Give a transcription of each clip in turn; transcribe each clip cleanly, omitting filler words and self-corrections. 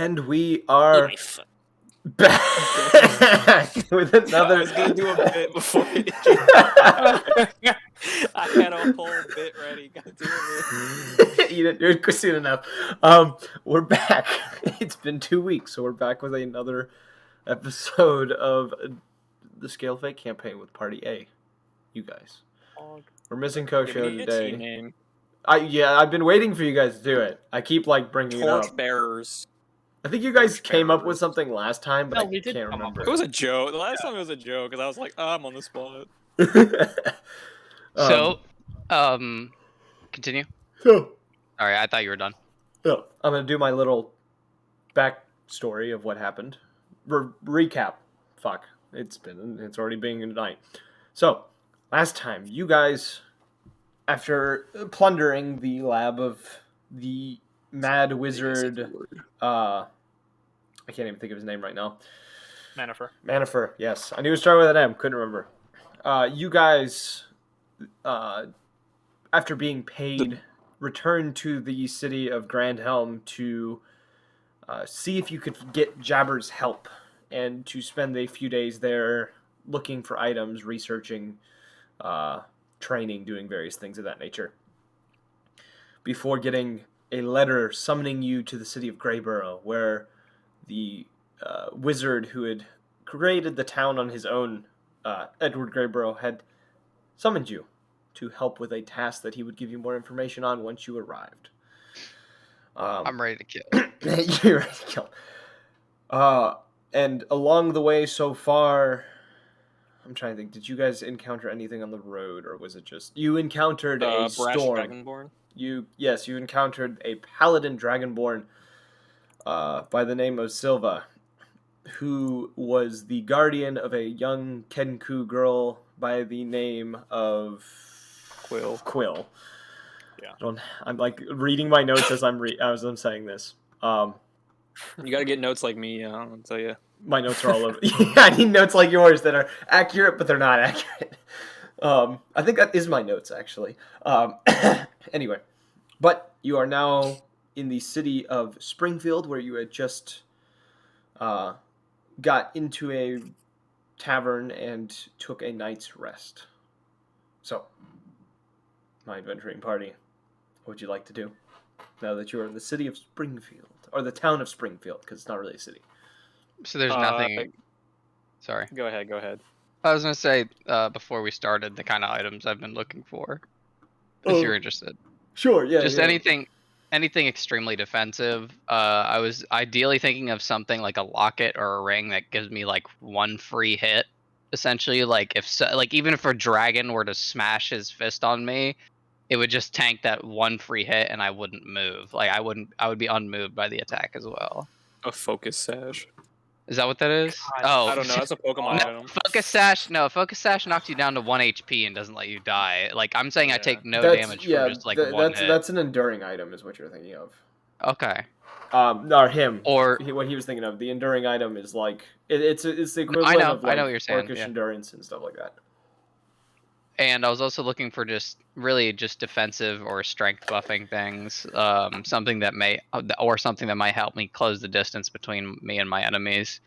And we are Life. back with another. I was gonna do a bit before I had a whole bit ready. God damn it. You didn't do it soon enough. We're back. It's been 2 weeks, so we're back with another episode of the Scale Fake campaign with Party A. You guys. We're missing Kosho today. Name. I've been waiting for you guys to do it. I keep bringing it up. Torchbearers. I think you guys came up with something last time, but No, I we did can't come up remember. with It was a joke. The last time it was a joke because I was like, I'm on the spot. Continue. So, Alright, I thought you were done. I'm gonna do my little backstory of what happened. Recap. Fuck, it's already being a night. So, last time you guys, after plundering the lab of the mad wizard, I can't even think of his name right now. Manifer, yes. I knew it started with an M, couldn't remember. You guys, after being paid, returned to the city of Grand Helm to see if you could get Jabber's help and to spend a few days there looking for items, researching, training, doing various things of that nature. Before getting a letter summoning you to the city of Greyborough, where the wizard who had created the town on his own, Edward Greyborough, had summoned you to help with a task that he would give you more information on once you arrived. I'm ready to kill. You're ready to kill. And along the way so far, I'm trying to think, did you guys encounter anything on the road, or was it just you encountered a Brash storm? Dragonborn. You encountered a paladin dragonborn by the name of Silva, who was the guardian of a young Kenku girl by the name of Quill. Yeah. I'm reading my notes as I'm saying this. You gotta get notes like me, I'll tell you. My notes are all over. I need notes like yours that are accurate, but they're not accurate. I think that is my notes, actually. Anyway, but you are now in the city of Springfield, where you had just got into a tavern and took a night's rest. So, my adventuring party, what would you like to do now that you are in the city of Springfield, or the town of Springfield, because it's not really a city? So there's nothing... Sorry. Go ahead. I was going to say, before we started, the kind of items I've been looking for, if you're interested. Sure, yeah. Just anything extremely defensive. I was ideally thinking of something like a locket or a ring that gives me, one free hit. Essentially, even if a dragon were to smash his fist on me, it would just tank that one free hit and I wouldn't move. I would be unmoved by the attack as well. A focus sash. Is that what that is? God, oh, I don't know. That's a Pokemon item. Focus sash knocks you down to 1 HP and doesn't let you die. I'm saying I take no damage from just one hit. That's an enduring item, is what you're thinking of. Okay. Or him. Or what he was thinking of. The enduring item is it's the equivalent of I know what you're saying. Orcish endurance and stuff like that. And I was also looking for just defensive or strength buffing things, something that might help me close the distance between me and my enemies.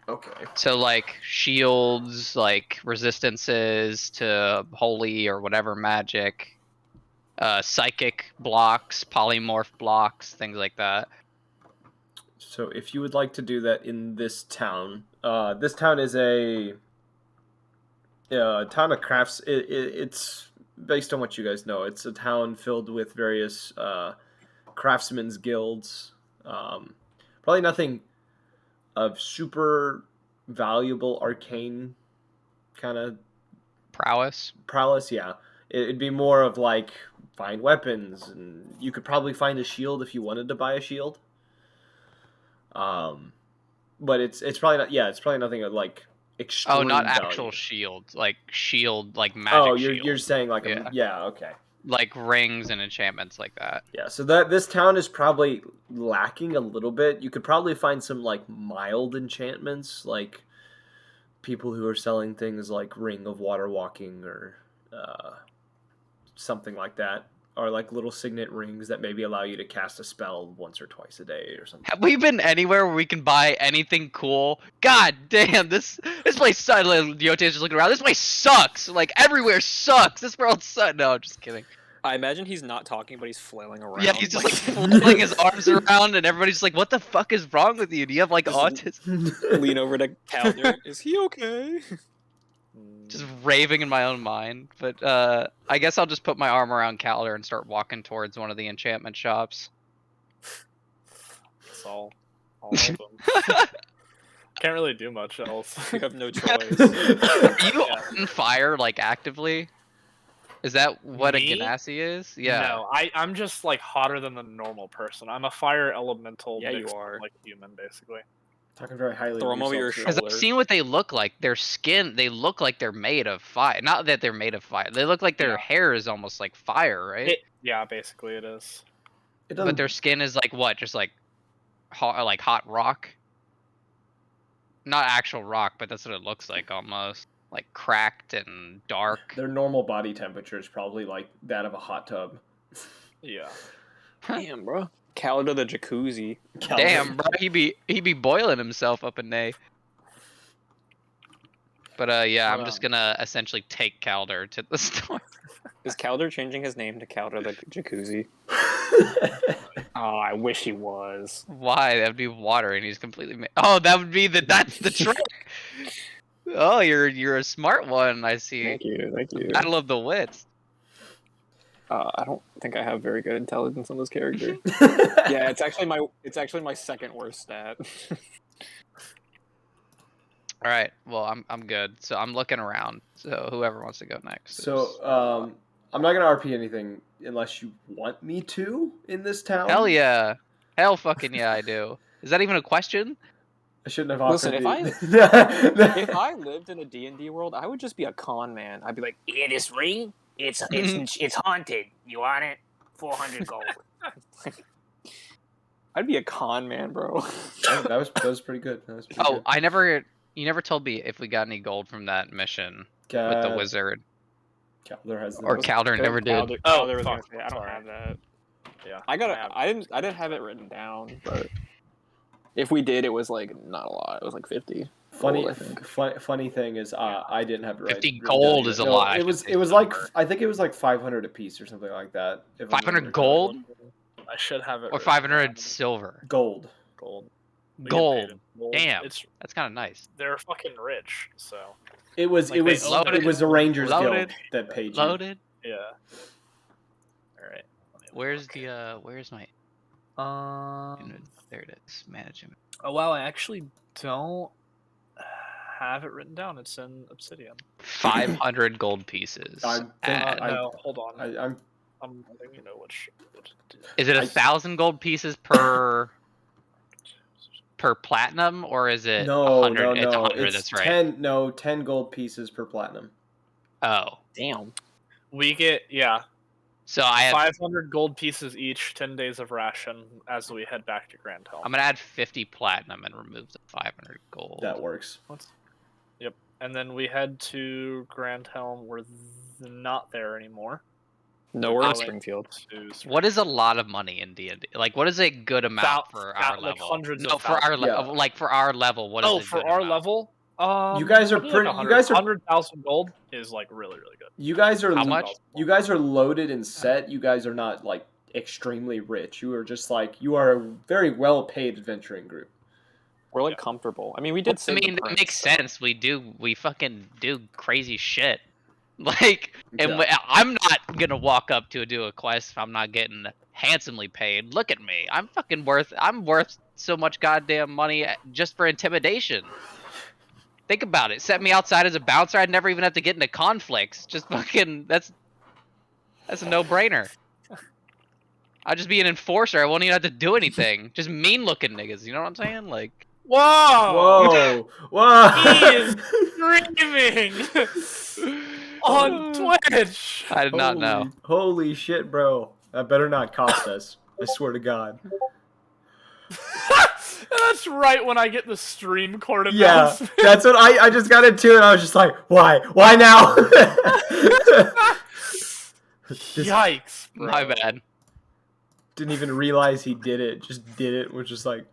Okay. So shields, resistances to holy or whatever magic, psychic blocks, polymorph blocks, things like that. So if you would like to do that in this town is a town of crafts. It's based on what you guys know. It's a town filled with various craftsmen's guilds. Probably nothing of super valuable arcane kind of prowess. Yeah. It'd be more of find weapons, and you could probably find a shield if you wanted to buy a shield. But it's probably not. Yeah, it's probably nothing extreme. Oh, not value. actual shield, magic. Oh, you're saying okay. Rings and enchantments like that. Yeah, so this town is probably lacking a little bit. You could probably find some mild enchantments, people who are selling things like Ring of Water Walking or something like that. are like little signet rings that maybe allow you to cast a spell once or twice a day or something. Have we been anywhere where we can buy anything cool? God damn, this place sucks. Yote's just looking around. This place sucks. Like everywhere sucks. This world sucks. No, I'm just kidding. I imagine he's not talking, but he's flailing around. Yeah, he's just like flailing his arms around, and everybody's like, "What the fuck is wrong with you? Do you have like Just autism?" lean over to Calder. Is he okay? Just raving in my own mind. But I guess I'll just put my arm around Calder and start walking towards one of the enchantment shops. That's all of them. Can't really do much else. You have no choice. Are you on fire like actively? Is that what Me? a Ganassi is? Yeah. No, I'm just like hotter than the normal person. I'm a fire elemental. Yeah, you mixed are. with, like human, basically. Talking very highly. Throw of 'em over your yourself, Because too. I've seen what they look like. Their skin, they look like they're made of fire. Not that they're made of fire. They look like their Yeah. hair is almost like fire, right? Yeah, basically it is. It But doesn't. their skin is like what? Just like hot rock? Not actual rock, but that's what it looks like almost. Like cracked and dark. Their normal body temperature is probably like that of a hot tub. Yeah. Damn, bro. Calder the jacuzzi. Damn, bro, he be boiling himself up in there. But yeah, I'm just gonna essentially take Calder to the store. Is Calder changing his name to Calder the jacuzzi? Oh, I wish he was. Why? That'd be water, and he's completely. Oh, that would be that's the trick. Oh, you're a smart one. I see. Thank you, thank you. Battle of the wits. I don't think I have very good intelligence on this character. Yeah, it's actually my second worst stat. All right. Well, I'm good. So I'm looking around. So whoever wants to go next. So, I'm not gonna RP anything unless you want me to in this town. Hell yeah. Hell fucking yeah, I do. Is that even a question? I shouldn't have offered. Listen, if the- If I lived in a D&D world, I would just be a con man. I'd be like, Yeah, this ring, it's haunted. You want it? 400 gold. I'd be a con man, bro. that was pretty good. That was pretty Oh, good. you never told me if we got any gold from that mission with the God, wizard. Calder has the Or most- Calder never did. Calder was gonna fuck, say, I don't sorry. have that. Yeah. I didn't have it written down, but if we did, it was like not a lot. It was like 50. Funny, gold, I think. funny thing is, I didn't have it right. 50 written gold down is a either. lot, I It was should say, it was like somewhere. I think it was like 500 apiece or something like that. if I 500 remember gold I should have it. or written 500 down. silver. Gold. Gold. We get Gold. paid in gold. Damn. It's That's kind of nice. they're fucking rich, so It was Like, it they was own it was the Rangers Loaded. Guild that paid you. Loaded. yeah. All right. Where's my? There it is. Management. Oh wow, I actually don't have it written down. It's in Obsidian. 500 gold pieces. I think And- No, hold on. I'm I'm letting you know which. Is it 1,000 gold pieces per platinum, or is it no 100? It's no 100. it's That's right. 10 gold pieces per platinum. Oh, Damn. We get so I have. 500 gold pieces each, 10 days of ration as we head back to Grand Helm. I'm gonna add 50 platinum and remove the 500 gold. That works. Yep. And then we head to Grand Helm. We're not there anymore. Nowhere in Oh, Springfield. What is a lot of money in D&D? Like, what is a good amount for our like level? hundreds No, of for our thousands. level. Like for our level, what is? Oh, a for good our amount? level? You guys are probably pretty- Like you guys are- 100,000 gold is like really good. You guys are How much? You guys are loaded and set. You guys are not like extremely rich. You are just like you are a very well paid adventuring group. We're like comfortable. I mean, we did. I save the mean, that prince, makes so- sense. We fucking do crazy shit. Like, and Yeah. I'm not gonna walk up to do a quest if I'm not getting handsomely paid. Look at me. I'm worth so much goddamn money just for intimidation. Think about it. Set me outside as a bouncer. I'd never even have to get into conflicts. Just fucking, that's a no-brainer. I'd just be an enforcer. I won't even have to do anything. Just mean-looking niggas. You know what I'm saying? Like, Whoa! Whoa! He is Whoa! Screaming on Twitch. I did not know. Holy shit, bro! That better not cost us. I swear to God. That's right when I get the stream cord Yeah, announcement. that's what I just got into, and I was just like, why? Why now? This Yikes, bro. My bad. didn't even realize he did it. Just did it. Was just like,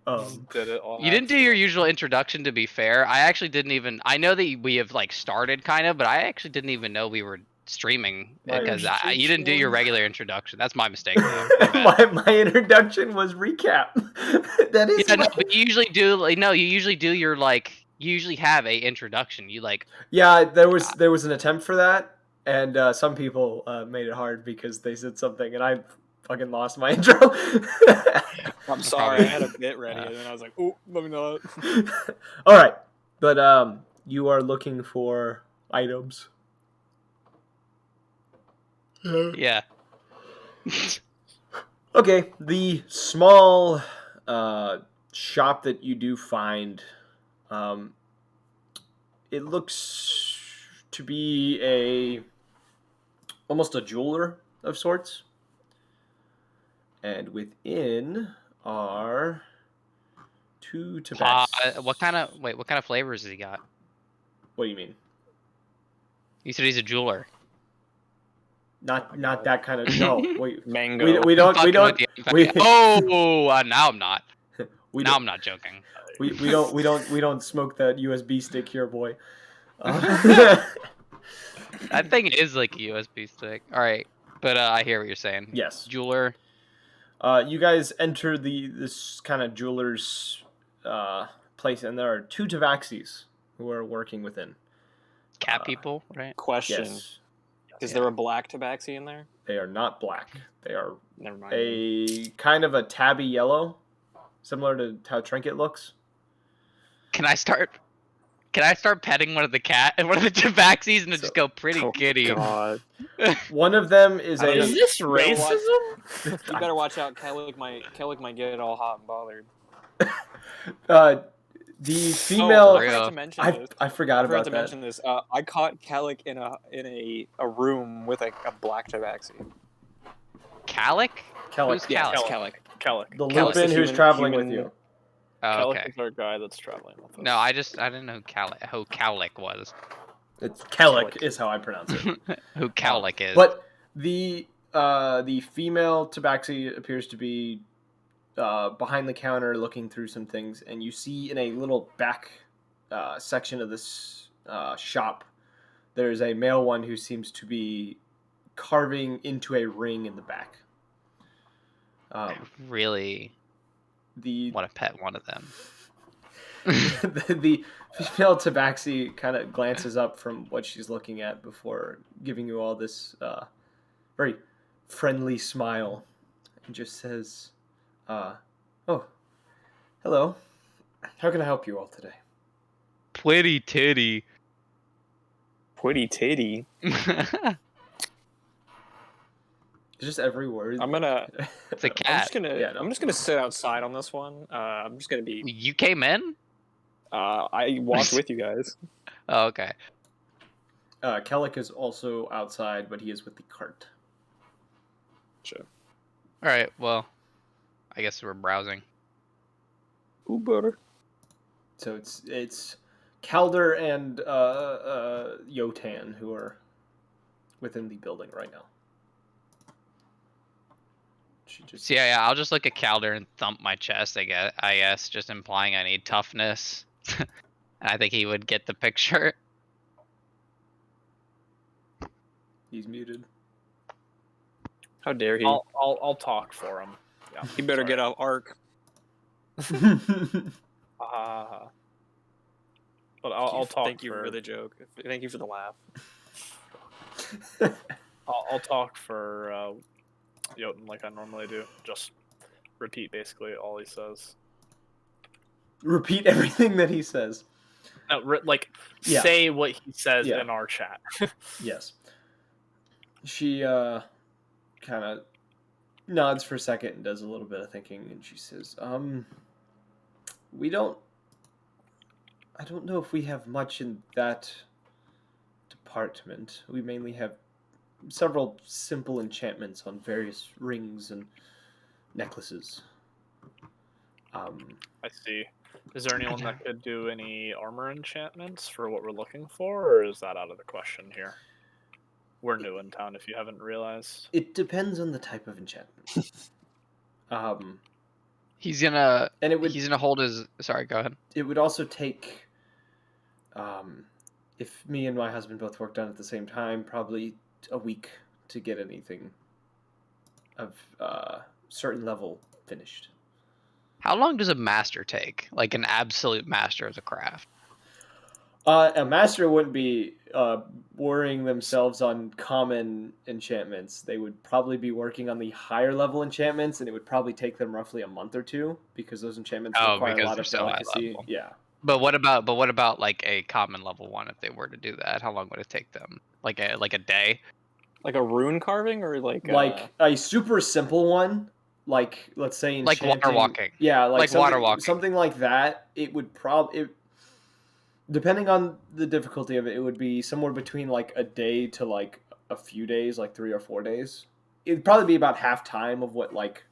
Did it on You didn't do your accident. usual introduction, to be fair. I actually didn't even. I know that we have like started kind of, but I actually didn't even know we were streaming because you didn't do your regular introduction. That's my mistake. Though. My bad. my introduction was recap. That is Yeah, no, but you usually do. Like, no, you usually do your like. You usually have a introduction. You like. Yeah, there was an attempt for that, and some people made it hard because they said something, and I fucking lost my intro. I'm sorry, I had a bit ready, and then I was like, "Oh, let me know." All right, but you are looking for items. Yeah. Okay, the small shop that you do find, it looks to be almost a jeweler of sorts, and within are two tobaccos. What kind of flavors has he got? What do you mean? You said he's a jeweler. Not that kind of no. Wait, Mango. we don't Oh, now I'm not. we Now don't I'm not joking. we don't smoke that USB stick here, boy. That thing is like a USB stick. All right, but I hear what you're saying. Yes. Jeweler. You guys enter this kind of jeweler's place, and there are two tabaxis who are working within. Cat people, right? Question: Yes, Is there a black tabaxi in there? they are not black. They are Never mind. a kind of a tabby yellow, similar to how Trinket looks. Can I start petting one of the tabaxis and just go pretty kitty? God. One of them is I don't a. Is this You better watch- racism? You better watch out. Kellic might get all hot and bothered. The Oh, female. I forgot to mention this. I forgot I forgot about to that. mention this. I caught Kellic in a room with a black tabaxi. Calic? Kellic. Who's Yeah, Calic? it's Kellic. Kellic. The Kellic's Lupin a who's human- traveling with human- you. Oh, Kellic okay. is our guy that's traveling with us. No, I didn't know who Calic was. It's Kellic is how I pronounce it. Who Calic is. But the female tabaxi appears to be behind the counter looking through some things, and you see in a little back section of this shop, there's a male one who seems to be carving into a ring in the back. I really The want to pet one of them. the female tabaxi kind of glances up from what she's looking at before giving you all this very friendly smile and just says, oh, hello. How can I help you all today? Pretty titty. Pretty titty. Just every word. I'm gonna. It's a I'm cat. just gonna. Yeah, no. I'm just gonna sit outside on this one. I'm just gonna be. You came in? I walked with you guys. Oh, okay. Kellic is also outside, but he is with the cart. Sure. All right. Well, I guess we're browsing. Ooh, butter. So it's Calder and Yotan who are within the building right now. She just So yeah, I'll just look at Calder and thump my chest. I guess, just implying I need toughness. I think he would get the picture. he's muted. How dare he? I'll talk for him. Yeah, He better sorry. get off arc. But I'll talk. Thank you for the joke. Thank you for the laugh. I'll talk for Jotun like I normally do. Just repeat basically all he says. Repeat everything that he says. No, Yeah. say what he says Yeah. in our chat. Yes. She kind of nods for a second and does a little bit of thinking, and she says, I don't know if we have much in that department. We mainly have several simple enchantments on various rings and necklaces. I see. Is there anyone that could do any armor enchantments for what we're looking for, or is that out of the question here? We're new in town, if you haven't realized. It depends on the type of enchantment. He's gonna And it would he's gonna hold his. Sorry, go ahead. it would also take, if me and my husband both worked on it at the same time, probably a week to get anything of certain level finished. How long does a master take? Like an absolute master of the craft? A master wouldn't be worrying themselves on common enchantments. They would probably be working on the higher level enchantments, and it would probably take them roughly a month or two because those enchantments Oh, require a because lot they're of so high delicacy. level. Yeah. But what about like a common level one if they were to do that? How long would it take them? Like a day? Like a rune carving or like A super simple one, like let's say Like enchanting. water walking. Yeah, Like something, water walking. something like that. It would probably, depending on the difficulty of it, it would be somewhere between like a day to like a few days, like 3 or 4 days. It'd probably be about half time of what like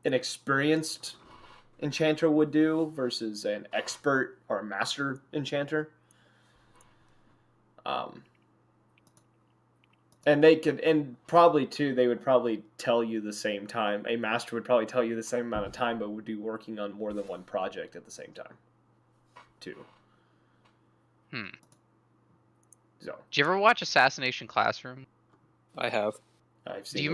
an experienced enchanter would do versus an expert or a master enchanter. And they could, and probably too, they would probably tell you the same time. A master would probably tell you the same amount of time, but would be working on more than one project at the same time, too. So, Do you ever watch Assassination Classroom? I have. I've seen. Do you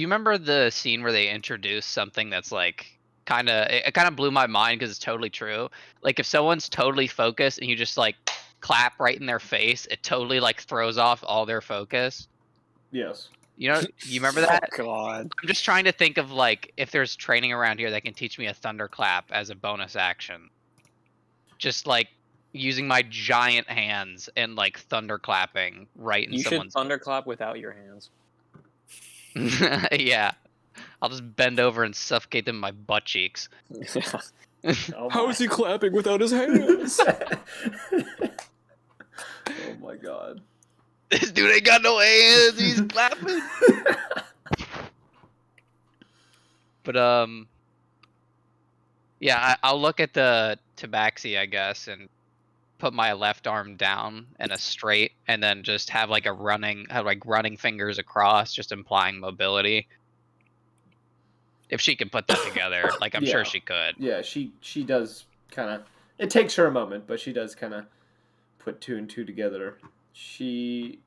remember the scene where they introduced something that's like it kind of blew my mind because it's totally true. Like if someone's totally focused and you just like clap right in their face, it totally like throws off all their focus. Yes. You remember that? Oh God. I'm just trying to think of like if there's training around here that can teach me a thunderclap as a bonus action. Just like using my giant hands and like thunderclapping right in You should someone's thunderclap without your hands. Yeah. I'll just bend over and suffocate them in my butt cheeks. Oh How my. is he clapping without his hands? Oh my god. This dude ain't got no hands. He's clapping. But yeah, I'll look at the tabaxi, I guess, and put my left arm down in a straight, and then just have like running fingers across, just implying mobility. If she can put that together, like I'm sure she could. Yeah, she does kind of. It takes her a moment, but she does kind of put two and two together. She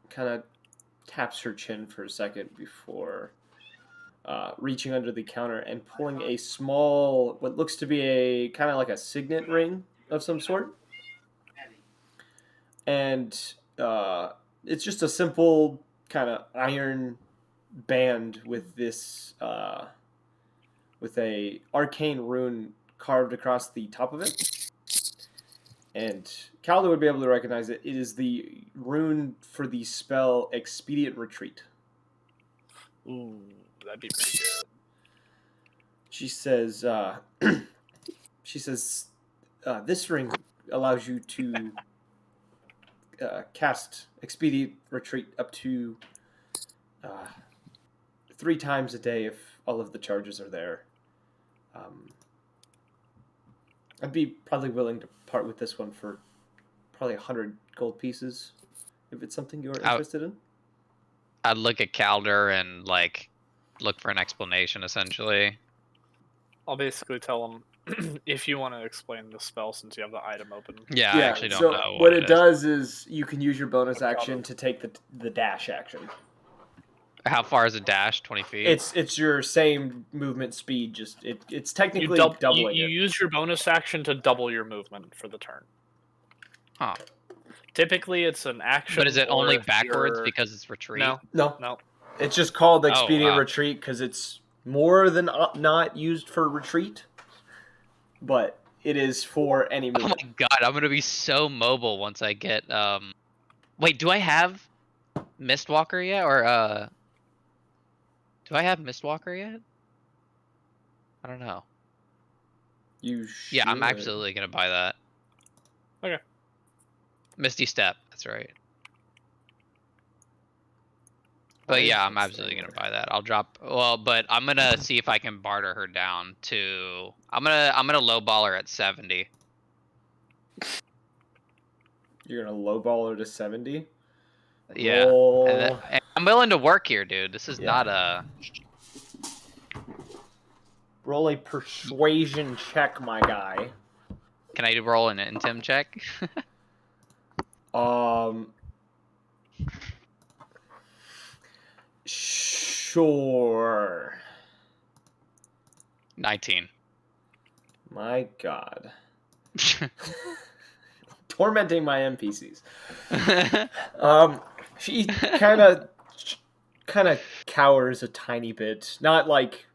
kind of taps her chin for a second before reaching under the counter and pulling a small, what looks to be a kind of like a signet ring of some sort. And it's just a simple kind of iron band with this with a arcane rune carved across the top of it. And Calder would be able to recognize it. It is the rune for the spell Expedient Retreat. Ooh, that'd be pretty good. She says, this ring allows you to cast Expedient Retreat up to 3 times a day if all of the charges are there. I'd be probably willing to part with this one for probably 100 gold pieces if it's something you're interested in. I'd look at Calder and like look for an explanation, essentially. I'll basically tell him if you want to explain the spell since you have the item open. Yeah, I actually don't so know what it it is. does is you can use your bonus Okay, action to take the dash action. How far is a dash? 20 feet? It's your same movement speed, just it's technically You doubling it. use your bonus action to double your movement for the turn. Huh. Typically, it's an action. But is it or only if backwards you're- because it's retreat? No. It's just called Oh, Expedient wow. Retreat because it's more than not used for retreat, but it is for any Oh movement. my god, I'm gonna be so mobile once I get Wait, do I have Mistwalker yet? Or do I have Mistwalker yet? I don't know. You should. Yeah, I'm absolutely gonna buy that. Okay. Misty Step, that's right. But yeah, I'm absolutely gonna buy that. I'll drop. Well, but I'm gonna see if I can barter her down to. I'm gonna lowball her at 70. You're gonna lowball her to 70. Yeah. Roll. And I'm willing to work here, dude. This is Yeah. not a. Roll a persuasion check, my guy. Can I roll an intim check? Sure. 19. My God. Tormenting my NPCs. She kind of cowers a tiny bit. Not like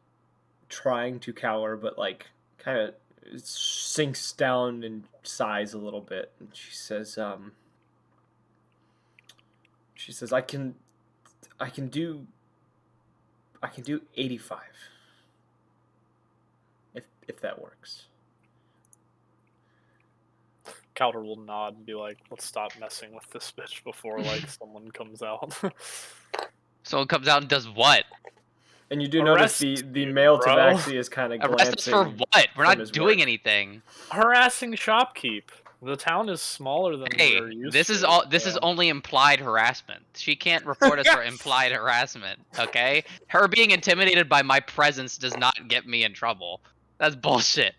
trying to cower, but like kind of sinks down in size a little bit. And she says, I can do 85. If that works. Calder will nod and be like, "Let's stop messing with this bitch before like someone comes out." Someone comes out and does what? And you do Arrest notice the you, male bro. tabaxi is kind of Arrest us glancing. for what? We're from his not doing work. anything. Harassing shopkeep. The town is smaller than Hey, we're used this to. is all. This is only implied harassment. She can't report us for implied harassment. Okay, her being intimidated by my presence does not get me in trouble. That's bullshit.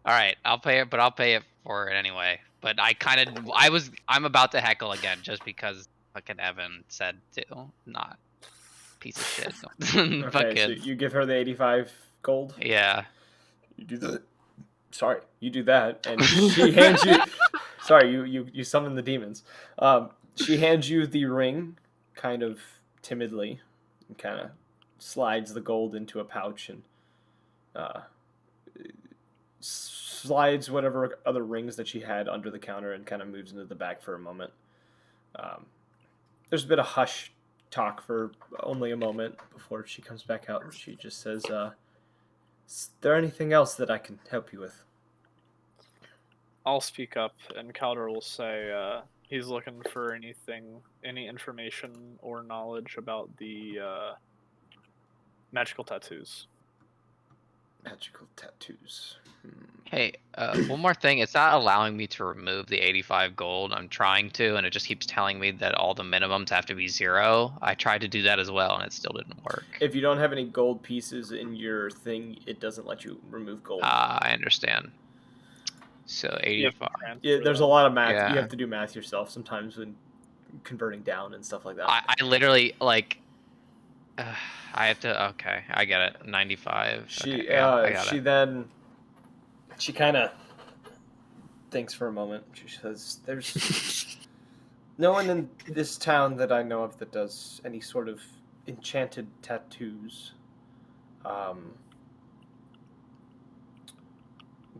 All right, I'll pay it, but I'll pay it for it anyway. But I'm about to heckle again just because fucking Evan said to. Not piece of shit. Okay, Fucking so you give her the 85 gold. yeah. You do the. Sorry, you do that, and she hands you. Sorry, you summon the demons. She hands you the ring, kind of timidly, and kind of slides the gold into a pouch and slides whatever other rings that she had under the counter and kind of moves into the back for a moment. There's a bit of hush talk for only a moment before she comes back out. She just says, "Is there anything else that I can help you with?" I'll speak up, and Calder will say he's looking for any information or knowledge about the magical tattoos. Magical tattoos. Hey, one more thing. It's not allowing me to remove the 85 gold. I'm trying to, and it just keeps telling me that all the minimums have to be 0. I tried to do that as well, and it still didn't work. If you don't have any gold pieces in your thing, it doesn't let you remove gold. I understand. So 85. Yeah, there's a lot of math. Yeah. You have to do math yourself sometimes when converting down and stuff like that. I literally like. I have to. Okay, I get it. 95. She okay, yeah, I got she it. then she kind of thinks for a moment. She says, "There's no one in this town that I know of that does any sort of enchanted tattoos.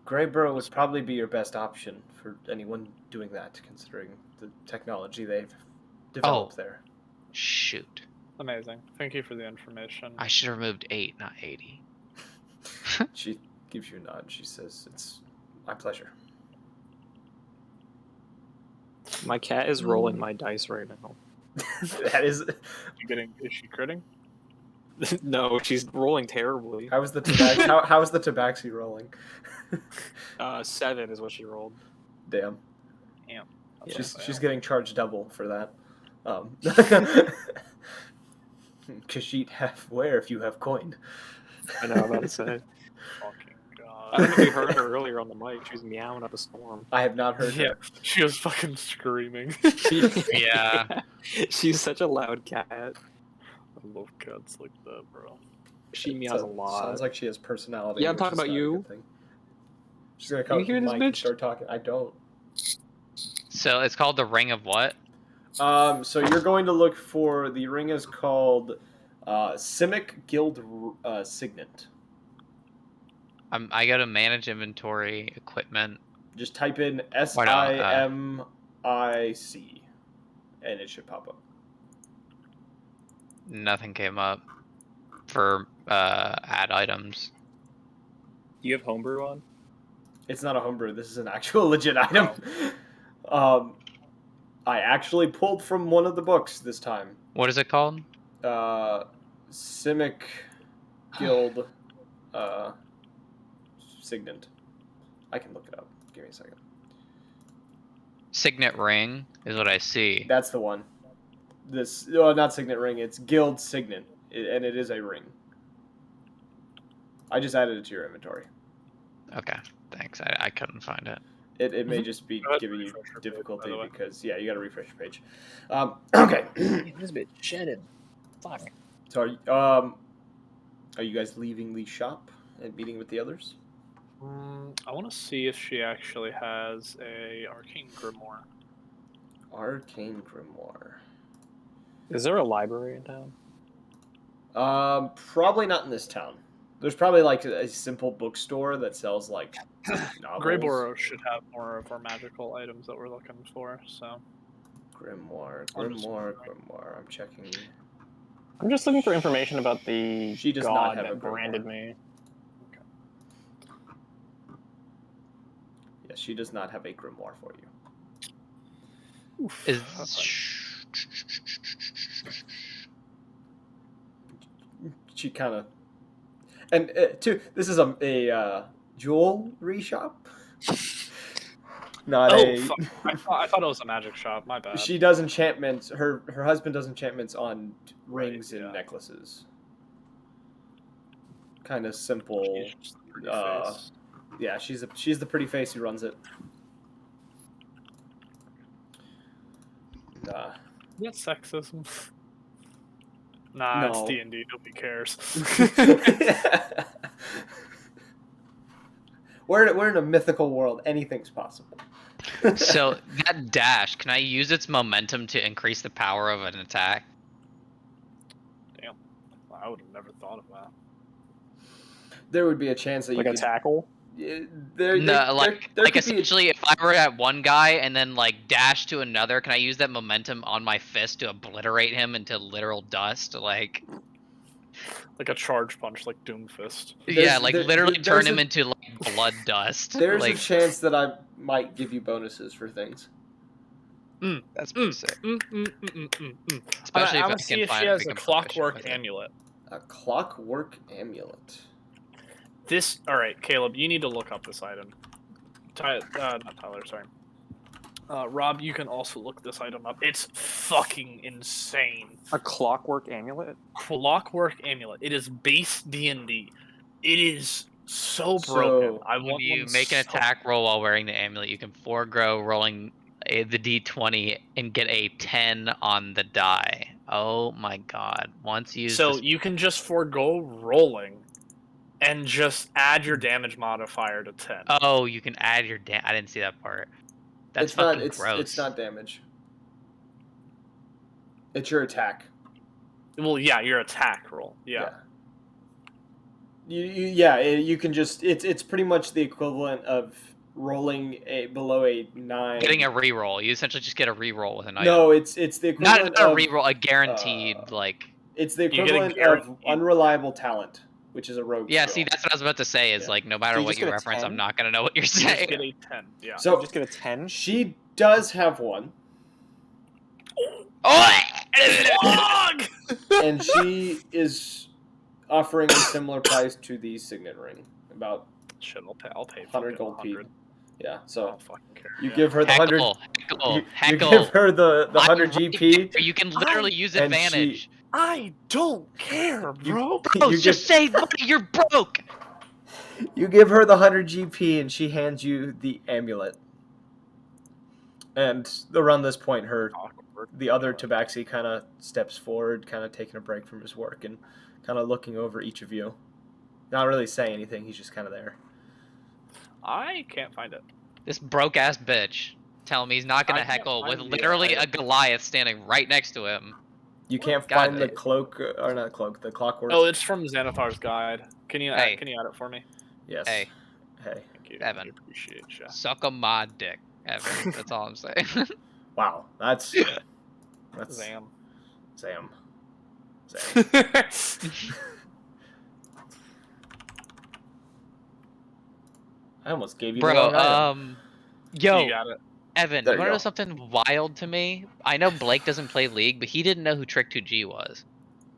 Greyborough would probably be your best option for anyone doing that, considering the technology they've developed there." Shoot. Amazing. Thank you for the information. I should have removed 8, not 80. She gives you a nod. She says, "It's my pleasure." My cat is rolling my dice right now. That is. Is she critting? No, she's rolling terribly. How is the tabaxi rolling? 7 is what she rolled. Damn. Damn. She's getting charged double for that. Kashit have where if you have coin. I know, I'm about to say. Fucking god. I don't know if you heard her earlier on the mic. She was meowing up a storm. I have not heard Yeah, her. she was fucking screaming. Yeah. She's such a loud cat. I love cats like that, bro. She meows a lot. Sounds like she has personality. Yeah, I'm which talking is about not a you. good thing. She's gonna come You hear to the this mic and bitch? start talking. I don't. So it's called the Ring of what? So you're going to look for the ring is called Simic Guild Signet. I go to manage inventory, equipment. Just type in Why not? SIMIC, and it should pop up. Nothing came up for add items. Do you have homebrew on? It's not a homebrew. This is an actual legit item. I actually pulled from one of the books this time. What is it called? Simic Guild Signet. I can look it up. Give me a second. Signet ring is what I see. That's the one. This, not signet ring. It's guild signet, and it is a ring. I just added it to your inventory. Okay, thanks. I couldn't find it. It may just be Go ahead and giving you refresh your page, difficulty by the way. because you got to refresh your page. Okay. This bitch shedded. Fuck. So are you guys leaving the shop and meeting with the others? I want to see if she actually has a arcane grimoire. Arcane grimoire. Is there a library in town? Probably not in this town. There's probably like a simple bookstore that sells like novels. Greyboro should have more of our magical items that we're looking for. So Grimoire. I'm just wondering. I'm checking. I'm just looking for information about the She does not god have a that branded grimoire. me. Yes, she does not have a grimoire for you. Oof. Is She kind of, and this is a jewelry shop. Not Oh, a. fuck. I thought it was a magic shop. My bad. She does enchantments. Her husband does enchantments on rings Right, and yeah. necklaces. Kind of simple. She's just a pretty face. Yeah, she's the pretty face who runs it. That's sexism. Nah, it's No. D&D. Nobody cares. We're in a mythical world. Anything's possible. so that dash, can I use its momentum to increase the power of an attack? Damn. I would have never thought of that. There would be a chance that Like you a could. tackle? There could be essentially, if I were at one guy and then like dash to another, can I use that momentum on my fist to obliterate him into literal dust? Like Like a charge punch, like Doomfist. literally turn there's him a- into like blood dust. There's like a chance that I might give you bonuses for things. that's pretty sick. I Especially if I want to see can if find she a has a become proficient clockwork with it. amulet. A clockwork amulet. All right, Caleb, you need to look up this item. Not Tyler, sorry. Rob, you can also look this item up. It's fucking insane. A clockwork amulet? Clockwork amulet. It is base D&D. It is so broken. I When want you one make an so- attack roll while wearing the amulet, you can forego rolling the d20 and get a 10 on the die. Oh my god. Once used So this- you can just forego rolling and just add your damage modifier to 10. Oh, you can add your I didn't see that part. That's fucking gross. It's not damage. It's your attack. Well, yeah, your attack roll. Yeah. You can just it's pretty much the equivalent of rolling below a 9. Getting a reroll. You essentially just get a reroll with an item. No, it's the not equivalent a of reroll, a guaranteed it's the You get a equivalent of guaranteed- unreliable talent, which is a rogue. Yeah, skill. see, that's what I was about to say. Is Yeah. like no matter So you what just you get a reference, 10? I'm not gonna know what you're You just saying. get a 10. Yeah. So You just get a 10? she does have one, Oh! and she is offering a similar price to the signet ring, about Shit, I'll pay 100 fucking gold P. 100. Yeah, I so don't fucking care. you yeah. give her the 100. Heckle, You give her the 100 I'm right GP. there. You can literally use and she- advantage. I don't care, bro. Bro, you just say money. You're broke. You give her the 100 GP, and she hands you the amulet. And around this point, the other tabaxi kind of steps forward, kind of taking a break from his work and kind of looking over each of you. Not really saying anything, he's just kind of there. I can't find it. This broke ass bitch telling me he's not gonna I can't heckle with find the literally a item. Goliath standing right next to him. You can't God, find the cloak, or not cloak, the clockwork. Oh, it's from Xanathar's guide. Can you Hey. add it for me? Yes. Hey, Hey. Thank you. Evan. I appreciate you. suck on my dick, Evan. That's all I'm saying. Wow. That's Zam. Sam. I almost gave you the Bro, wrong item. yo, You got it. Evan, There you you wanna know go. something wild to me? I know Blake doesn't play League, but he didn't know who Trick 2G was.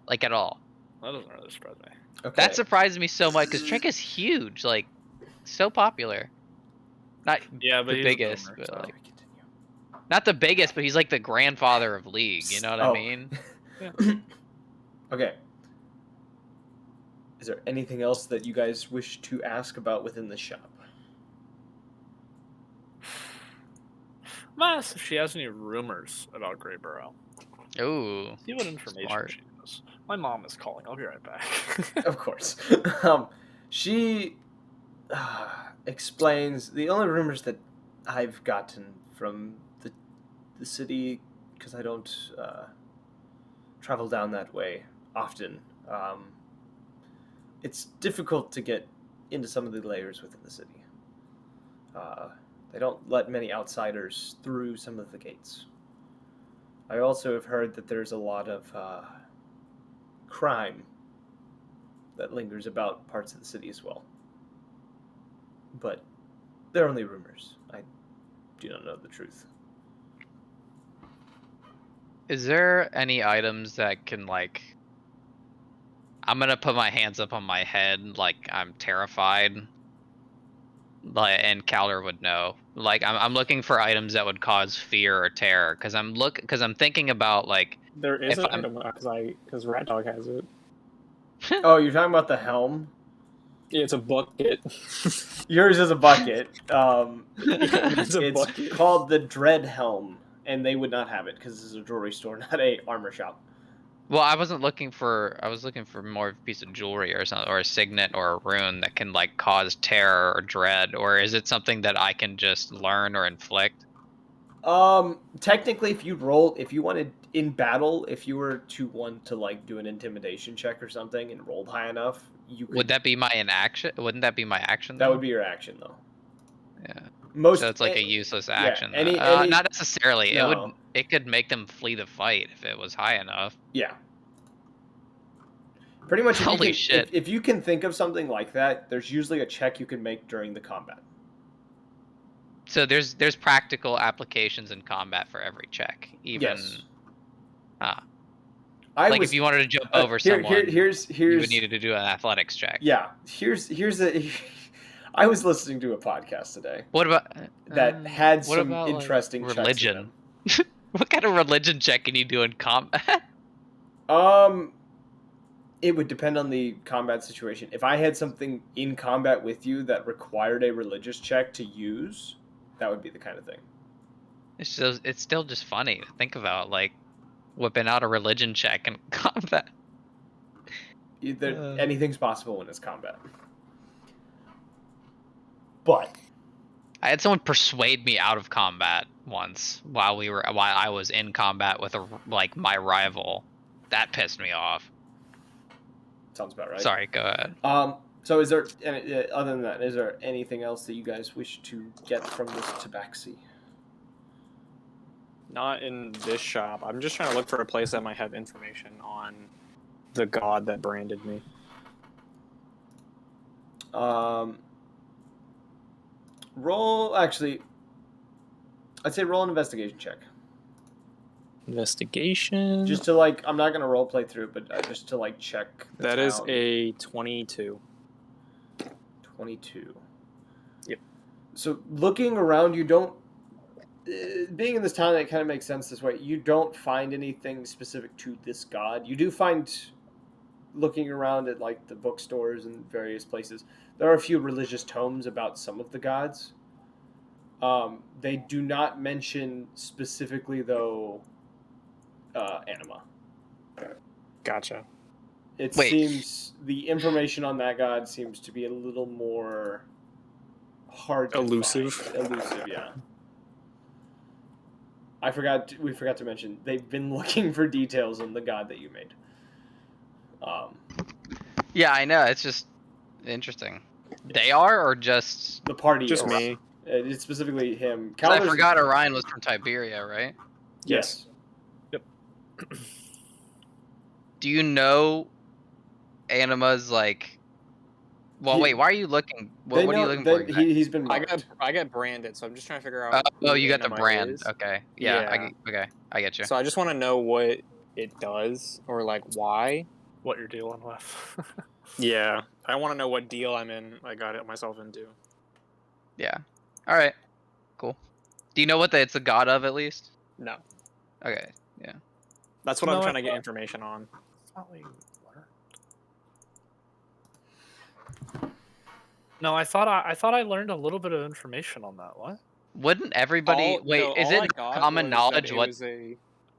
Like, at all. That doesn't really surprise me. Okay. That surprised me so much, because Trick is huge, like, so popular. Not Yeah, but the he's biggest, a boomer, but so. like, Not the biggest, but he's like the grandfather of League. You know what I Oh. mean? Okay. Is there anything else that you guys wish to ask about within the shop? I'm gonna ask if she has any rumors about Greyburrow. Ooh. See what information Smart. she knows. My mom is calling. I'll be right back. Of course. She explains the only rumors that I've gotten from the city, because I don't travel down that way often. It's difficult to get into some of the layers within the city. They don't let many outsiders through some of the gates. I also have heard that there's a lot of crime that lingers about parts of the city as well. But they're only rumors. I do not know the truth. Is there any items that can like? I'm gonna put my hands up on my head, like I'm terrified. Like, and Calder would know. Like, I'm looking for items that would cause fear or terror, because I'm thinking about like There is if an I'm item because Rat Dog has it. Oh, you're talking about the helm? Yeah, it's a bucket. Yours is a bucket. It's a It's bucket. called the Dread Helm, and they would not have it because this is a jewelry store, not a armor shop. Well, I wasn't looking for. I was looking for more of a piece of jewelry or something, or a signet or a rune that can like cause terror or dread, or is it something that I can just learn or inflict? Technically, if you wanted in battle, if you were to want to like do an intimidation check or something and rolled high enough, you could. Would that be my inaction? Wouldn't that be my action? That Though? would be your action, though. Yeah. Most. So it's like a useless yeah, action. any Not necessarily. no. It could make them flee the fight if it was high enough. Yeah. Pretty much, Holy shit. if you can think of something like that, there's usually a check you can make during the combat. So there's practical applications in combat for every check. Even Yes. like if you wanted to jump over someone, here's you would need to do an athletics check. Yeah, here's a. I was listening to a podcast today What about that had what some about, interesting like, checks in religion? What kind of religion check can you do in combat? them. It would depend on the combat situation. If I had something in combat with you that required a religious check to use, that would be the kind of thing. It's still just funny to think about, like whipping out a religion check in combat. Anything's possible when it's combat. But I had someone persuade me out of combat once while I was in combat with my rival. That pissed me off. sounds about right. Sorry, go ahead. So is there, other than that, is there anything else that you guys wish to get from this tabaxi? Not in this shop. I'm just trying to look for a place that might have information on the god that branded me. I'd say roll an investigation check. Investigation. Just to like, I'm not gonna role play through, but just to like check. That is a 22. 22. Yep. So looking around, you don't. Being in this town, it kind of makes sense this way. You don't find anything specific to this god. You do find, looking around at like the bookstores and various places, there are a few religious tomes about some of the gods. They do not mention specifically, though, anima. Gotcha. It Wait. seems the information on that god seems to be a little more hard to Elusive. find. Elusive, yeah. We forgot to mention, they've been looking for details on the god that you made. Yeah, I know. It's just interesting. They are, or just The party Just is. me. It's specifically him. 'cause I Calder's- forgot Orion was from Tiberia, right? Yes. Do you know Anima's like? Well, wait. Why are you looking? What are you looking for? Exactly? He's been I marked. got branded, so I'm just trying to figure out. Oh, who you got the Anima brand. is. Okay. Yeah. Yeah. Okay. I get you. So I just want to know what it does, or like why. What you're dealing with. Yeah, I want to know what deal I'm in. I got it myself into. Yeah. All right. Cool. Do you know what it's a god of at least? No, Okay. Yeah. that's what No, I'm I trying to get thought- information on. That's not what you learned. No, I thought I learned a little bit of information on that. What? Wouldn't everybody is it common knowledge what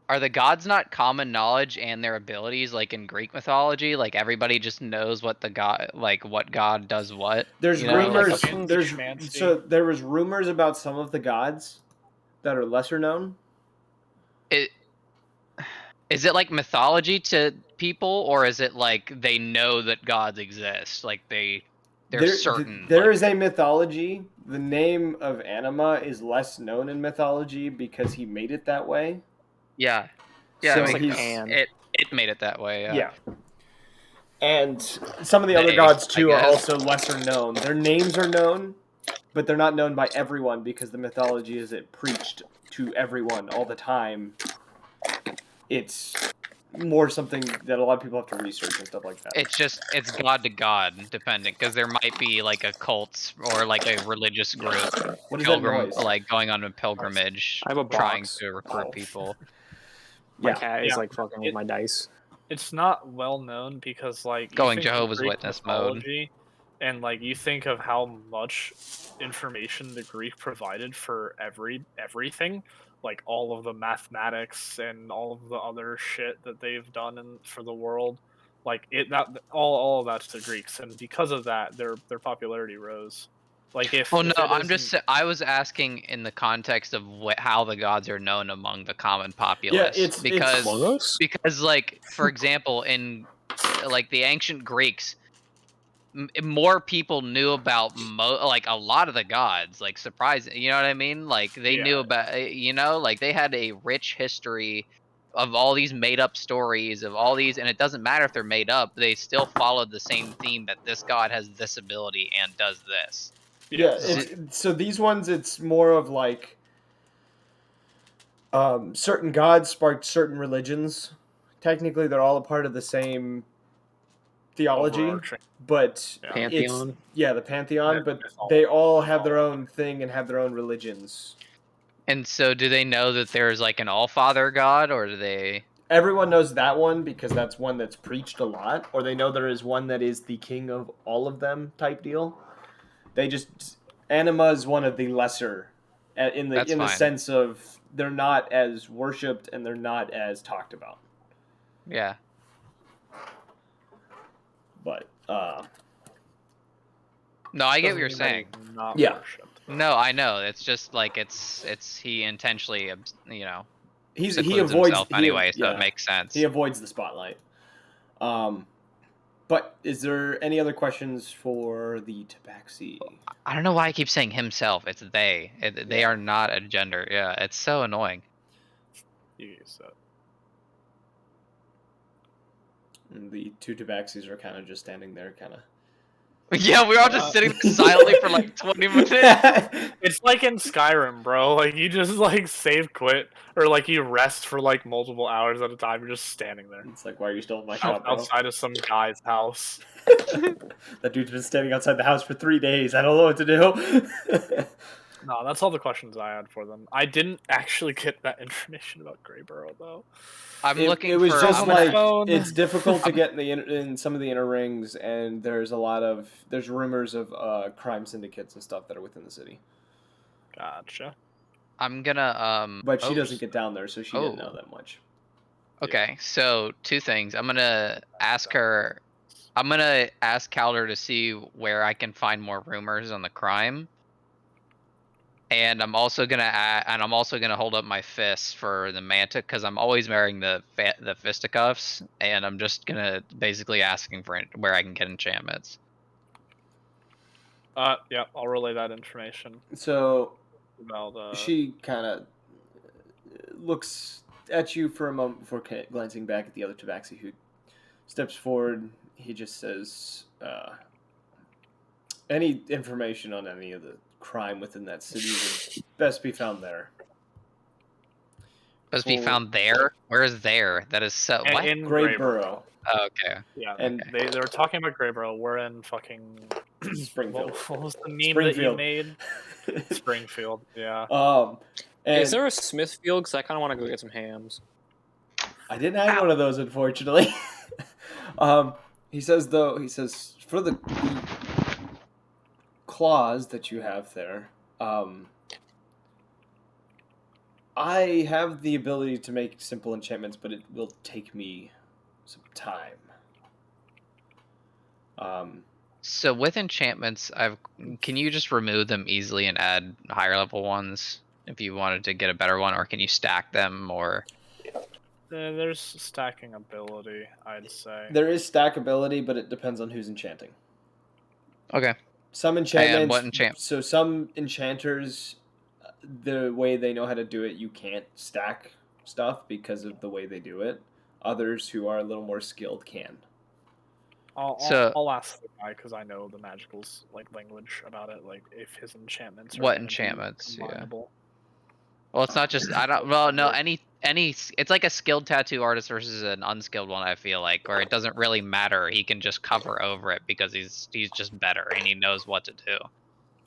are the gods not common knowledge and their abilities like in Greek mythology? Like everybody just knows what the god what god does what. There's You know, like rumors. a- There's Schmancy. so there was rumors about some of the gods that are lesser known. Is it like mythology to people, or is it like they know that gods exist? Like they're certain. There like, is a mythology. The name of Anima is less known in mythology because he made it that way. Yeah. So it, makes he's- sense. It made it that way. Yeah. And some of the other They, gods I too are guess. also lesser known. Their names are known, but they're not known by everyone because the mythology isn't preached to everyone all the time. It's more something that a lot of people have to research and stuff like that. It's god to god depending, because there might be like a cult or like a religious group What is that noise? like going on a pilgrimage I have a trying box. to recruit Oh. people. My Yeah. cat is Yeah. like fucking with my dice. It's not well known because like you Going think of Jehovah's Greek Witness mode. mythology, and like you think of how much information the Greek provided for everything, like all of the mathematics and all of the other shit that they've done for the world, like all of that's the Greeks, and because of that, their popularity rose. Like if Well, no, if it I'm isn't- I was asking in the context of how the gods are known among the common populace. it's- because Among Us? because like for example in like the ancient Greeks, more people knew about like a lot of the gods, like surprising, you know what I mean? Like they knew Yeah. about, like they had a rich history of all these made up stories of all these, and it doesn't matter if they're made up, they still followed the same theme that this god has this ability and does this. Yeah, Yes. so these ones, it's more of like certain gods sparked certain religions. Technically, they're all a part of the same theology, overarching. but Yeah. Pantheon. the pantheon. Yeah, But mythology. they all have their own thing and have their own religions. And so do they know that there's like an all-father god, or do they? Everyone knows that one because that's one that's preached a lot, or they know there is one that is the king of all of them type deal. They just Anima is one of the lesser in the That's in the fine. sense of they're not as worshipped and they're not as talked about. Yeah. But No, I get Doesn't what you're mean that saying. he's not Yeah. worshipped. No, I know. It's just like it's he intentionally, he secludes avoids himself anyway, so yeah, it makes sense. he avoids the spotlight. But is there any other questions for the Tabaxi? I don't know why I keep saying himself. It's they. They Yeah. are not a gender. Yeah, it's so annoying. You use that. And the two Tabaxis are kind of just standing there, kind of. Yeah, we're all just sitting there silently for like 20 minutes. It's like in Skyrim, bro. Like you just like save quit or like you rest for like multiple hours at a time. You're just standing there It's like, why are you still in my shop, bro? outside of some guy's house. That dude's been standing outside the house for 3 days. I don't know what to do. No, that's all the questions I had for them. I didn't actually get that information about Greyburrow though. I'm looking it was for. just I'm my like phone. it's difficult to get in some of the inner rings, and there's rumors of crime syndicates and stuff that are within the city. Gotcha. I'm gonna. But she doesn't get down there, so she didn't know that much. Okay, so two things. I'm gonna ask her. I'm gonna ask Calder to see where I can find more rumors on the crime. And I'm also gonna hold up my fists for the manta, because I'm always wearing the fisticuffs, and I'm just gonna basically asking for where I can get enchantments. Yeah, I'll relay that information So about she kind of looks at you for a moment before glancing back at the other Tabaxi, who steps forward. He just says, any information on any of the crime within that city would best be found there. Must be found there? Where is there? That is so. What? in Greyburrow. Oh, okay. Yeah, And they were talking about Greyburrow. We're in fucking Springfield. What was the meme that you made? Springfield. Yeah. And Is there a Smithfield? Because I kind of want to go get some hams. I didn't have one of those, unfortunately. He says for the claws that you have there, I have the ability to make simple enchantments, but it will take me some time. So with enchantments, can you just remove them easily and add higher level ones if you wanted to get a better one, or can you stack them? Or There's stacking ability, I'd say. There is stackability, but it depends on who's enchanting. okay, Some and enchantments. what So some enchanters, the way they know how to do it, you can't stack stuff because of the way they do it. Others who are a little more skilled can. So- I'll ask the guy because I know the magical's like language about it. Like if his enchantments are What gonna be enchantments, yeah. combinable. Well, it's not just I don't. Well, no, any. It's like a skilled tattoo artist versus an unskilled one. I feel like, or it doesn't really matter. He can just cover over it because he's just better and he knows what to do.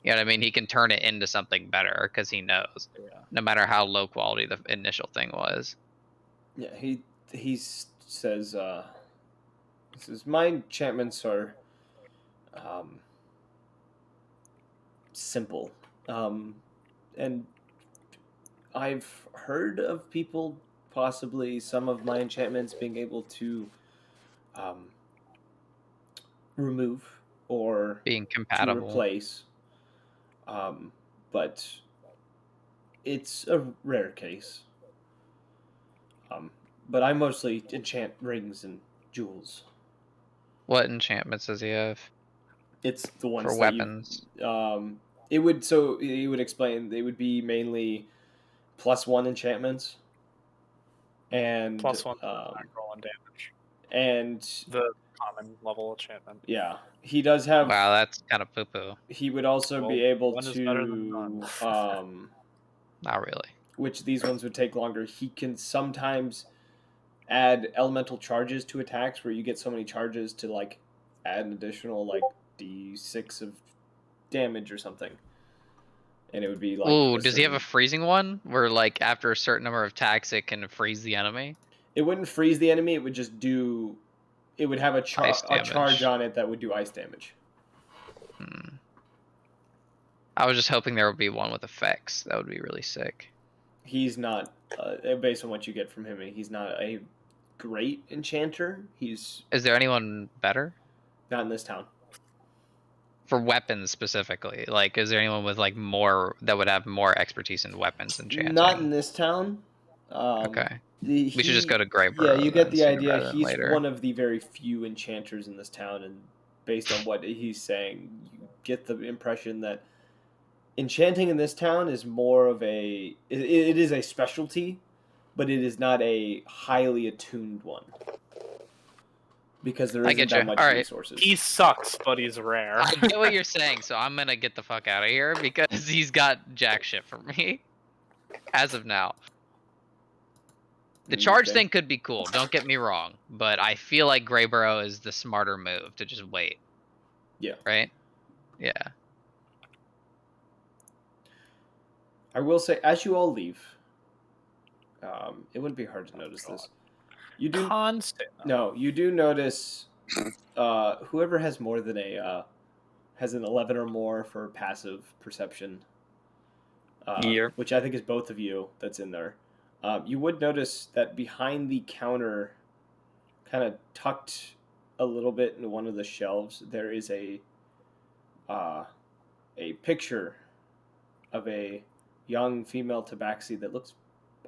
You know what I mean? He can turn it into something better because he knows, Yeah. no matter how low quality the initial thing was. Yeah, he says my enchantments are simple, and I've heard of people possibly some of my enchantments being able to remove or Being to compatible. replace, but it's a rare case. But I mostly enchant rings and jewels. What enchantments does he have It's the ones for that weapons? it would so he would explain they would be mainly +1 enchantments and +1 attack roll and damage. and The common level enchantment. yeah, he does have. Wow, that's kind of poo poo. He would also Well, be able one is better than to none. Not really. which these ones would take longer. He can sometimes add elemental charges to attacks where you get so many charges to like add an additional like d6 of damage or something. And it would be like Ooh, does he have a freezing one where like after a certain number of attacks it can freeze the enemy? It wouldn't freeze the enemy, it would just do it would have a Ice charge damage. on it that would do ice damage. I was just hoping there would be one with effects. That would be really sick. He's not based on what you get from him, he's not a great enchanter. He's Is there anyone better? not in this town. For weapons specifically, like, is there anyone with like more that would have more expertise in weapons enchanting? Not in this town. Okay. We should just go to Yeah, Greyborough. you get then, the sooner idea. rather than He's later. one of the very few enchanters in this town, and based on what he's saying, you get the impression that enchanting in this town is more of a. It is a specialty, but it is not a highly attuned one. Because there I isn't get that you. much All right. resources. He sucks, but he's rare. I get what you're saying, so I'm gonna get the fuck out of here because he's got jack shit for me. As of now. The charge Okay. thing could be cool, don't get me wrong, but I feel like Greyborough is the smarter move to just wait. Yeah. Right? Yeah. I will say, as you all leave, it wouldn't be hard to notice this. You do Constant. no, you do notice whoever has more than has an 11 or more for passive perception, which I think is both of you that's in there. You would notice that behind the counter, kind of tucked a little bit into one of the shelves, there is a picture of a young female tabaxi that looks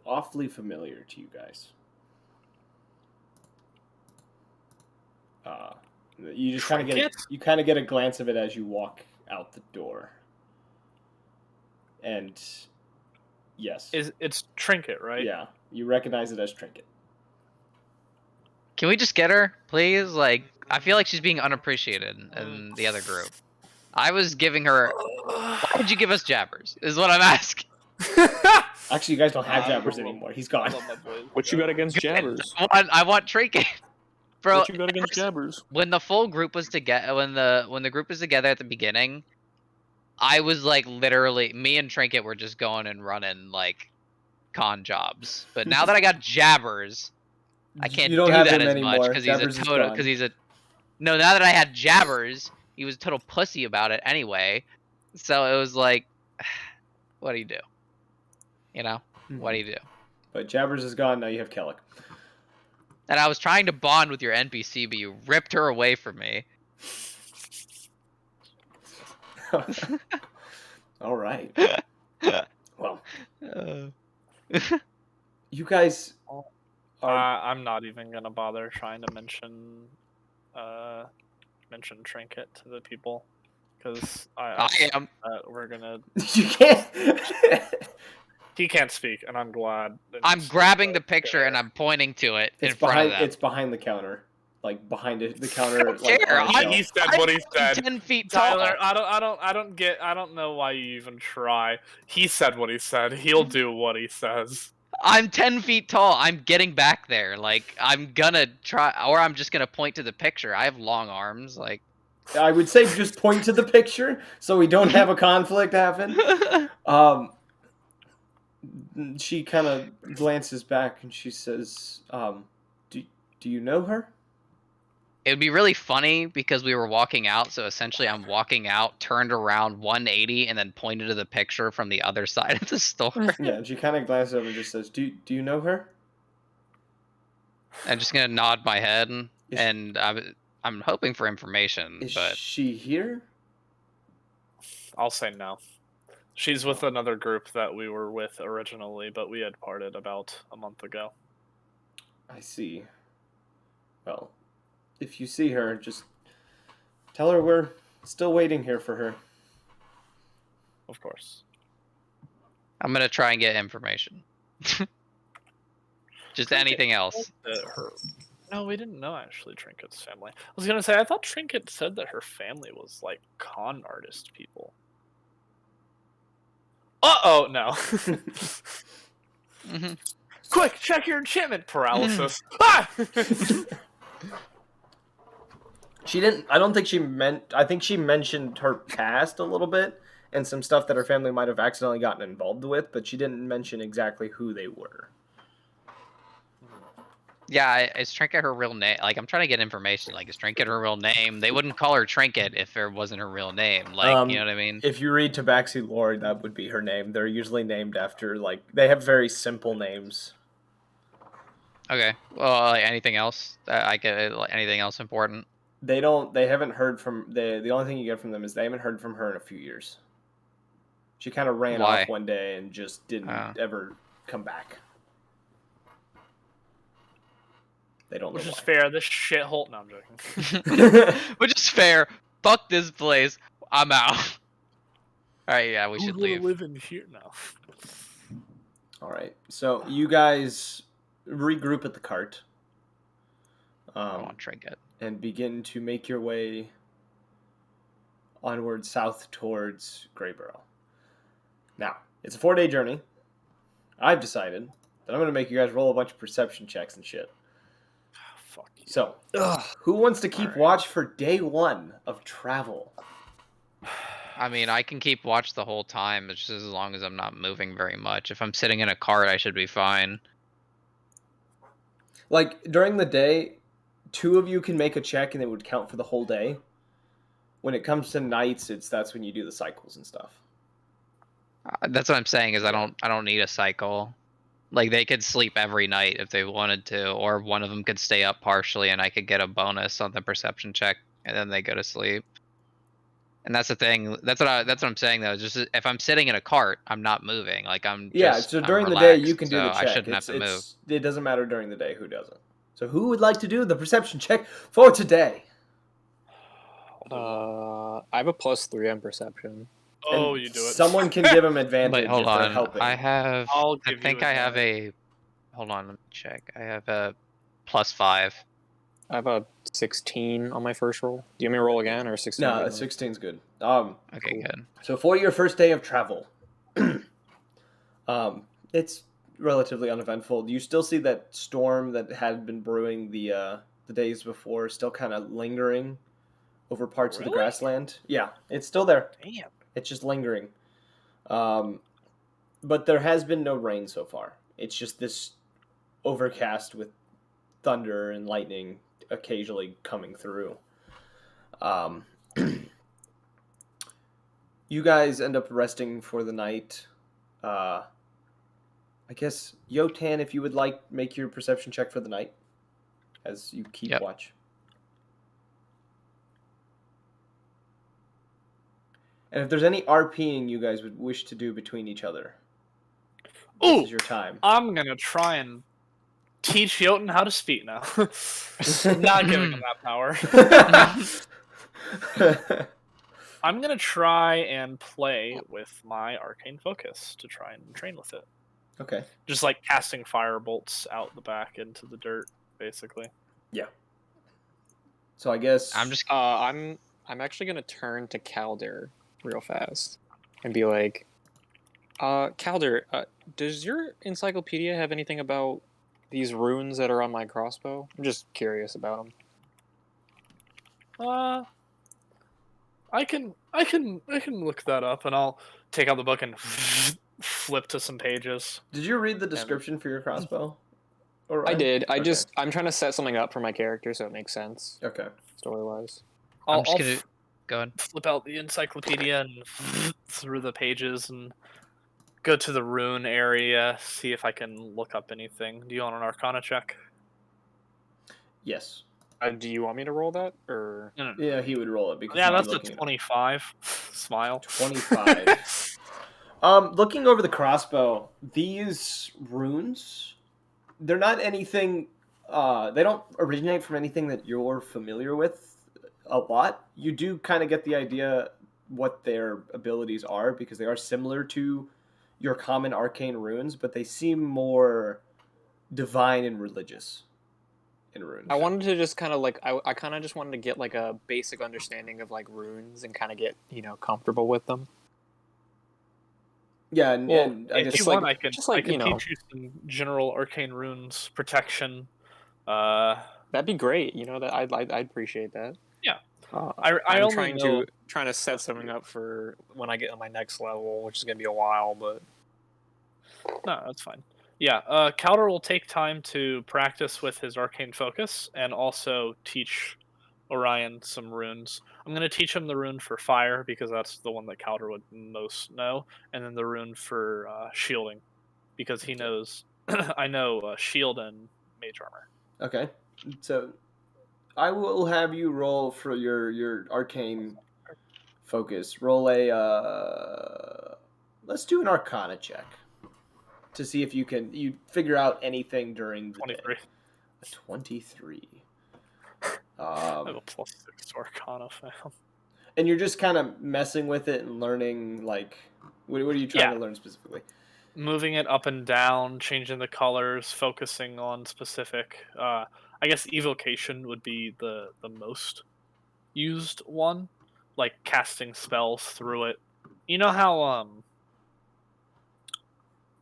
awfully familiar to you guys. You just kind of get a glance of it as you walk out the door, and yes, It's Trinket, right? yeah, you recognize it as Trinket. Can we just get her, please? Like, I feel like she's being unappreciated in the other group. I was giving her. Why did you give us Jabbers? Is what I'm asking. Actually, you guys don't have Jabbers anymore. He's gone. What you got against Jabbers? I want Trinket. Bro, What you got against Jabbers? when the full group was together, when the group was together at the beginning, I was like literally me and Trinket were just going and running like recon jobs. But now that I got Jabbers, I can't You don't do have that him as much anymore. because he's a Jabbers is total. gone. Because he's a no. Now that I had Jabbers, he was a total pussy about it anyway. So it was like, what do you do? You know, what do you do? But Jabbers is gone. Now you have Kellic. And I was trying to bond with your NPC, but you ripped her away from me. All right. Well, Uh, you guys are. I'm not even gonna bother trying to mention Trinket to the people because I am. we're gonna. You can't. He can't speak, and I'm glad. I'm grabbing the picture and I'm pointing to it in front of them. It's behind the counter, like behind it. The counter. don't Like, care. on a He shelf. said what he I'm said. 10 feet tall. Tyler, I don't know why you even try. He said what he said. He'll do what he says. I'm 10 feet tall. I'm getting back there. Like, I'm gonna try, or I'm just gonna point to the picture. I have long arms. Like, I would say just point to the picture so we don't have a conflict happen. She kind of glances back and she says, "Do you know her?" it would be really funny because we were walking out. So essentially, I'm walking out, turned around 180, and then pointed to the picture from the other side of the store. Yeah, and she kind of glances over and just says, "Do you know her?" I'm just gonna nod my head, Is- and I'm hoping for information. Is But she here? I'll say no. She's with another group that we were with originally, but we had parted about a month ago. I see. Well, if you see her, just tell her we're still waiting here for her. Of course. I'm gonna try and get information. Just anything else. No, we didn't know actually Trinket's family. I was gonna say I thought Trinket said that her family was like con artist people. Uh-oh, no. Hmm. Quick, check your enchantment paralysis. Ah! She didn't. I don't think she meant. I think she mentioned her past a little bit and some stuff that her family might have accidentally gotten involved with, but she didn't mention exactly who they were. Yeah, is Trinket her real name? Like, I'm trying to get information. Like, is Trinket her real name? They wouldn't call her Trinket if it wasn't her real name. Like, you know what I mean? If you read Tabaxi lore, that would be her name. They're usually named after, like, they have very simple names. Okay. Well, like, anything else? I get like, anything else important? They don't. They haven't heard from. The only thing you get from them is they haven't heard from her in a few years. She kind of ran Why? off one day and just didn't Oh. ever come back. They don't know Which is why. fair. This shithole. No, I'm joking. Which is fair. Fuck this place. I'm out. All right, yeah, we should leave. Live in here now. All right. So you guys regroup at the cart. I want Trinket. And begin to make your way onward south towards Greyborough. Now, it's a 4-day journey. I've decided that I'm going to make you guys roll a bunch of perception checks and shit. Fuck you. So, Ugh. who wants to keep Alright. watch for day 1 of travel? I mean, I can keep watch the whole time, it's just as long as I'm not moving very much. If I'm sitting in a cart, I should be fine. Like, during the day, 2 of you can make a check and it would count for the whole day. When it comes to nights, that's when you do the cycles and stuff. That's what I'm saying is I don't need a cycle. Like, they could sleep every night if they wanted to, or one of them could stay up partially and I could get a bonus on the perception check and then they go to sleep. And that's the thing. That's what I'm saying though. Just if I'm sitting in a cart, I'm not moving. Like I'm just so I'm during the day you relaxed, can do so the check. I shouldn't have to move. It doesn't matter during the day who doesn't. So who would like to do the perception check for today? I have a +3 on perception. Oh, And you do it. Someone can give them advantage But hold if they're on, helping. I have. I'll I give think you I have a. Hold on, let me check. I have a +5. I have a 16 on my first roll. Do you want me to roll again or 16? No, good? 16's good. Okay, Cool. good. So for your first day of travel, it's relatively uneventful. You still see that storm that had been brewing the days before, still kind of lingering over parts of the Really? grassland. Yeah, it's still there. Damn. It's just lingering. But there has been no rain so far. It's just this overcast with thunder and lightning occasionally coming through. Um, you guys end up resting for the night. I guess, Yotan, if you would like, make your perception check for the night as you keep Yep. watch. And if there's any RPing you guys would wish to do between each other, this Ooh! is your time. I'm gonna try and teach Jotun how to speak now. Not giving him that power. I'm gonna try and play with my arcane focus to try and train with it. Okay. Just like casting fire bolts out the back into the dirt, basically. Yeah. So I guess I'm actually gonna turn to Calder real fast and be like, Calder, does your encyclopedia have anything about these runes that are on my crossbow? I'm just curious about them. I can look that up, and I'll take out the book and flip to some pages. Did you read the description for your crossbow? Or I did. Okay. I'm trying to set something up for my character so it makes sense Okay. story wise. I'm just gonna go ahead. Flip out the encyclopedia and through the pages and go to the rune area, see if I can look up anything. Do you want an Arcana check? Yes. Do you want me to roll that or? No. Yeah, he would roll it because Yeah, he'd be that's a looking at it. 25. Smile. 25. Looking over the crossbow, these runes, they're not anything. They don't originate from anything that you're familiar with a lot. You do kind of get the idea what their abilities are because they are similar to your common arcane runes, but they seem more divine and religious in runes. I wanted to just kind of like I kind of just wanted to get like a basic understanding of like runes and kind of get comfortable with them. Yeah, and I if guess you like- want, I can just like, teach you some general arcane runes, protection. That'd be great. That I'd appreciate that. Yeah. I'm only trying know- to set something up for when I get on my next level, which is gonna be a while, but No, that's fine. Yeah, Calder will take time to practice with his arcane focus and also teach Orion some runes. I'm going to teach him the rune for fire because that's the one that Calder would most know, and then the rune for shielding because he knows. I know shield and mage armor. Okay, so I will have you roll for your arcane focus. Roll a let's do an Arcana check to see if you figure out anything during the 23. day. A 23. I have a +6 to Arcana, fam. And you're just kind of messing with it and learning, like, what are you trying to learn specifically? Moving it up and down, changing the colors, focusing on specific. I guess evocation would be the most used one, like casting spells through it. You know how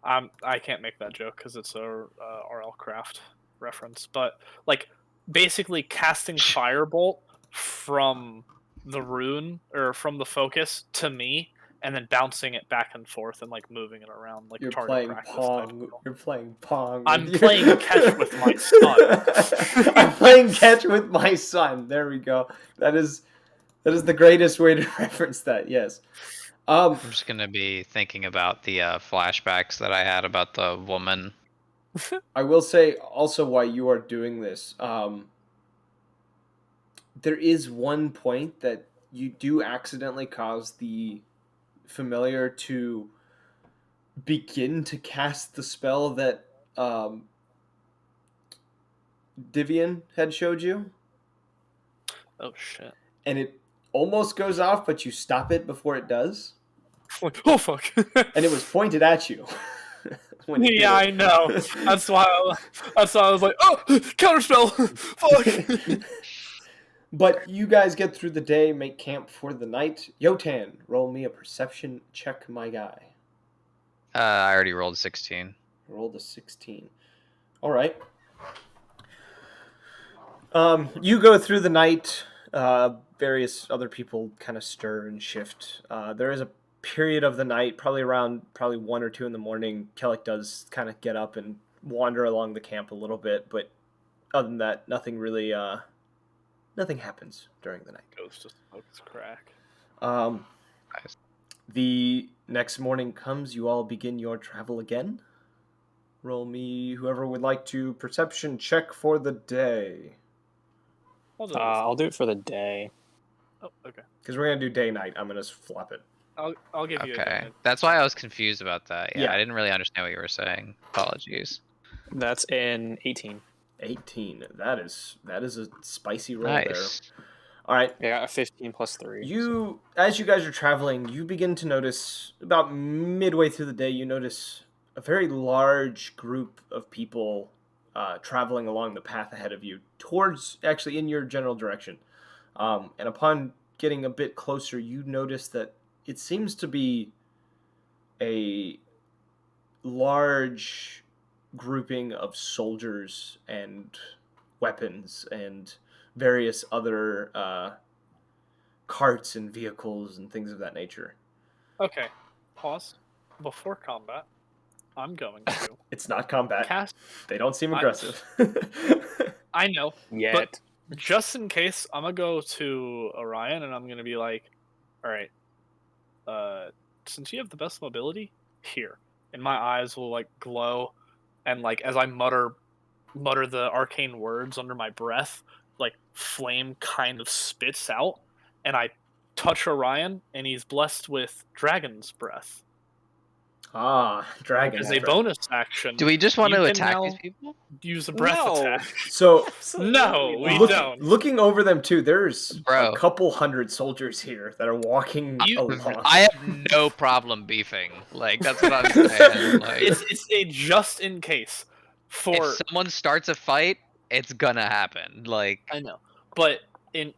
I can't make that joke because it's a RL Craft reference, but like basically casting firebolt from the rune or from the focus to me, and then bouncing it back and forth and like moving it around like You're target playing practice Pong. type. You're playing Pong. I'm playing catch with my son. I'm playing catch with my son. There we go. That is the greatest way to reference that. Yes. I'm just gonna be thinking about the flashbacks that I had about the woman. I will say also why you are doing this. There is one point that you do accidentally cause the familiar to begin to cast the spell that Divian had showed you. Oh shit! And it almost goes off, but you stop it before it does. Like, oh fuck! And it was pointed at you. when you did Yeah, it. I know. That's why I was like, oh, counterspell. Fuck. But you guys get through the day, make camp for the night. Yotan, roll me a perception check, my guy. I already rolled 16. Rolled a 16. All right. You go through the night. Various other people kind of stir and shift. There is a period of the night, probably around 1 or 2 in the morning, Kellic does kind of get up and wander along the camp a little bit, but other than that, nothing really, nothing happens during the night. Goes to smoke his crack. Nice. The next morning comes, you all begin your travel again. Roll me, whoever would like to, perception check for the day. I'll do it for the day. Oh, okay. Because we're going to do day-night. I'm going to flop it. I'll give you a Okay, minute. that's why I was confused about that. Yeah, Yeah. I didn't really understand what you were saying. Apologies. That's an 18. 18. That is a spicy roll Nice. there. All right. Yeah, I got a 15 plus 3. You, as you guys are traveling, you begin to notice, about midway through the day, you notice a very large group of people traveling along the path ahead of you, towards, actually, in your general direction. And upon getting a bit closer, you notice that it seems to be a large grouping of soldiers and weapons and various other carts and vehicles and things of that nature. Okay, pause. Before combat, I'm going to It's not combat. cast. They don't seem aggressive. I know, Yet. but just in case, I'm gonna go to Orion and I'm gonna be like, all right, since you have the best mobility, here, and my eyes will like glow, and like as I mutter the arcane words under my breath, like flame kind of spits out, and I touch Orion, and he's blessed with dragon's breath. Dragon. As a bonus action, Do we just want you to can attack now these people? use a breath No. attack. So No, we not. don't. looking over them too, there's Bro. a couple hundred soldiers here that are walking along. I have no problem beefing. Like, that's what I'm saying. Like, It's a just in case. if someone starts a fight, it's gonna happen. Like, I know, but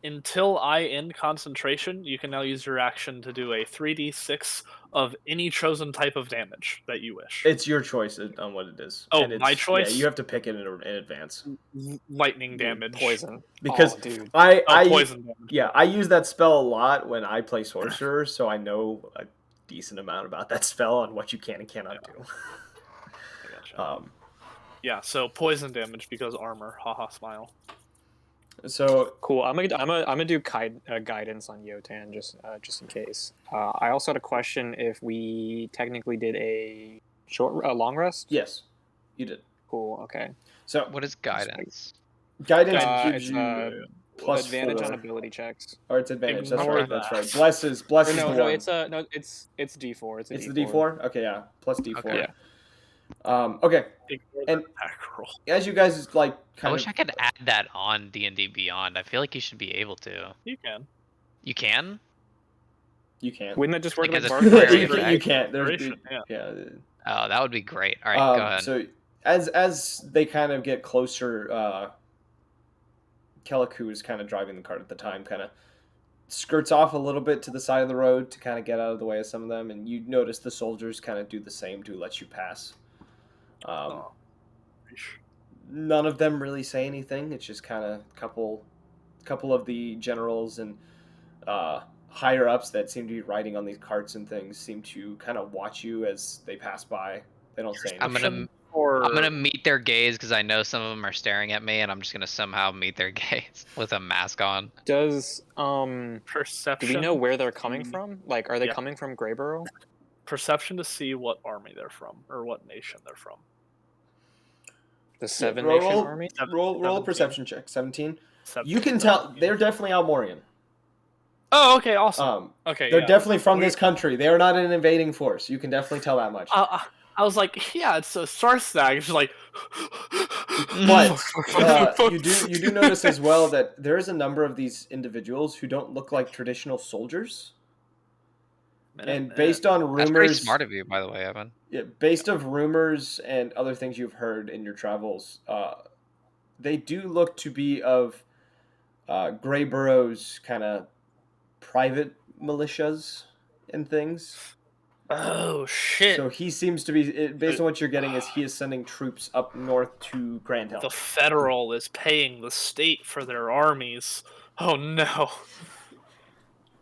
until I end concentration, you can now use your action to do a 3d6 of any chosen type of damage that you wish. It's your choice on what it is. Oh, And it's, my choice? Yeah, you have to pick it in advance. Lightning damage. Poison. Because Oh, dude. Poison damage. Yeah, I use that spell a lot when I play sorcerer, so I know a decent amount about that spell and what you can and cannot do. I gotcha. Yeah, so poison damage because armor. Haha, smile. So Cool. I'm gonna do guidance on Yotan just in case. I also had a question if we technically did a long rest. yes, you did. Cool. Okay. So what is guidance? guidance it's gives you plus advantage 4. on ability checks. Or it's advantage. That's Ignore right. That's that. right. Bless is the No, one. it's D4. It's the D4. Okay, yeah, plus D4. Okay. Okay. Ignore And- that attack roll. As you guys like, I kind wish of, I could add that on D&D Beyond. I feel like you should be able to. You can. You can? you can't. Wouldn't that just work Because like it's Bard? very you, right. you can't. There's, Inspiration, yeah. yeah. Oh, that would be great. All right, go ahead. So as they kind of get closer, Kellic, who is kind of driving the cart at the time, kind of skirts off a little bit to the side of the road to kind of get out of the way of some of them, and you notice the soldiers kind of do the same to let you pass. Oh. None of them really say anything. It's just kind of couple of the generals and higher ups that seem to be riding on these carts and things seem to kind of watch you as they pass by. They don't say anything. I'm gonna meet their gaze because I know some of them are staring at me, and I'm just gonna somehow meet their gaze with a mask on. Does Perception. do we know where they're coming from? Like, are they Yeah. coming from Greyborough? Perception to see what army they're from or what nation they're from. The Seven Nation roll, Army? Roll a 17. perception check. 17. 17. You can tell they're definitely Almorian. Oh, okay, awesome. Okay, They're yeah. definitely from this country. They are not an invading force. You can definitely tell that much. I was like, yeah, it's a Sarstag. It's just like, But you do notice as well that there is a number of these individuals who don't look like traditional soldiers. And based on That's pretty rumors, smart of you, by the way, Evan. yeah, based of rumors and other things you've heard in your travels, they do look to be of Greyborough's kind of private militias and things. oh shit! So he seems to be, based on what you're getting, is he is sending troops up north to Grand Hill. The federal is paying the state for their armies. Oh no!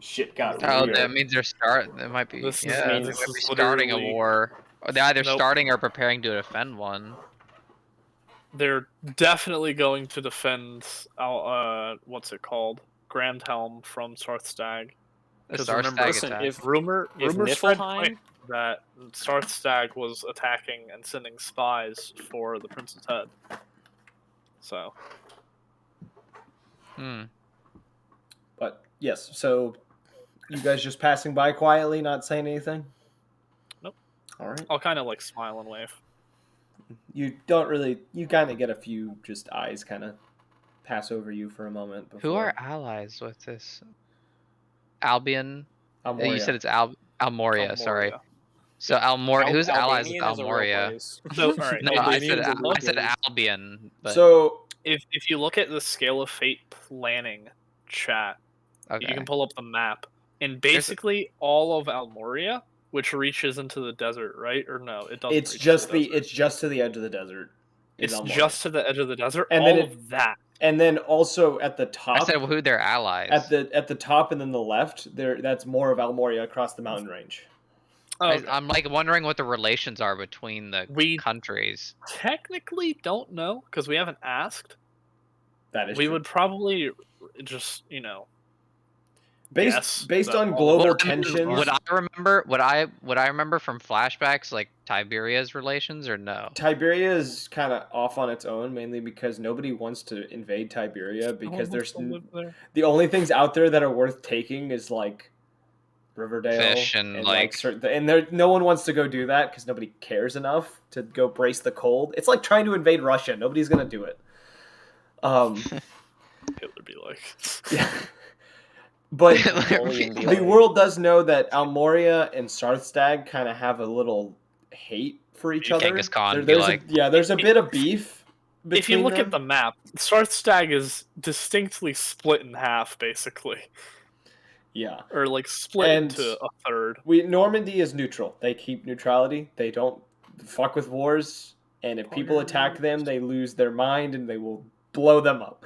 shit got Oh, real. that means That might be. This is- Yeah, they this might is be starting a literally- war. Or they're either Nope. starting or preparing to defend one. They're definitely going to defend. What's it called? Grand Helm from Sarthstag. The 'Cause Star remember- Stag Listen, attack. if Rumor If spread Niflheim- quick that Sarthstag was attacking and sending spies for the Prince's Head. So But yes, so you guys just passing by quietly, not saying anything? Nope. All right. I'll kind of like smile and wave. You don't really. You kind of get a few just eyes kind of pass over you for a moment. Before. Who are allies with this? Albion. You Almoria. said it's Almoria. Sorry. Almoria. So Almoria. Who's allies with Albanian is a real Almoria? place. So, all right. No, Albanian's a real I said place. Albion. But, So If you look at the Scale of Fate planning chat, okay. you can pull up the map, and basically all of Almoria, which reaches into the desert, right? Or no, it doesn't. it's reach just to the the desert. it's just to the edge of the desert. is It's Almoria. just to the edge of the desert. And all then of that. And then also at the top. I said who their allies. At the top and then the left, that's more of Almoria across the mountain range. Oh, okay. I'm like wondering what the relations are between the We- countries. Technically, don't know because we haven't asked. That is We true. would probably just, guess based that on all- global Well, I mean, tensions. Would I remember from flashbacks like Tiberia's relations or no? Tiberia is kind of off on its own, mainly because nobody wants to invade Tiberia because wants to live there. the only things out there that are worth taking is like Riverdale Fish and, like- certain and there no one wants to go do that because nobody cares enough to go brace the cold. It's like trying to invade Russia. Nobody's gonna do it. Hitler be like. Yeah. But Napoleon be the like- world does know that Almoria and Sarthstag kind of have a little hate for each other. Genghis Khan be there's like- there's a bit of beef. If you between look them. at the map, Sarthstag is distinctly split in half, basically, Yeah, or like split And- into a third. Normandy is neutral. They keep neutrality. They don't fuck with wars. And if people attack them, they lose their mind and they will blow them up.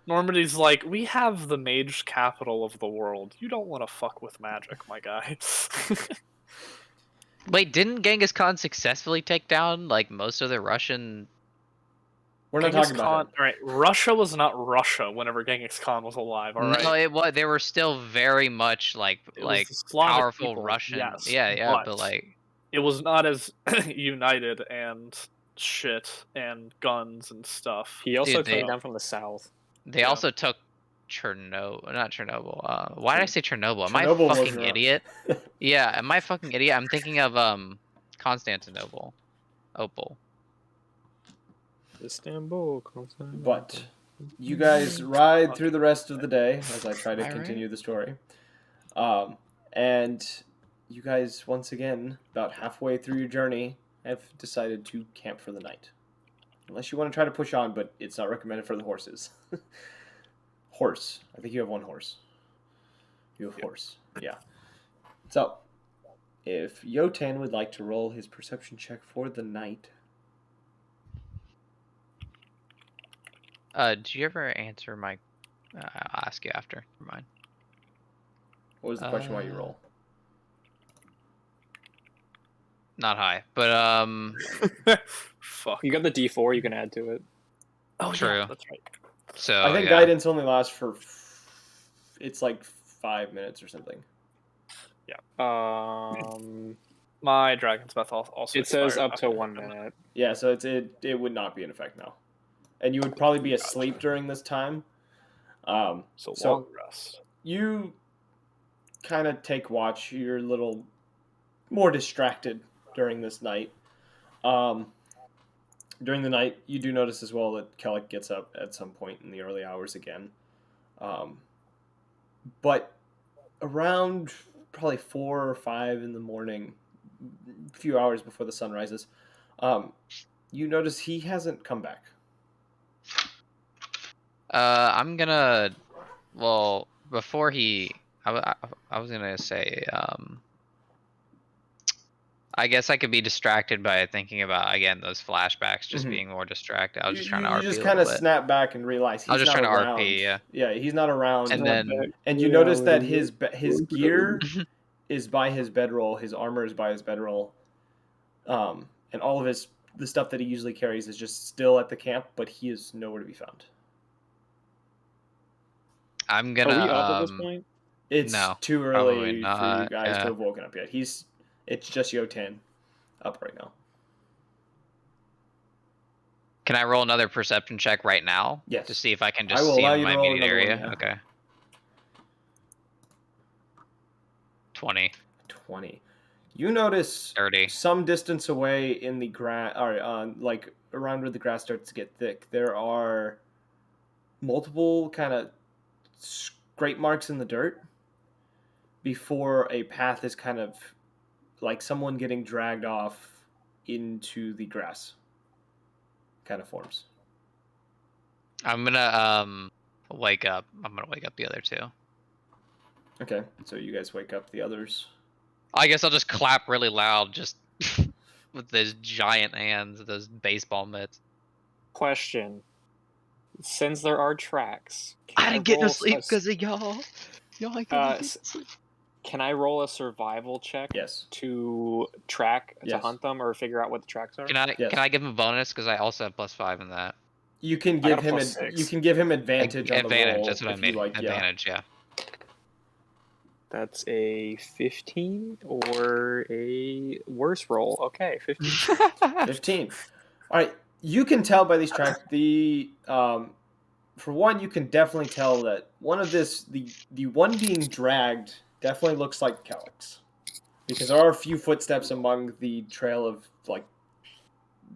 Normandy's like, we have the mage capital of the world. You don't want to fuck with magic, my guy. Wait, didn't Genghis Khan successfully take down like most of the Russian? We're not Genghis talking Khan, about him. all right, Russia was not Russia whenever Genghis Khan was alive. All right, No, it was. They were still very much like It was the Slavic powerful people, Russian. yes, Yeah, but but- like it was not as united and shit and guns and stuff. He also Dude, came they- down from the south. they Yeah. also took Chernobyl. Not Chernobyl. Why did I say Chernobyl? Am I a Chernobyl was fucking rough. idiot? Yeah, am I a fucking idiot? I'm thinking of Constantinople, Opal. Istanbul. But you guys ride through the rest of the day as I try to Alright. continue the story. And you guys, once again, about halfway through your journey, have decided to camp for the night. Unless you want to try to push on, but it's not recommended for the horses. Horse. I think you have one horse. You have horse. Yeah. So, if Yotan would like to roll his perception check for the night. Did you ever answer my? I'll ask you after. Never mind. What was the question while you roll? Not high, but Fuck. You got the D4 you can add to it. Oh, True. yeah, that's right. so I think yeah. guidance only lasts for. It's like 5 minutes or something. My Dragon's Breath also It says expired up to after 1 that. minute. Yeah, so it would not be in effect now, and you would probably be asleep during this time. So So- long rest. You kind of take watch. You're a little more distracted during this night. During the night, you do notice as well that Kellic gets up at some point in the early hours again. But around probably 4 or 5 in the morning, a few hours before the sun rises, you notice he hasn't come back. I'm gonna. Well, before he, I was gonna say, I guess I could be distracted by thinking about, again, those flashbacks, just Mhm. being more distracted. I was just trying to You RP just a kind little of bit. snap back and realize I was he's just not trying to around. RP, yeah. Yeah, he's not around. And then And you notice that his gear is by his bedroll, his armor is by his bedroll, and all of the stuff that he usually carries is just still at the camp, but he is nowhere to be found. I'm Are gonna we up at this point? It's No, too probably early for you not. guys to Yeah. have woken up yet. It's just Yo10 up right now. Can I roll another perception check right now? Yes. To see if I can I just will see allow him in you to my roll immediate another one, area? yeah. Okay. 20. 20. You notice 30. some distance away in the grass, or like around where the grass starts to get thick, there are multiple kind of scrape marks in the dirt before a path is kind of like someone getting dragged off into the grass kind of forms. I'm gonna wake up. I'm gonna wake up the other two. Okay, so you guys wake up the others. I guess I'll just clap really loud, just with those giant hands, those baseball mitts. Question: since there are tracks, I didn't get no roll sleep a- because of y'all. Y'all ain't gonna get sleep. Can I roll a survival check Yes. to track to Yes. hunt them or figure out what the tracks are? Yes. Can I give him a bonus because I also have +5 in that? You can I got give a him +6. you can give him advantage on the Advantage. roll That's what I if you mean. like. Advantage. Yeah. That's a 15 or a worse roll. Okay, 15. Yeah. 15. All right. You can tell by these tracks. For one, you can definitely tell that the one being dragged definitely looks like Calyx, because there are a few footsteps among the trail of like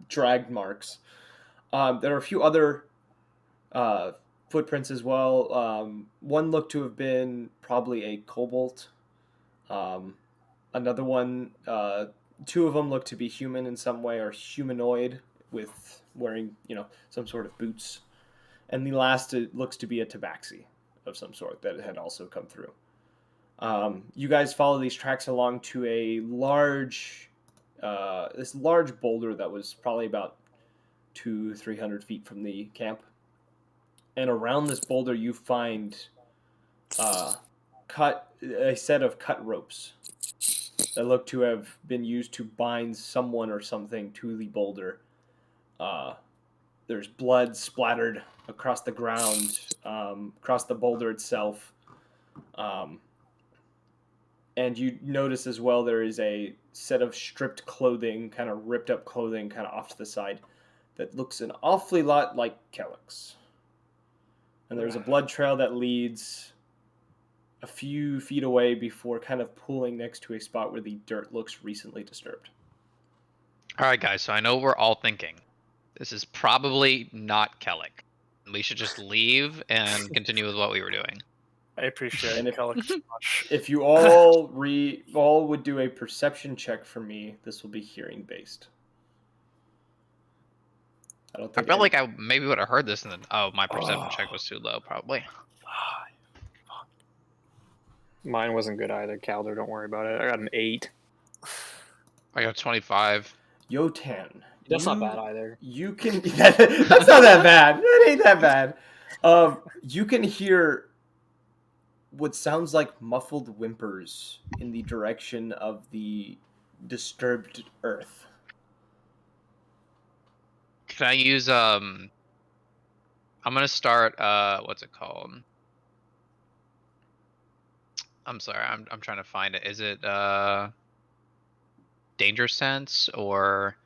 dragged marks. There are a few other footprints as well. One looked to have been probably a kobold. Another one, two of them look to be human in some way or humanoid with wearing some sort of boots. And the last looks to be a tabaxi of some sort that had also come through. You guys follow these tracks along to a this large boulder that was probably about 200-300 feet from the camp. And around this boulder, you find a set of cut ropes that look to have been used to bind someone or something to the boulder. There's blood splattered across the ground, across the boulder itself. And you notice as well there is a set of stripped clothing, kind of ripped up clothing, kind of off to the side, that looks an awfully lot like Calyx. And there's a blood trail that leads a few feet away before kind of pooling next to a spot where the dirt looks recently disturbed. All right, guys. So I know we're all thinking this is probably not Kellic. We should just leave and continue with what we were doing. I appreciate And Kellic so much. If you all would do a perception check for me, this will be hearing based. I don't I think felt like I maybe would have heard this, and then my perception check was too low, probably. Mine wasn't good either, Calder. Don't worry about it. I got an 8. I got 25. Yo10. That's not bad either. You can. That's not that bad. That ain't that bad. You can hear what sounds like muffled whimpers in the direction of the disturbed earth. Can I use I'm gonna start what's it called? I'm sorry, I'm trying to find it. Is it danger sense or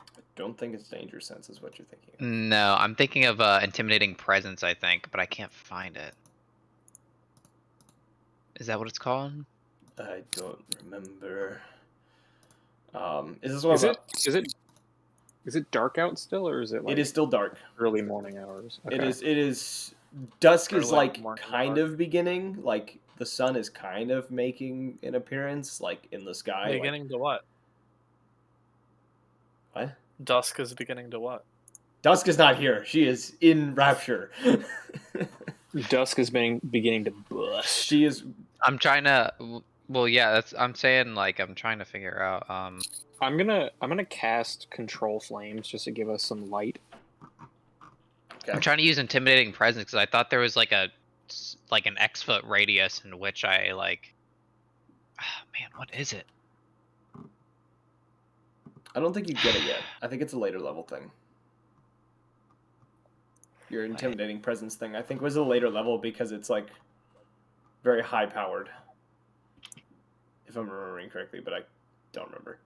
I don't think it's danger sense is what you're thinking of. no, I'm thinking of intimidating presence, I think, but I can't find it. Is that what it's called? I don't remember. Is this one? Is it dark out still, or is it like It is still dark. early morning hours? Okay. It is. Dusk is Early like morning kind dark. of beginning. Like the sun is kind of making an appearance, like in the sky. Beginning to what? What? Dusk is beginning to what? Dusk is not here. She is in rapture. Dusk is beginning to bust. She is. I'm trying to Well, yeah, that's. I'm saying like I'm trying to figure out. I'm gonna cast Control Flames just to give us some light. Okay. I'm trying to use intimidating presence because I thought there was like an X-foot radius in which I like. Oh, man, what is it? I don't think you get it yet. I think it's a later level thing. Your intimidating presence thing, I think, was a later level because it's like very high powered. If I'm remembering correctly, but I don't remember.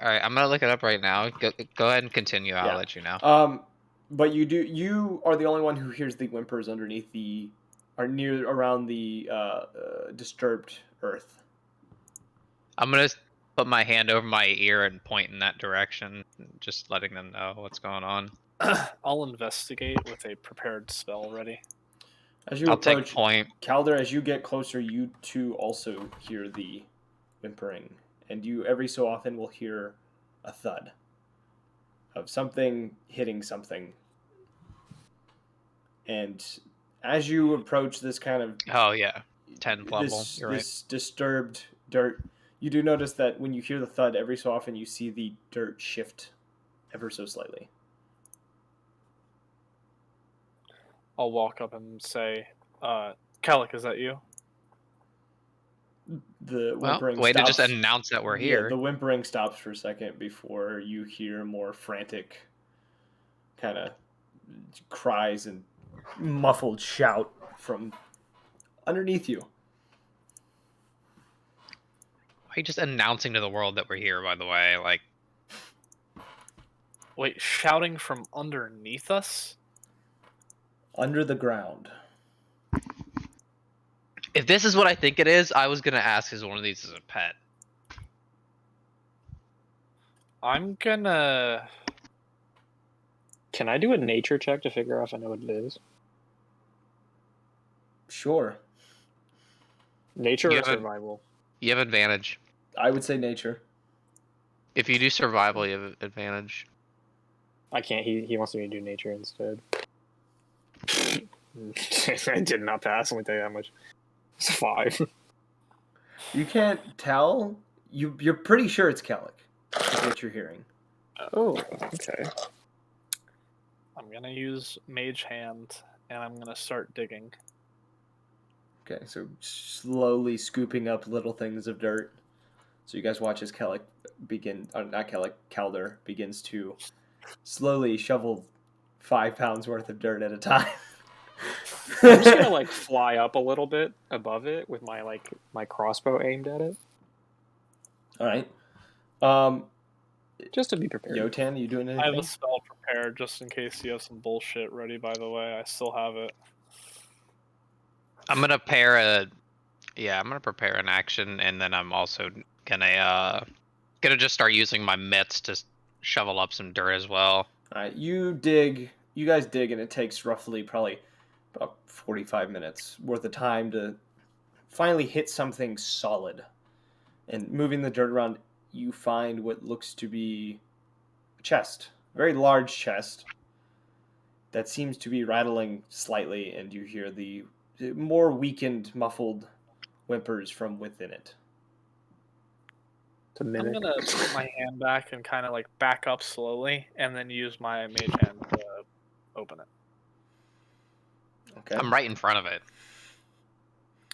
All right, I'm gonna look it up right now. Go ahead and continue. I'll let you know. But you are the only one who hears the whimpers underneath around the disturbed earth. I'm gonna put my hand over my ear and point in that direction, just letting them know what's going on. I'll investigate with a prepared spell ready. As you I'll take approach point. Calder, as you get closer, you too also hear the whimpering, and you every so often will hear a thud of something hitting something. And as you approach this kind of Oh yeah, 10th level. You're right. this disturbed dirt, you do notice that when you hear the thud, every so often you see the dirt shift ever so slightly. I'll walk up and say, Calic, is that you? The Well, whimpering way stops. to just announce that we're here. Yeah, the whimpering stops for a second before you hear more frantic kind of cries and muffled shout from underneath you. Why are you just announcing to the world that we're here? By the way, like. Wait, shouting from underneath us? Under the ground. If this is what I think it is, I was gonna ask is one of these as a pet. I'm gonna... Can I do a nature check to figure out if I know what it is? Sure. Nature You or have survival? You have advantage. I would say nature. If you do survival, you have advantage. I can't. He wants me to do nature instead. I did not pass. Let me tell you that much. It's 5. You can't tell. You're pretty sure it's Kellic. Is what you're hearing. Oh, okay. I'm gonna use Mage Hand, and I'm gonna start digging. Okay, so slowly scooping up little things of dirt. So you guys watch as Kellic Calder begins to slowly shovel 5 pounds worth of dirt at a time. I'm just gonna like fly up a little bit above it with my crossbow aimed at it, All right. just to be prepared. Yotan, you doing I have anything? a spell prepared just in case you have some bullshit ready, by the way. I still have it. I'm gonna prepare an action, and then I'm also gonna just start using my mitts to shovel up some dirt as well. All right, you guys dig, and it takes roughly probably about 45 minutes worth of time to finally hit something solid. And moving the dirt around, you find what looks to be a chest, a very large chest that seems to be rattling slightly, and you hear the more weakened, muffled whimpers from within it. To I'm mimic. gonna put my hand back and kind of like back up slowly, and then use my Mage Hand to open it. Okay. I'm right in front of it.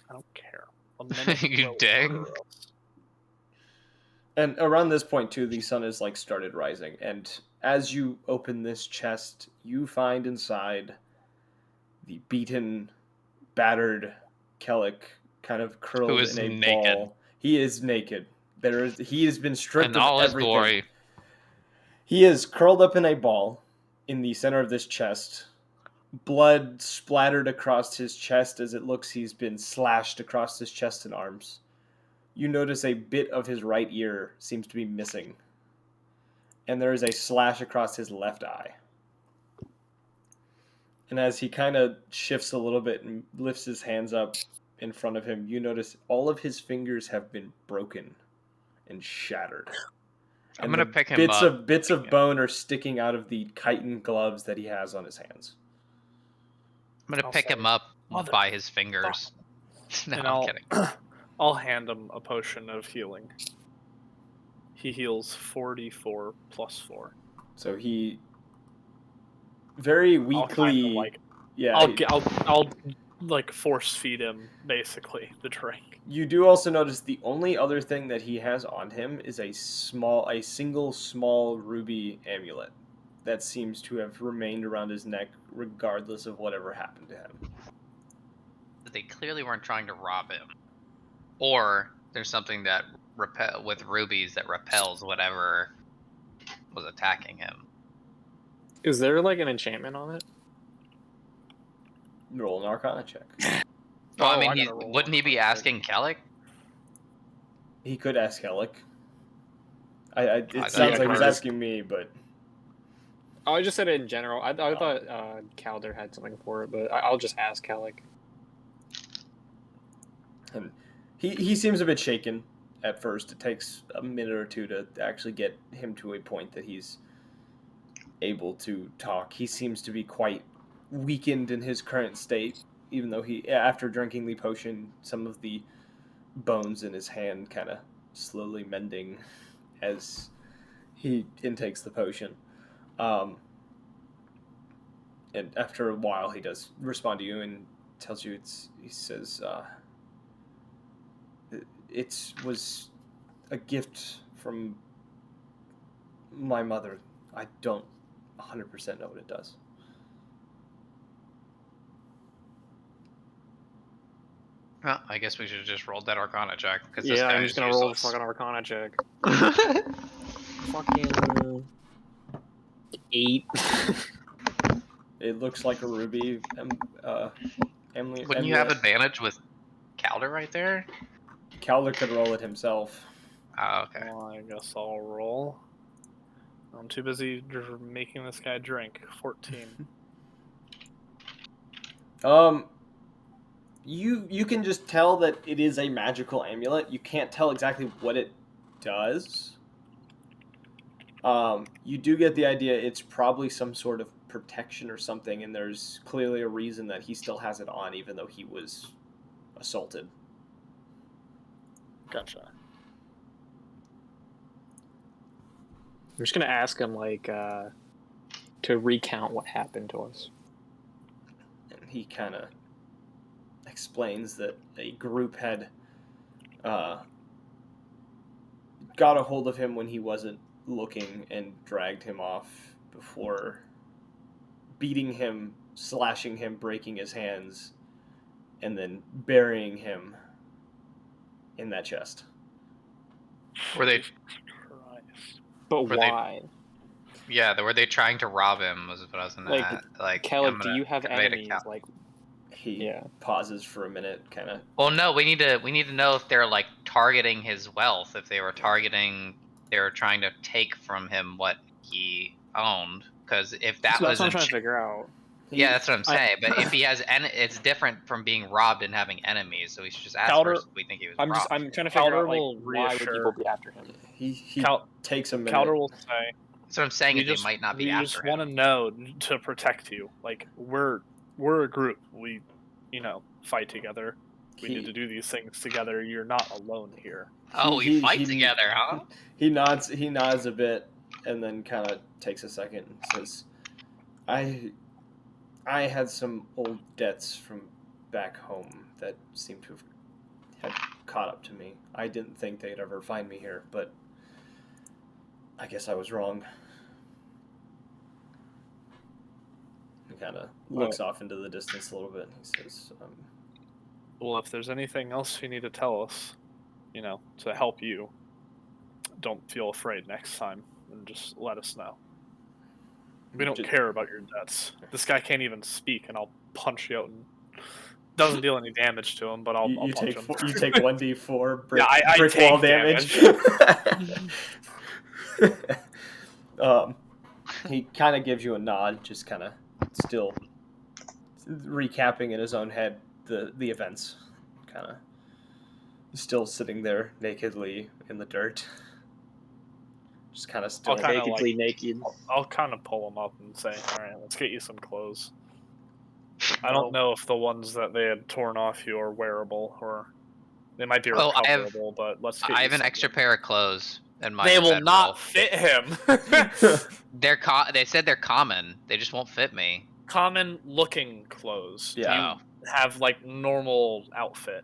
I don't care. A minute You will dig? order us. And around this point too, the sun has like started rising, and as you open this chest, you find inside the beaten, battered Kellic kind of curled is in a naked. ball. He is naked. He has been stripped In of all his everything. glory. He is curled up in a ball in the center of this chest. Blood splattered across his chest as it looks he's been slashed across his chest and arms. You notice a bit of his right ear seems to be missing. And there is a slash across his left eye. And as he kind of shifts a little bit and lifts his hands up in front of him, you notice all of his fingers have been broken and shattered. I'm And gonna the pick him up. bits of bone are sticking out of the chitin gloves that he has on his hands. I'm gonna I'll pick say, him up "Mother by his fingers. No, and I'm kidding. I'll I'll hand him a potion of healing. He heals 44 plus 4. So he very I'll kind weakly. of like, Yeah. I'll like force feed him basically the drink. You do also notice the only other thing that he has on him is a single small ruby amulet that seems to have remained around his neck regardless of whatever happened to him. They clearly weren't trying to rob him, or there's something that with rubies that repels whatever was attacking him. Is there like an enchantment on it? Roll an Arcana check. Well, I Oh, mean, I gotta roll wouldn't he be Arcana check. asking Kellic? He could ask Helic. It thought sounds he like he's was. asking me, but Oh, I just said it in general. I thought Calder had something for it, but I'll just ask Calic. and he seems a bit shaken at first. It takes a minute or two to actually get him to a point that he's able to talk. He seems to be quite weakened in his current state, even though after drinking the potion, some of the bones in his hand kind of slowly mending as he intakes the potion. And after a while, he does respond to you and tells you he says, it was a gift from my mother. I don't 100% know what it does. Well, I guess we should have just rolled that Arcana check. Yeah, I'm just gonna roll the fucking Arcana check. Fucking 8. It looks like a ruby. Wouldn't you have advantage with Calder right there? Calder could roll it himself. Oh, okay. Well, I guess I'll roll. I'm too busy making this guy drink. 14. You can just tell that it is a magical amulet. You can't tell exactly what it does. You do get the idea it's probably some sort of protection or something, and there's clearly a reason that he still has it on, even though he was assaulted. Gotcha. I'm just gonna ask him like to recount what happened to us. And he kind of explains that a group had got a hold of him when he wasn't looking and dragged him off before beating him, slashing him, breaking his hands, and then burying him in that chest. Were they? Christ. But Were they- why? Yeah, were they trying to rob him? Was what I was gonna Like, ask. Like, Calic, do you have enemies? Like, He yeah. pauses for a minute, kind of. Well, no, we need to know if they're like targeting his wealth. If they were trying to take from him what he owned. Because if that So was that's what I'm trying to figure out. yeah, that's what I'm saying. But if he has it's different from being robbed and having enemies. So we should just ask Calder- first if we think he was I'm robbed. trying to figure Calder out like will why would reassure- people be after him? He takes a minute. Calder will say, That's what I'm saying. we Is just, they might not be we after just him. want to know to protect you. Like, we're a group. We, fight together. We need to do these things together. You're not alone here. Oh, we fight together, huh? He nods a bit, and then kind of takes a second and says, I had some old debts from back home that seem to have had caught up to me. I didn't think they'd ever find me here, but I guess I was wrong. He kind of looks off into the distance a little bit. He says, Well, if there's anything else you need to tell us, to help you, don't feel afraid next time, and just let us know. We don't care about your debts. This guy can't even speak, and I'll punch you out. And doesn't deal any damage to him, but I'll punch take him. you take 1d4 brick, Yeah, I brick take wall damage. He kind of gives you a nod, just kind of still recapping in his own head the events. Kind of still sitting there nakedly in the dirt. Just kind of still Nakedly naked. I'll kind of pull him up and say, all right, let's get you some clothes. I don't know if the ones that they had torn off you are wearable, or They might be Oh, recoverable, but let's get I you have an some extra of them. pair of clothes in my They will bedroll. not fit him. They said they're common. They just won't fit me. Common looking clothes. Yeah. Oh, You have like normal outfit.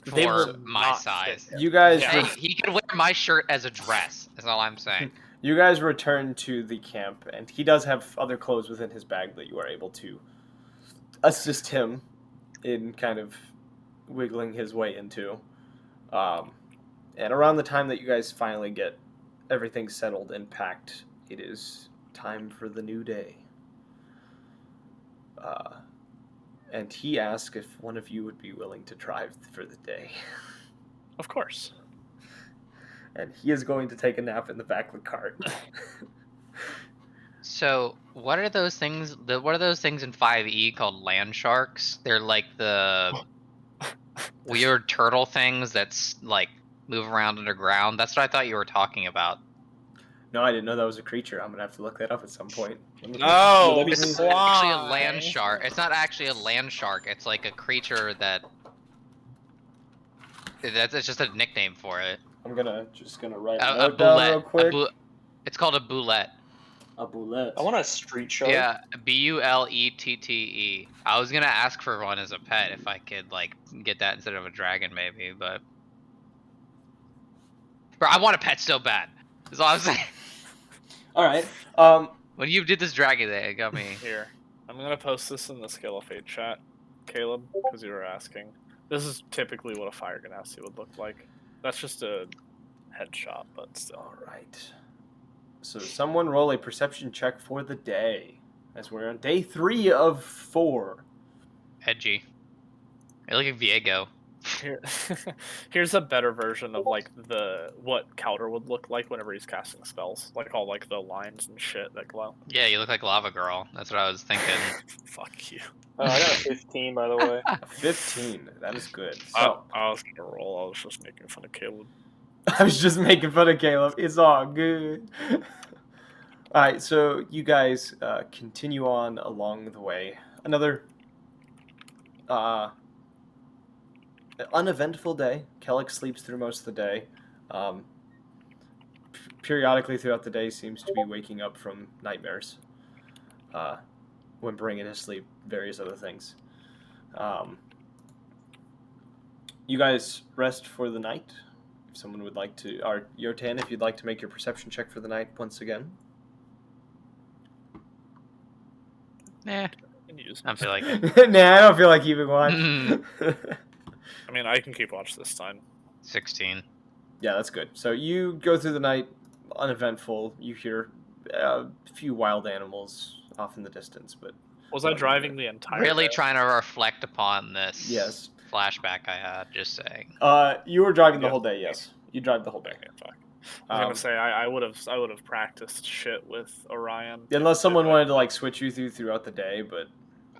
They for will my not size. fit him. You guys, Yeah. Hey, he could wear my shirt as a dress. That's all I'm saying. you guys return to the camp, and he does have other clothes within his bag that you are able to assist him in kind of wiggling his way into. And around the time that you guys finally get everything settled and packed, it is time for the new day. And he asked if one of you would be willing to drive for the day. Of course. And he is going to take a nap in the back of the cart. So, what are those things? What are those things in 5e called land sharks? They're like the weird turtle things that's like move around underground. That's what I thought you were talking about. No, I didn't know that was a creature. I'm going to have to look that up at some point. No, It's Let me actually a land why? shark. It's not actually a land shark. It's like a creature that. It's just a nickname for it. I'm just gonna write a A note down boulette. real quick. It's called a boulette. A boulette. I want a street shark. Yeah, Bullette. I was gonna ask for one as a pet if I could like get that instead of a dragon, maybe, but bro, I want a pet so bad. That's all I'm saying. All right. When you did this dragon thing, it got me. Here, I'm gonna post this in the Scale of Fate chat, Caleb, because you were asking. This is typically what a fire ganassi would look like. That's just a headshot, but still. All right. So someone roll a perception check for the day, as we're on day 3 of 4. Edgy. I look like Viego. Here, here's a better version of like what Calder would look like whenever he's casting spells, like all like the lines and shit that glow. Yeah, you look like Lava Girl. That's what I was thinking. Fuck you. I got a 15, by the way. 15. That is good. So I was gonna roll. I was just making fun of Caleb. I was just making fun of Caleb. It's all good. All right. So you guys continue on along the way. Another uneventful day. Kellic sleeps through most of the day. Periodically throughout the day seems to be waking up from nightmares. Whimpering in his sleep, various other things. You guys rest for the night. If someone would like to, or Yotan, if you'd like to make your perception check for the night once again. Nah, Can use I don't feel like it. Nah, I don't feel like keeping watch. I mean, I can keep watch this time. 16. Yeah, that's good. So you go through the night, uneventful. You hear a few wild animals off in the distance, but Was I driving the entire? Really day? trying to reflect upon this yes. flashback I had, just saying. You were driving the Yeah. whole day. Yes, you drive the whole day. Okay, fuck. I was gonna say I would have practiced shit with Orion. Unless someone if I- wanted to like switch you throughout the day, but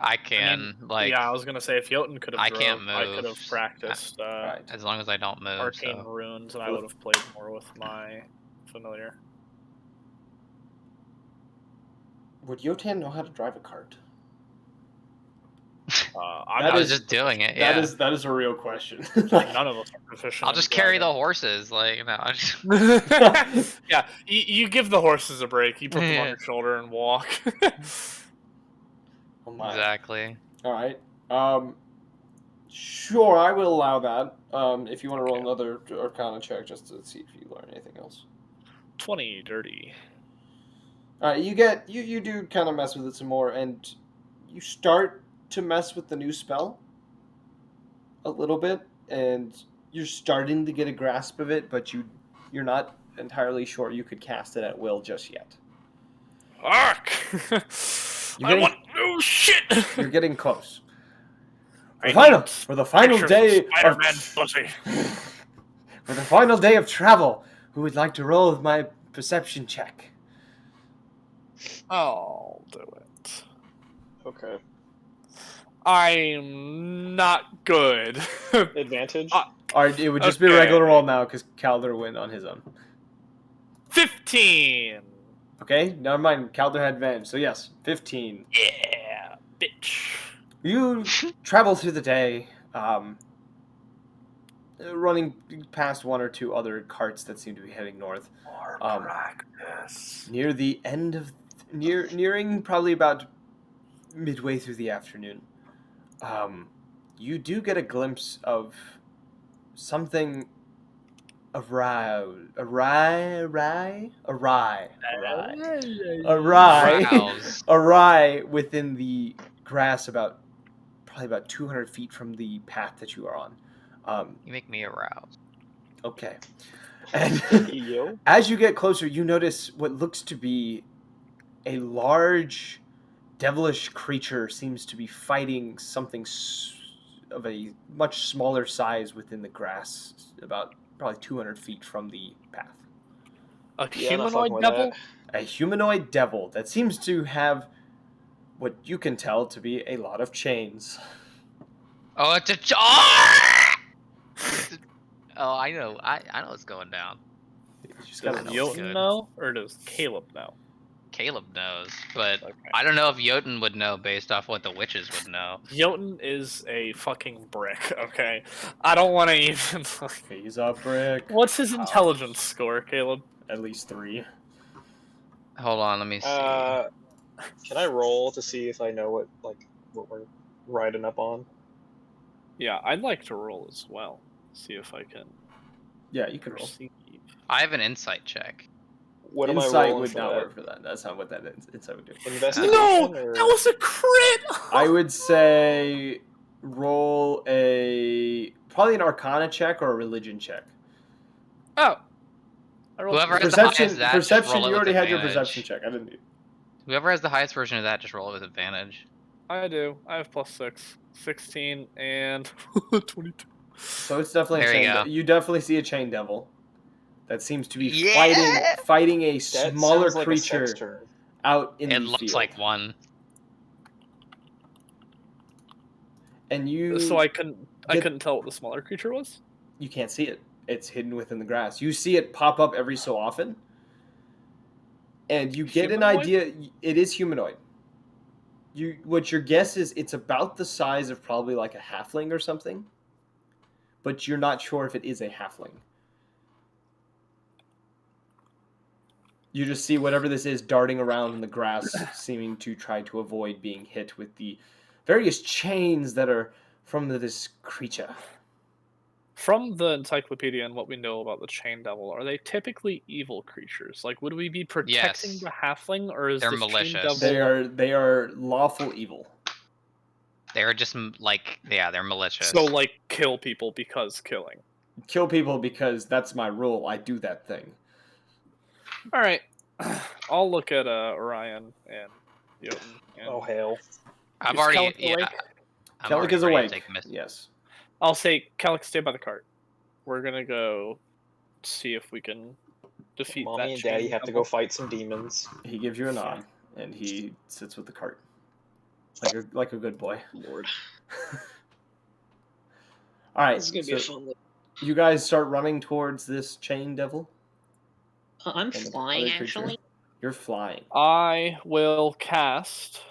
I can, yeah, I was gonna say if Jotun could have I drove, can't I could move. have practiced right. as long as I don't move. arcane So. runes, and I would have played more with my familiar. Would Yotan know how to drive a cart? I'm I That was is- just doing it. Yeah. That is a real question. Like, none of us are proficient. I'll in just carry the driving. horses, like I just. Yeah, you give the horses a break. You put them on Yeah. your shoulder and walk. oh my. Exactly. All right. Sure, I will allow that. If you want to roll another Arcana check just to see if you learn anything else. 20 dirty. All right, you do kind of mess with it some more, and you start to mess with the new spell a little bit, and you're starting to get a grasp of it, but you're not entirely sure you could cast it at will just yet. Ark! You're I getting- want new shit! You're getting close. I For the final Pictures day of Spider-Man pussy. For the final day of travel, who would like to roll with my perception check? I'll do it. Okay. I'm not good. Advantage? Alright, it would just be a Okay. regular roll now because Calder went on his own. 15! Okay, never mind. Calder had advantage. So yes, 15. Yeah, bitch. You travel through the day. running past one or two other carts that seem to be heading north. Practice. Near the end of nearing probably about midway through the afternoon, you do get a glimpse of something Rouse. awry within the grass probably about 200 feet from the path that you are on. You make me aroused. Okay. And Yo. as you get closer, you notice what looks to be a large, devilish creature seems to be fighting something of a much smaller size within the grass, about probably 200 feet from the path. A Yeah, not fucking humanoid with devil? A humanoid devil that seems to have what you can tell to be a lot of chains. Oh, it's a oh! Oh, I know. I know what's going down. You just Does I gotta know what's Jotun good. know, or does Caleb know? Caleb knows, but Okay. I don't know if Jotun would know based off what the witches would know. Jotun is a fucking brick, okay? I don't want to even... He's a brick. What's his intelligence score, Caleb? At least 3. Hold on, let me see. Can I roll to see if I know what we're riding up on? Yeah, I'd like to roll as well. See if I can Yeah, you can roll. perceive. I have an insight check. What am I Insight rolling would for not that? work for that. That's not what that is. Insight would do. Investigation No! or That was a crit! I would say roll probably an Arcana check or a religion check. Oh. I rolled Whoever has the Perception. highest that, just Perception. roll it You with already had your advantage. perception check. I didn't. Whoever has the highest version of that, just roll it with advantage. I do. I have +6. 16 and 22. So it's definitely There a you chain. go. You definitely see a chain devil that seems to be Yeah! fighting a that smaller sounds like a sex creature term. out in It the looks field. like one. And you So I couldn't Get- tell what the smaller creature was? you can't see it. It's hidden within the grass. You see it pop up every so often, and you get an Humanoid? idea. It is humanoid. What your guess is, it's about the size of probably like a halfling or something, but you're not sure if it is a halfling. You just see whatever this is darting around in the grass, seeming to try to avoid being hit with the various chains that are from this creature. From the encyclopedia and what we know about the Chain Devil, are they typically evil creatures? Like, would we be protecting Yes. the halfling, or is They're this malicious. Chain Devil... They are lawful evil. They're just they're malicious. So, like, kill people because killing. Kill people because that's my rule. I do that thing. Alright. I'll look at Orion and Jotun. And Oh hell. I've Is already Kellic yeah. awake? I'm Kellic already is ready to awake. take miss- Yes. I'll say, Kellic, stay by the cart. We're gonna go see if we can defeat Mommy that and Chain Daddy have to Devil. go fight some demons. He gives you a nod, and he sits with the cart, like a good boy. Lord. All right, This is gonna be a fun. you guys start running towards this chain devil. I'm and the flying other creature. actually. You're flying. I will cast...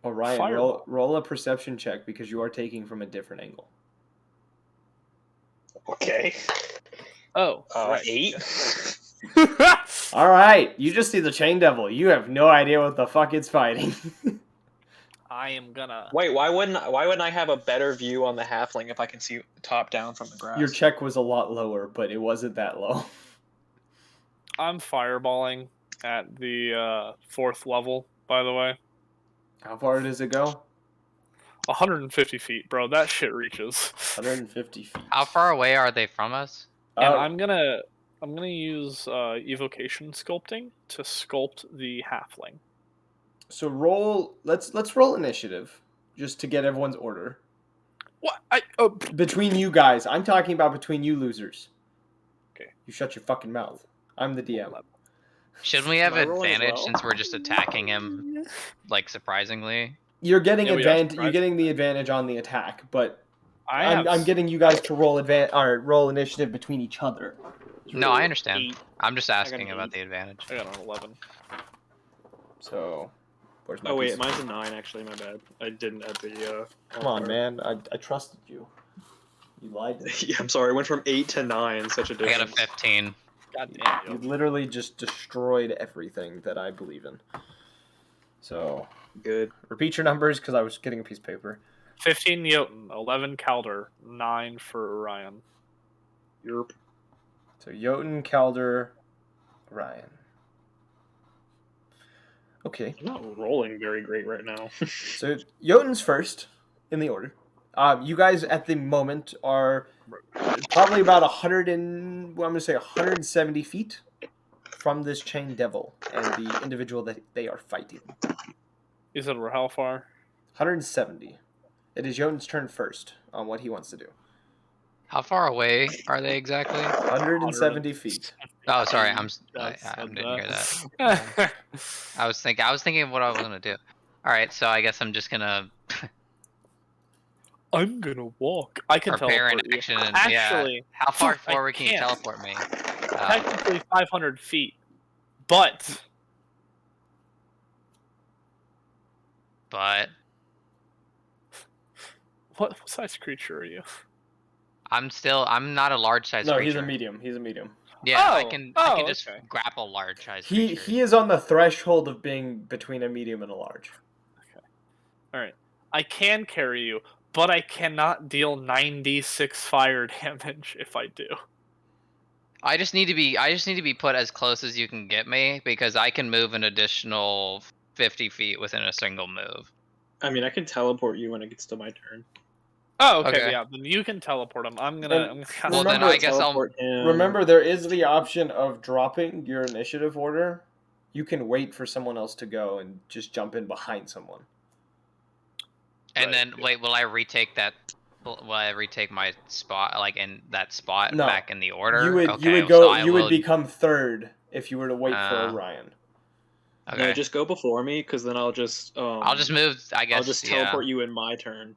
Orion, Fireball. roll a perception check because you are taking from a different angle. Okay. Oh, right. 8. All right, you just see the chain devil. You have no idea what the fuck it's fighting. I am gonna... Wait, why wouldn't I have a better view on the halfling if I can see top down from the grass? Your check was a lot lower, but it wasn't that low. I'm fireballing at the 4th level, by the way. How far does it go? 150 feet, bro. That shit reaches. 150 feet. How far away are they from us? And I'm gonna use evocation sculpting to sculpt the halfling. So roll. Let's roll initiative, just to get everyone's order. What? Between you guys, I'm talking about between you losers. Okay. You shut your fucking mouth. I'm the DM. Shouldn't we have Am I rolling as advantage well? since we're just attacking him, like surprisingly? You're getting Yeah, we are You're getting the advantage on the attack, but I'm getting you guys to roll roll initiative between each other. No, I understand. 8. I'm just got asking an about 8. the advantage. I got an 11. So, where's my Oh piece? wait, mine's a 9 actually. My bad. I didn't add the. Come on, man. I trusted you. You lied to me. Yeah, I'm sorry. I went from 8 to 9. Such a I got a difference. 15. God damn You you. literally just destroyed everything that I believe in. So, Good. repeat your numbers because I was getting a piece of paper. 15 Jotun, 11 Calder, 9 for Orion. Yerp. So, Jotun, Calder, Ryan. Okay. I'm not rolling very great right now. So, Jotun's first in the order. You guys at the moment are probably about 100 and, well, I'm going to say 170 feet from this chain devil and the individual that they are fighting. You said we're how far? 170. It is Jotun's turn first on what he wants to do. How far away are they exactly? 170 feet. Oh, sorry. I That's didn't hear that. that. I was thinking of what I was gonna do. All right, so I guess I'm just gonna I'm gonna walk. I can prepare an teleport you. action. And, Actually, yeah. How far fuck, I forward can you can't. teleport me? Technically 500 feet, but what size creature are you? I'm not a large size No, creature. he's a medium. He's a medium. Yeah, I Oh, can oh, just okay. grapple large size He creatures. he is on the threshold of being between a medium and a large. All right. I can carry you, but I cannot deal 96 fire damage if I do. I just need to be put as close as you can get me because I can move an additional 50 feet within a single move. I mean, I can teleport you when it gets to my turn. Oh, okay, Okay. yeah. Then you can teleport him. I'm And gonna cast Well, then remember- I guess I'll. teleport him. Remember, there is the option of dropping your initiative order. You can wait for someone else to go and just jump in behind someone. And Right, then yeah. wait, will I retake that? Will I retake my spot, like in that spot, No. back in the order? You would okay, you would so go I you will. would become third if you were to wait for Orion. Okay. No, just go before me, because then I'll just I'll just move. I guess. I'll just teleport you in my turn.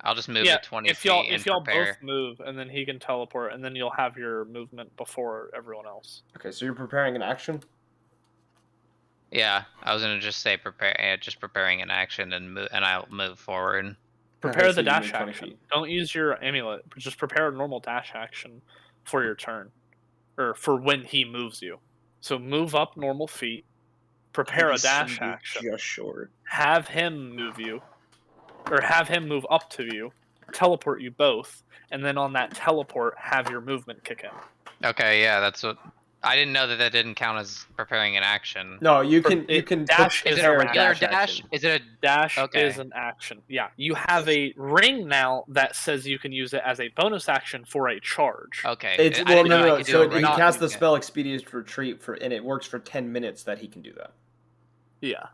I'll just move Yeah, to 20 if y'all feet and if y'all prepare. both move, and then he can teleport, and then you'll have your movement before everyone else. Okay, so you're preparing an action. Yeah, I was gonna just say prepare. Just preparing an action and I'll move forward. Prepare Okay, so the you dash move 20 action. feet. Don't use your amulet. Just prepare a normal dash action for your turn, or for when he moves you. So move up normal feet. Prepare a dash action. Just short. Have him move you, or have him move up to you. Teleport you both, and then on that teleport, have your movement kick in. Okay, yeah, that's what. I didn't know that didn't count as preparing an action. No, you For- can you it- can dash Is it prepare a regular dash dash? action. Is it a Dash Okay. is an action. Yeah, you have a ring now that says you can use it as a bonus action for a charge. okay? It's I well, didn't know I no. could do So a he regular- casts the okay. spell Expeditious Retreat and it works for 10 minutes that he can do that. Yeah.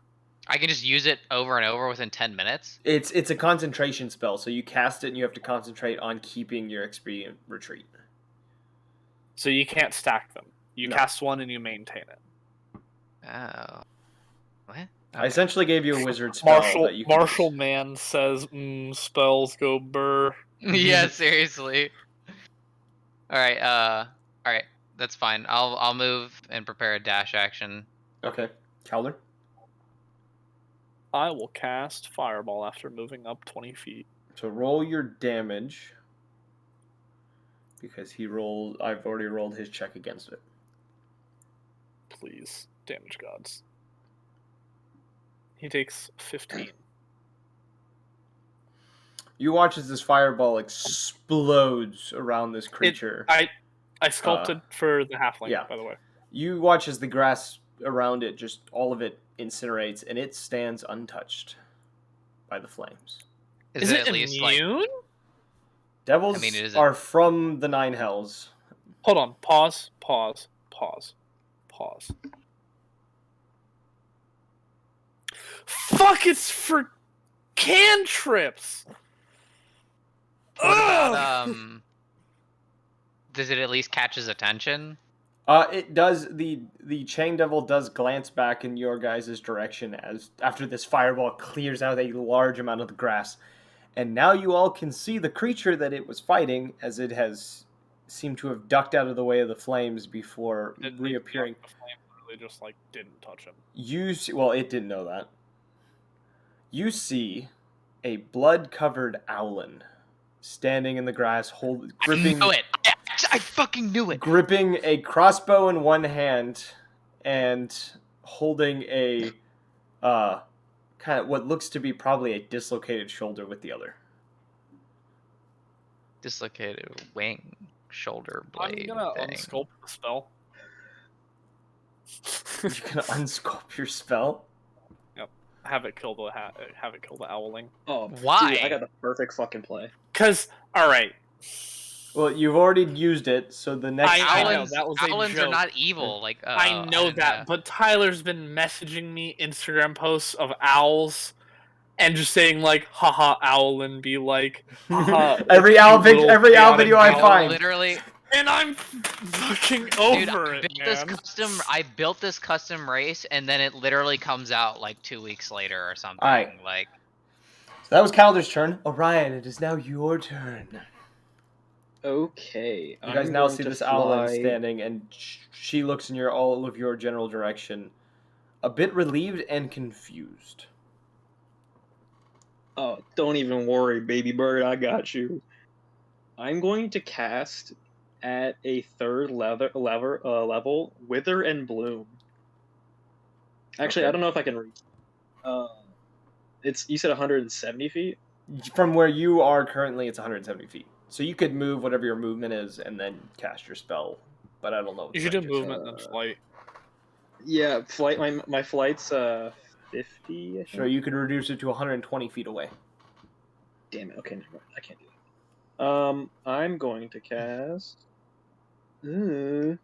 I can just use it over and over within 10 minutes. It's a concentration spell, so you cast it and you have to concentrate on keeping your Expedient Retreat. So you can't stack them. You No. cast one and you maintain it. Oh, what? I Okay. essentially gave you a wizard spell that you can Marshall use. Man says, spells go burr. Yeah, seriously. All right, that's fine. I'll move and prepare a dash action. Okay, Calder. I will cast Fireball after moving up 20 feet. So roll your damage because I've already rolled his check against it. Please, damage gods. He takes 15. You watch as this fireball explodes around this creature. I sculpted for the halfling, yeah. by the way. You watch as the grass around it, just all of it incinerates, and it stands untouched by the flames. Is it at least like immune? Devils I mean, it is are from the Nine Hells. Hold on. Pause. Fuck, it's for cantrips! what about does it at least catch his attention? It does. The Chain Devil does glance back in your guys' direction as after this fireball clears out a large amount of the grass, and now you all can see the creature that it was fighting, as it has seemed to have ducked out of the way of the flames before reappearing. The flame literally just didn't touch him. You see, well, it didn't know that. You see a blood-covered owlin standing in the grass, gripping. I knew it. I fucking knew it. Gripping a crossbow in one hand and holding a kind of what looks to be probably a dislocated shoulder with the other. Dislocated wing, shoulder I'm blade gonna thing. unsculpt the spell. You're gonna unsculpt your spell? Have it kill the owling. Oh, Why? Dude, I got the perfect fucking play. Cause all right, Well, you've already used it, so the next I time. know, Owlins, that was a owlins are joke. not evil. Like I know didn't that, but Tyler's been messaging me Instagram posts of owls, and just saying like, "Haha, owl," and be like, "Haha." every owl little chaotic video I owl. find. literally, And I'm fucking dude, over it, man. I built this custom race, and then it literally comes out like 2 weeks later or something. Alright. Like, So that was Calder's turn. Orion, it is now your turn. Okay. You guys now see this owl standing, and she looks in all of your general direction, a bit relieved and confused. Oh, don't even worry, baby bird. I got you. I'm going to cast at a third level Wither and Bloom. Actually, Okay. I don't know if I can reach. You said 170 feet. From where you are currently, it's 170 feet. So you could move whatever your movement is and then cast your spell. But I don't know. What You the should do range is. movement and flight. Yeah, flight. My flight's 50. I think. So you could reduce it to 120 feet away. Damn it. Okay, never mind. I can't do that. I'm going to cast. I'm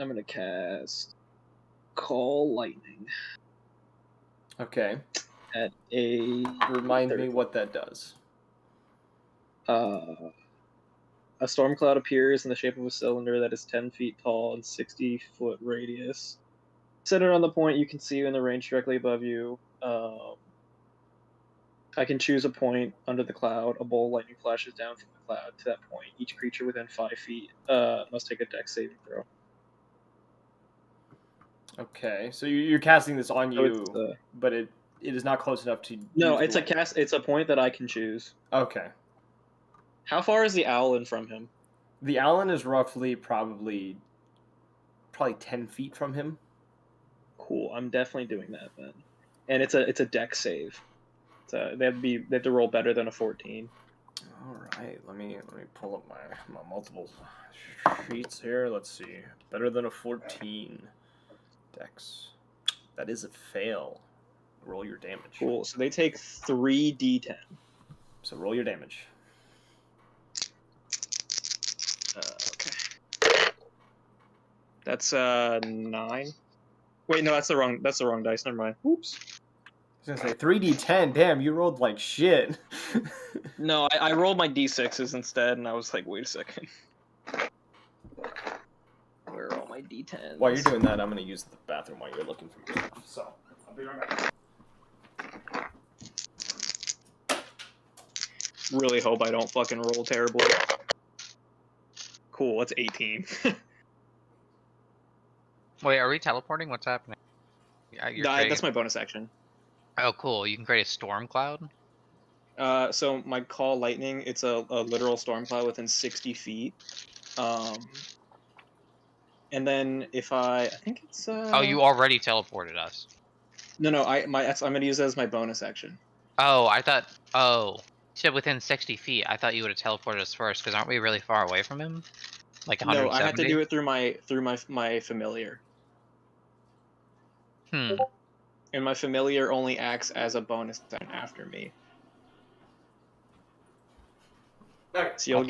gonna cast Call Lightning Okay. at a. Remind me third. what that does. A storm cloud appears in the shape of a cylinder that is 10 feet tall and 60-foot radius. Centered on the point you can see in the range directly above you. I can choose a point under the cloud. A bolt of lightning flashes down from the cloud to that point. Each creature within 5 feet must take a dex saving throw. Okay, so you're casting this on So you, it's, but it is not close enough to. No, use it's the a cast. It's a point that I can choose. Okay. How far is the Owlin from him? The Allen is roughly probably 10 feet from him. Cool. I'm definitely doing that then. And it's a dex save. They have to roll better than a 14. All right, let me pull up my multiple sheets here. Let's see. Better than a 14. Dex. That is a fail. Roll your damage. Cool. So they take 3d10. So roll your damage. Okay. That's 9. Wait, no, that's the wrong dice. Never mind. Oops. I was gonna say 3d10. Damn, you rolled like shit. No, I rolled my d6s instead, and I was like, wait a second. Where are all my d10s? While you're doing that, I'm gonna use the bathroom while you're looking for your stuff. So I'll be right back. Really hope I don't fucking roll terribly. Cool, it's 18. wait, are we teleporting? What's happening? That's my bonus action. Oh, cool. You can create a storm cloud. So my Call Lightning, it's a literal storm cloud within 60 feet. And then if I think it's Oh, you already teleported us. No, I'm gonna use that as my bonus action. Oh, I thought. Oh, you said within 60 feet. I thought you would have teleported us first, because aren't we really far away from him? Like 170? No, I have to do it through my familiar. Hmm. And my familiar only acts as a bonus action after me. So you'll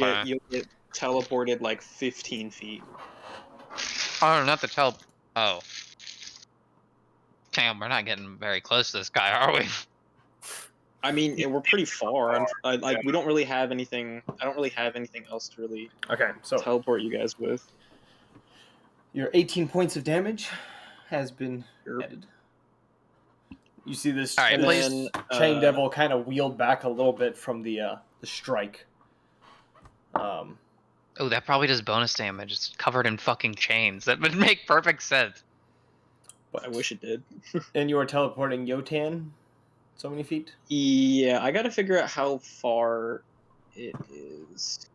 get teleported like 15 feet. Oh, not the Oh. Damn, we're not getting very close to this guy, are we? I mean, we're pretty far. We don't really have anything. I don't really have anything else to really So teleport you guys with. Your 18 points of damage has been Sure. added. You see this, All right, this please. chain devil kind of wheeled back a little bit from the strike. Oh, that probably does bonus damage. It's covered in fucking chains. That would make perfect sense. But, I wish it did. And you are teleporting Yotan so many feet? Yeah, I gotta figure out how far it is.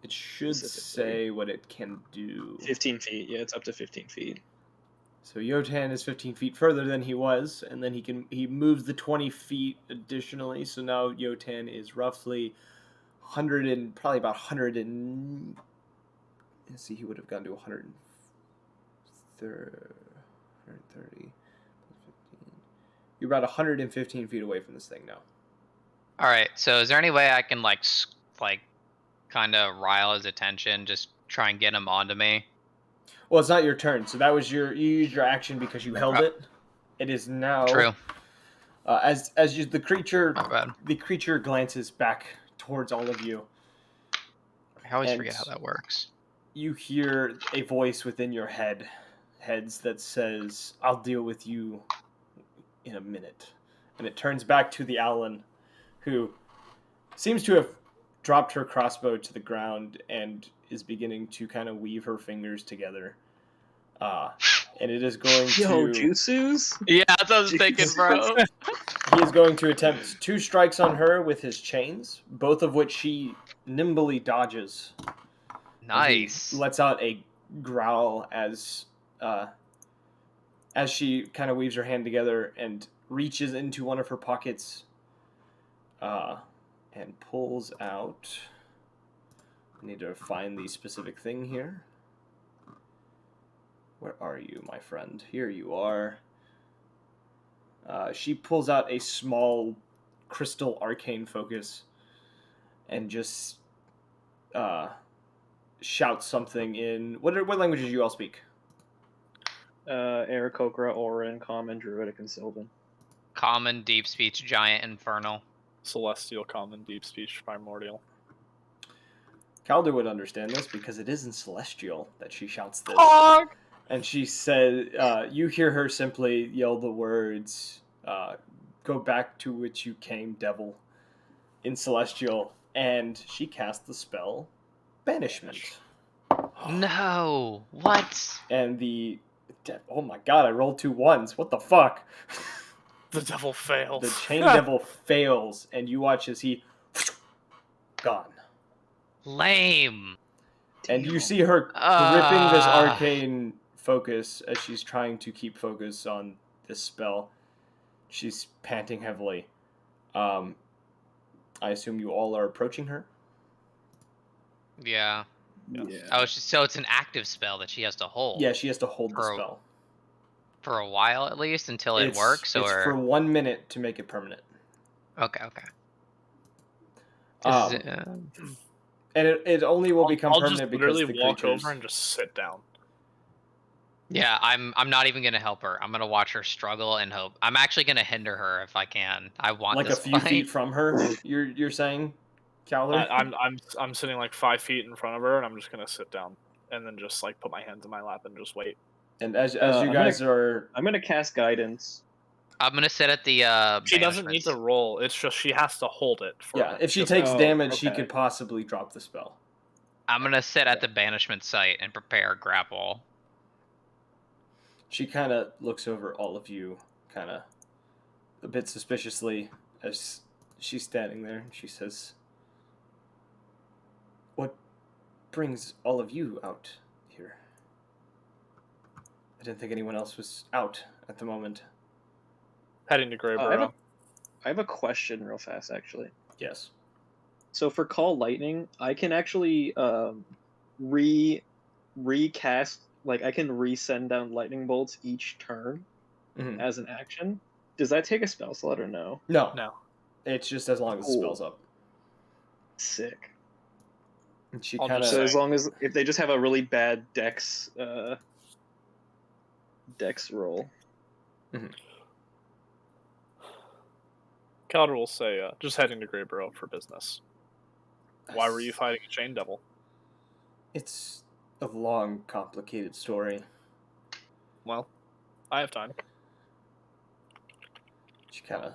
It should Specifically. say what it can do. 15 feet. Yeah, it's up to 15 feet. So Yotan is 15 feet further than he was, and then he moves the 20 feet additionally. So now Yotan is roughly 100 and probably about 100 and let's see, he would have gone to 130. You're about 115 feet away from this thing now. All right. So is there any way I can like kind of rile his attention, just try and get him onto me? Well, it's not your turn, so that was you used your action because you held it. It is now. True. The My bad. creature glances back towards all of you. I always And forget how that works. you hear a voice within your heads that says, "I'll deal with you in a minute." And it turns back to the Owlin, who seems to have dropped her crossbow to the ground and is beginning to kind of weave her fingers together. And it is going Yo, to... Jutsus? Yeah, that's what I was thinking, bro. He is going to attempt 2 strikes on her with his chains, both of which she nimbly dodges. Nice. He lets out a growl as she kind of weaves her hand together and reaches into one of her pockets and pulls out... I need to find the specific thing here. Where are you, my friend? Here you are. She pulls out a small crystal arcane focus and just shouts something in... What languages do you all speak? Aarakocra, Orin, Common, Druidic, and Sylvan. Common, deep speech, giant, infernal. Celestial, common, deep speech, primordial. Calder would understand this because it is in Celestial that she shouts this. Fuck! And she said, you hear her simply yell the words, "Go back to which you came, devil," in Celestial, and she casts the spell Banishment. No. What? And oh my god, I rolled 2 1s. What the fuck? The devil fails. The chain devil fails, and you watch as he gone. Lame. And you see her gripping this arcane focus as she's trying to keep focus on this spell. She's panting heavily. I assume you all are approaching her? Yeah. Yeah. Oh, so it's an active spell that she has to hold. Yeah, she has to hold the For- spell. For a while at least, until it works, It's or for 1 minute to make it permanent. okay. And it only will become I'll permanent just because literally the walk creatures... over and just sit down. Yeah, I'm not even gonna help her. I'm gonna watch her struggle and hope. I'm actually gonna hinder her if I can. I want like a this few fight. feet from her. You're saying, Calder? I'm sitting like 5 feet in front of her, and I'm just gonna sit down, and then just like put my hands in my lap and just wait. And as you I'm guys are... I'm gonna cast guidance. I'm gonna sit at the She doesn't need to roll. It's just she has to hold it. For Yeah, it. if she Just- takes Oh, damage, she okay. could possibly drop the spell. I'm gonna sit at the banishment site and prepare grapple. She kind of looks over all of you, kind of a bit suspiciously, as she's standing there. She says, "What brings all of you out here? I didn't think anyone else was out at the moment." Heading to Grey I Burrow. have a question real fast, actually. Yes. So for Call Lightning, I can actually recast, like I can resend down lightning bolts each turn Mhm. as an action. Does that take a spell slot or no? No. No. It's just as long as the Cool. spell's up. Sick. And she I'll kind just So of... as long as if they just have a really bad dex roll. Calder will say, just heading to Grey Burrow for business. Why were you fighting a chain devil? It's a long, complicated story. Well, I have time. She kind of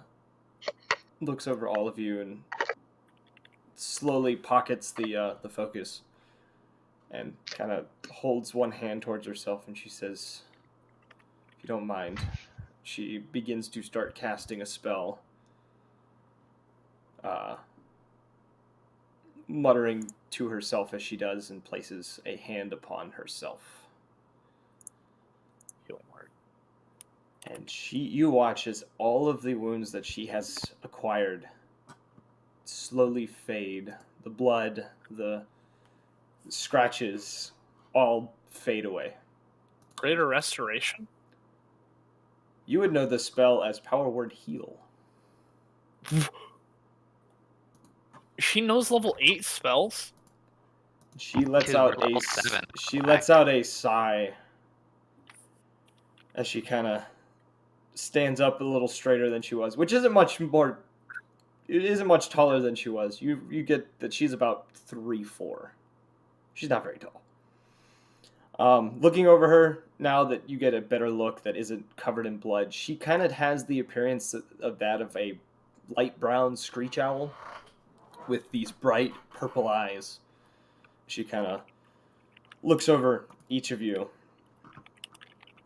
looks over all of you and slowly pockets the focus. and kind of holds one hand towards herself, and she says, "If you don't mind," she begins to start casting a spell, muttering to herself as she does, and places a hand upon herself. Healing word. And you watch as all of the wounds that she has acquired slowly fade. The blood, the scratches, all fade away. Greater restoration? You would know the spell as Power Word Heal. She knows level 8 spells? She lets 'Cause out we're level 7. she lets out a sigh as she kind of stands up a little straighter than she was, which isn't much more. It isn't much taller than she was. You get that she's about 3'4". She's not very tall. Looking over her now that you get a better look that isn't covered in blood, she kind of has the appearance of that of a light brown screech owl with these bright purple eyes. She kind of looks over each of you,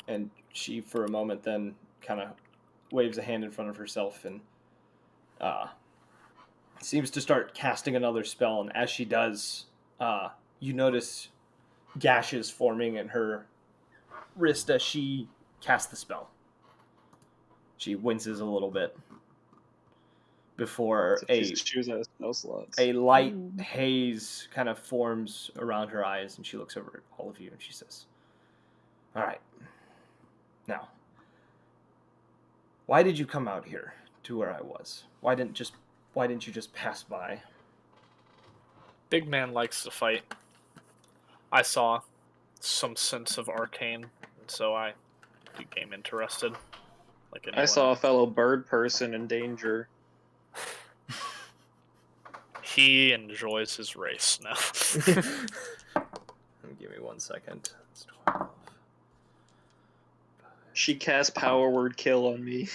and she, for a moment, then kind of waves a hand in front of herself and seems to start casting another spell. And as she does, you notice gashes forming in her wrist as she casts the spell. She winces a little bit before She was out of spell slots. a light haze kind of forms around her eyes, and she looks over at all of you and she says, "All right, now, why did you come out here to where I was? Why didn't you just pass by?" Big man likes to fight. I saw some sense of arcane, and so I became interested. Like I saw a fellow bird person in danger. He enjoys his race now. Give me 1 second. It's 12. She cast Power Word Kill on me.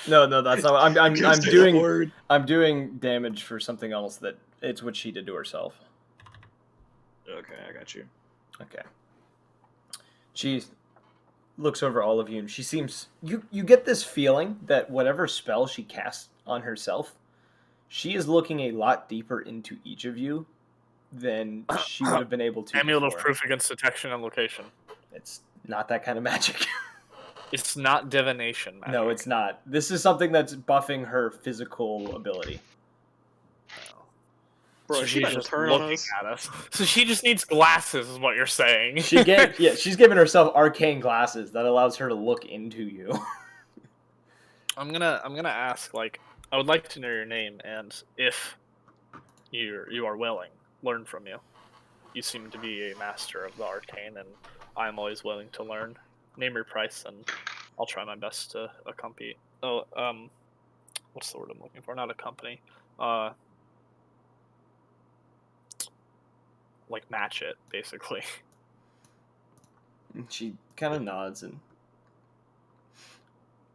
No, that's not. I'm Just doing. word. I'm doing damage for something else that it's what she did to herself. Okay, I got you. Okay. She looks over all of you, and she seems. You get this feeling that whatever spell she casts on herself, she is looking a lot deeper into each of you than she would have been able to. Amulet of before. proof against detection and location. It's not that kind of magic. It's not divination magic. No, it's not. This is something that's buffing her physical ability. Bro, So she she's about to just turn on looking us. at us. So she just needs glasses, is what you're saying. She's given herself arcane glasses that allows her to look into you. I'm gonna ask, like, I would like to know your name, and if you are willing, learn from you. You seem to be a master of the arcane, and I'm always willing to learn. Name your price, and I'll try my best to accompany. What's the word I'm looking for? Not accompany. Like match it, basically. She kind of nods and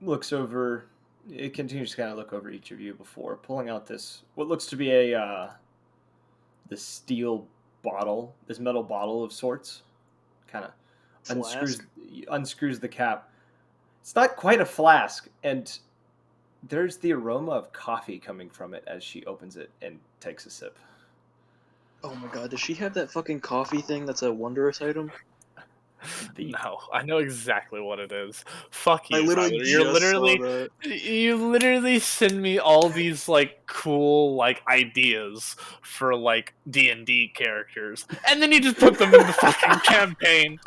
looks over. It continues to kind of look over each of you before pulling out this what looks to be a this steel bottle, this metal bottle of sorts. Kind of unscrews the cap. It's not quite a flask, and there's the aroma of coffee coming from it as she opens it and takes a sip. Oh my god, does she have that fucking coffee thing that's a wondrous item? No, I know exactly what it is. Fuck you, I literally Tyler. You literally send me all these like cool like ideas for like D&D characters, and then you just put them in the fucking campaign.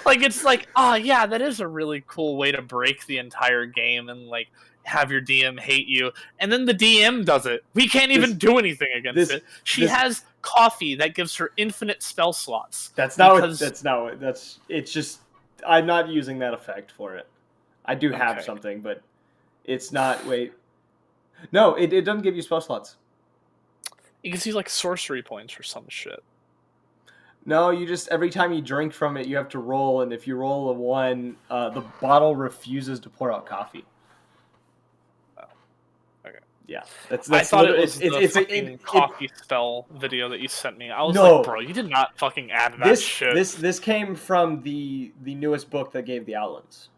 Like it's like, oh yeah, that is a really cool way to break the entire game and like have your DM hate you, and then the DM does it. We can't even do anything against it. She has coffee that gives her infinite spell slots. It's just I'm not using that effect for it. I do have something, but it's not. Wait, no, it doesn't give you spell slots. It gives you like sorcery points or some shit. No, you just every time you drink from it, you have to roll, and if you roll a 1, the bottle refuses to pour out coffee. Oh, okay. Yeah, that's I thought it literally was the fucking coffee spell video that you sent me. I was No. like, bro, you did not fucking add that shit. This came from the newest book that gave the Allens.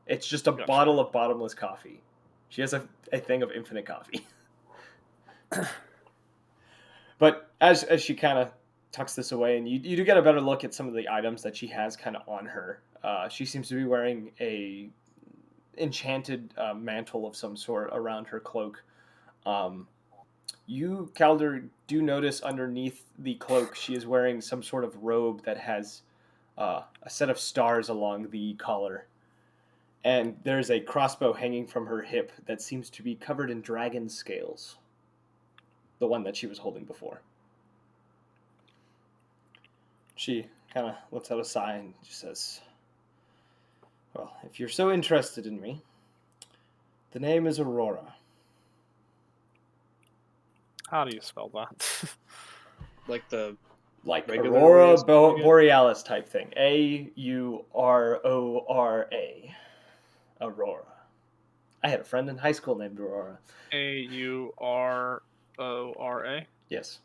It's just a Gotcha. bottle of bottomless coffee. She has a thing of infinite coffee. But as she kind of tucks this away, and you do get a better look at some of the items that she has kind of on her. She seems to be wearing a enchanted mantle of some sort around her cloak. You, Calder, do notice underneath the cloak she is wearing some sort of robe that has a set of stars along the collar. And there's a crossbow hanging from her hip that seems to be covered in dragon scales. The one that she was holding before. She kind of lets out a sigh and she says, well, if you're so interested in me, the name is Aurora. How do you spell that? Like the Like regular way Aurora of spelling it? Borealis type thing. Aurora. Aurora. I had a friend in high school named Aurora. Aurora. Yes.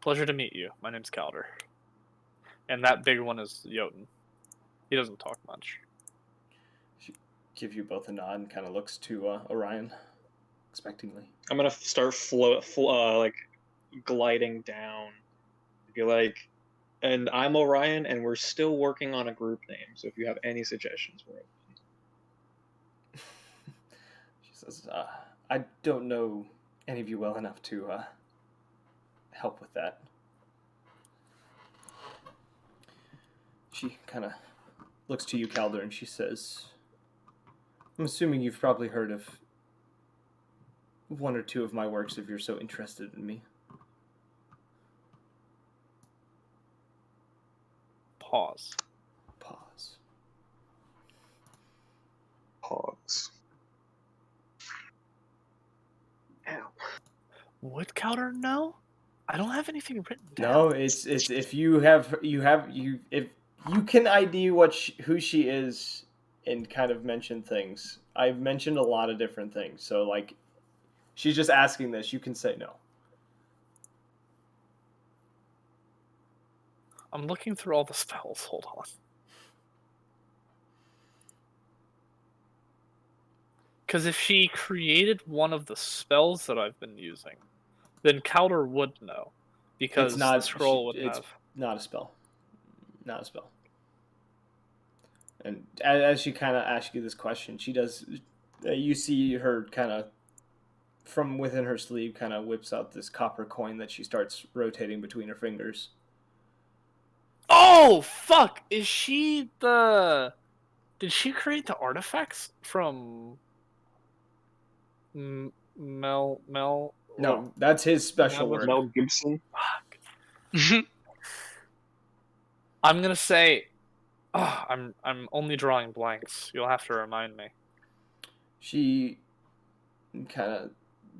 Pleasure to meet you. My name's Calder. And that big one is Jotun. He doesn't talk much. She gives you both a nod and kind of looks to Orion, expectingly. I'm gonna start like gliding down. Be like, and I'm Orion, and we're still working on a group name. So if you have any suggestions, we're open. She says, I don't know any of you well enough to help with that. She kind of looks to you, Calder, and she says, I'm assuming you've probably heard of one or two of my works if you're so interested in me. Pause. Pause. Hogs. Ow. Would Calder know? I don't have anything written down. No, it's if you if you can ID who she is and kind of mention things. I've mentioned a lot of different things, so like, she's just asking this. You can say no. I'm looking through all the spells. Hold on. Because if she created one of the spells that I've been using, then Calder would know. Because It's not the scroll would it's have. not a spell. Not a spell. And as she kind of asks you this question, she does. You see her kind of from within her sleeve, kind of whips out this copper coin that she starts rotating between her fingers. Oh, fuck! Is she the... Did she create the artifacts from... Mel... No, that's his special work. Mel Gibson. Fuck. I'm gonna say... Oh, I'm only drawing blanks. You'll have to remind me. She kind of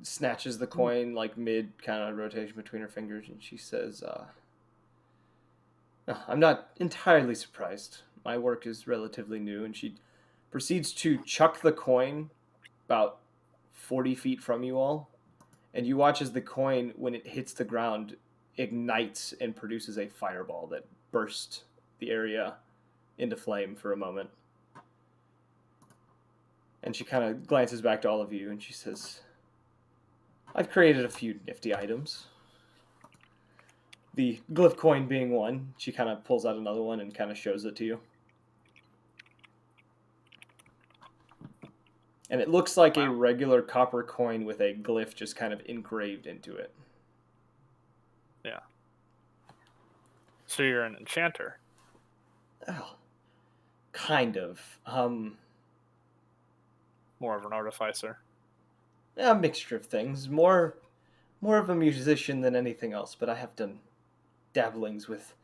snatches the coin like mid kind of rotation between her fingers, and she says, "No, I'm not entirely surprised. My work is relatively new." And she proceeds to chuck the coin about 40 feet from you all, and you watch as the coin, when it hits the ground, ignites and produces a fireball that bursts the area into flame for a moment. And she kind of glances back to all of you and she says, I've created a few nifty items. The glyph coin being one. She kind of pulls out another one and kind of shows it to you. And it looks like a regular copper coin with a glyph just kind of engraved into it. Yeah. So you're an enchanter. Oh, kind of. More of an artificer. A mixture of things. More of a musician than anything else, but I have done dabblings with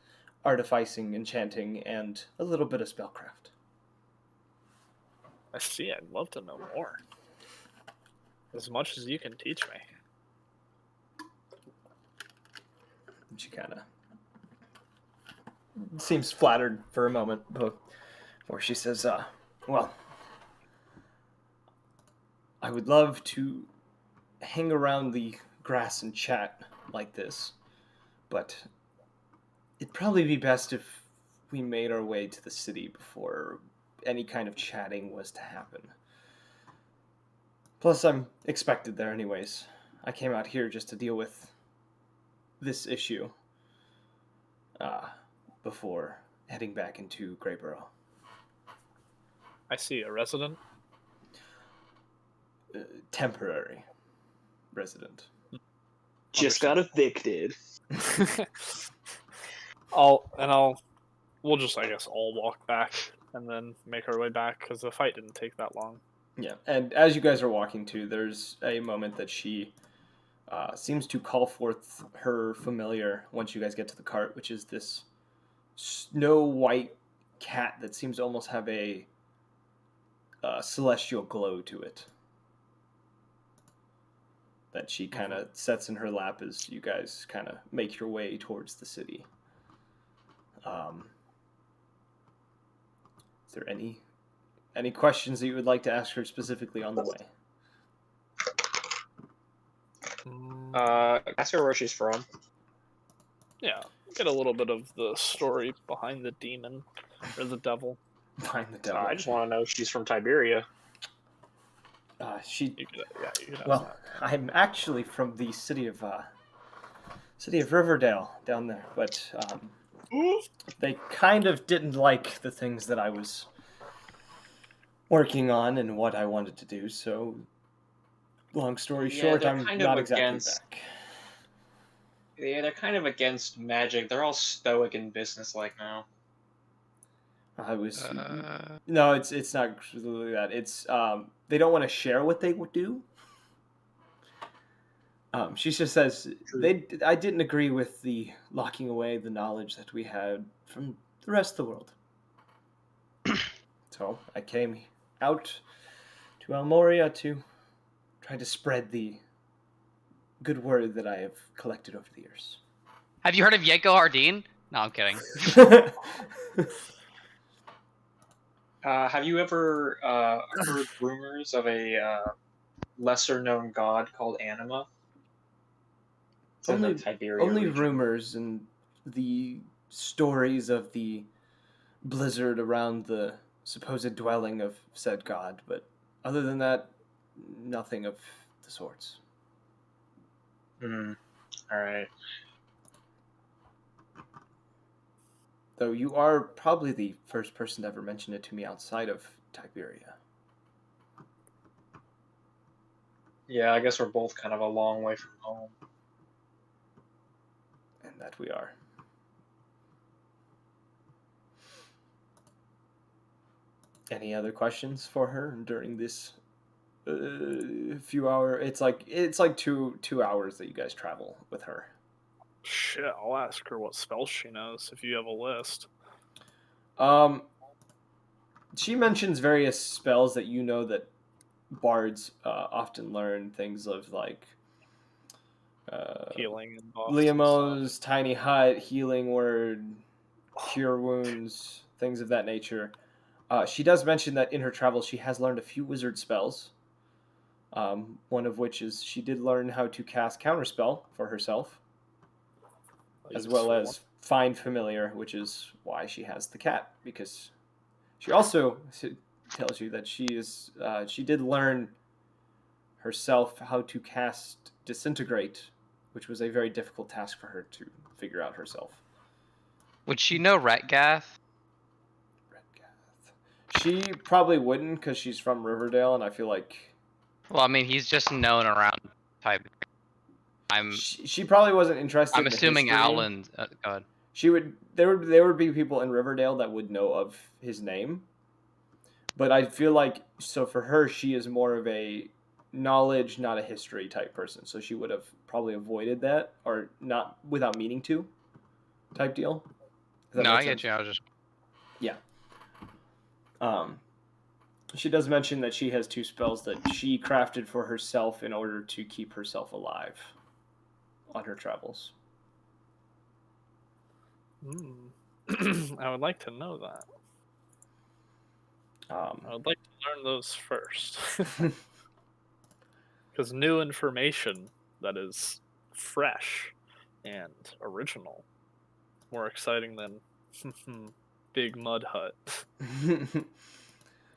artificing, enchanting, and a little bit of spellcraft. I see. I'd love to know more. As much as you can teach me. And she kind of seems flattered for a moment before she says, well, I would love to hang around the grass and chat like this, but it'd probably be best if we made our way to the city before any kind of chatting was to happen. Plus, I'm expected there anyways. I came out here just to deal with this issue before heading back into Greyborough. I see a resident. Temporary resident. Just got evicted. We'll just, I guess, all walk back and then make our way back because the fight didn't take that long. Yeah, and as you guys are walking to, there's a moment that she seems to call forth her familiar once you guys get to the cart, which is this snow white cat that seems to almost have a celestial glow to it. That she kind of sets in her lap as you guys kind of make your way towards the city. Is there any questions that you would like to ask her specifically on the way? Ask her where she's from. Yeah, get a little bit of the story behind the demon or the devil. Find the devil. I just want to know if she's from Tiberia. You could ask well, that. I'm actually from the city of Riverdale down there, but they kind of didn't like the things that I was working on and what I wanted to do. So, long story short, they're I'm kind not of exactly against- back. Yeah, they're kind of against magic. They're all stoic and businesslike now. I was no, it's not really that. It's they don't want to share what they would do. She just says I didn't agree with the locking away the knowledge that we had from the rest of the world. So I came out to Almoria to try to spread the good word that I have collected over the years. Have you heard of Yenko Hardin? No, I'm kidding. Have you ever heard rumors of a lesser-known god called Anima? It's in the Tiberia only region. rumors and the stories of the blizzard around the supposed dwelling of said god, but other than that, nothing of the sorts. All right. Though you are probably the first person to ever mention it to me outside of Tiberia. Yeah, I guess we're both kind of a long way from home. And that we are. Any other questions for her during this few hour? It's like 2 hours that you guys travel with her. Shit, I'll ask her what spells she knows if you have a list. She mentions various spells that you know that bards often learn, things of like Healing and buffs. Liamo's tiny hut, healing word, cure wounds, things of that nature. She does mention that in her travels she has learned a few wizard spells. One of which is she did learn how to cast Counterspell for herself, as well as Find Familiar, which is why she has the cat, because she also tells you that she did learn herself how to cast Disintegrate, which was a very difficult task for her to figure out herself. Would she know Retgath? She probably wouldn't because she's from Riverdale, and I feel like. Well, I mean, he's just known around type. She probably wasn't interested. I'm in assuming history. Alan. God. She would. There would be people in Riverdale that would know of his name, but I feel like for her, she is more of a knowledge, not a history type person. So she would have probably avoided that, or not without meaning to, type deal. No, I get you. I was just. Yeah. She does mention that she has 2 spells that she crafted for herself in order to keep herself alive on her travels. I would like to know that. I would like to learn those first. Because new information that is fresh and original, more exciting than Big Mud Hut.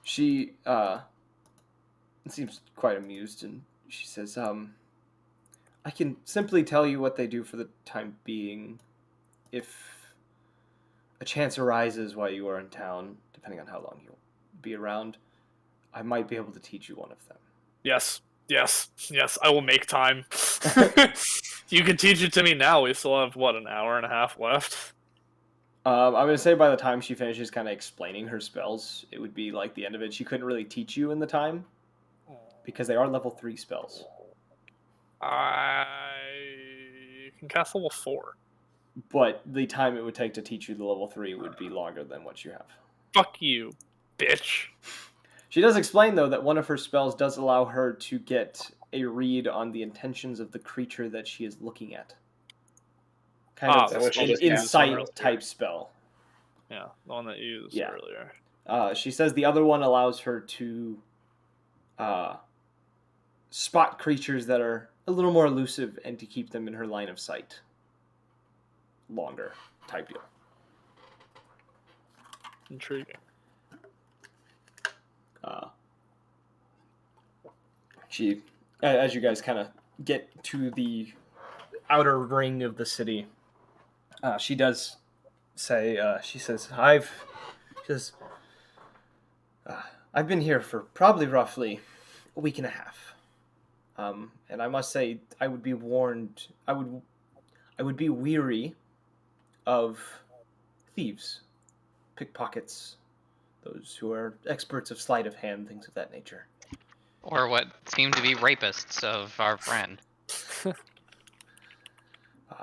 She seems quite amused, and she says, I can simply tell you what they do for the time being. If a chance arises while you are in town, depending on how long you'll be around, I might be able to teach you one of them. Yes, I will make time. You can teach it to me now. We still have, what, an hour and a half left? I'm going to say by the time she finishes kind of explaining her spells, it would be like the end of it. She couldn't really teach you in the time, because they are level 3 spells. I can cast level 4. But the time it would take to teach you the level 3 would be longer than what you have. Fuck you, bitch. She does explain, though, that one of her spells does allow her to get a read on the intentions of the creature that she is looking at. Kind of that's an what she used insight earlier. type spell. Yeah, the one that you used Yeah. earlier. She says the other one allows her to spot creatures that are a little more elusive and to keep them in her line of sight longer type deal. Intriguing. She, as you guys kind of get to the outer ring of the city, she does say, she says, I've been here for probably roughly a week and a half. And I must say, I would be warned, I would be weary of thieves, pickpockets, those who are experts of sleight of hand, things of that nature. Or what seem to be rapists of our friend.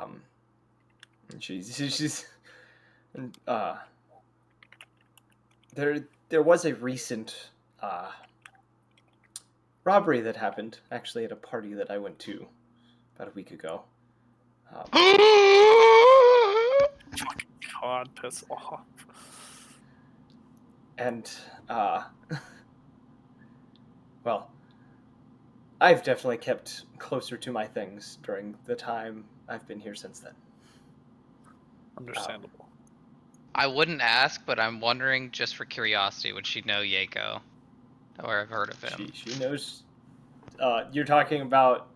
And she's there was a recent robbery that happened actually at a party that I went to about a week ago. God, piss off. And well, I've definitely kept closer to my things during the time I've been here since then. Understandable. I wouldn't ask, but I'm wondering, just for curiosity, would she know Yako? Or have heard of him? She knows. You're talking about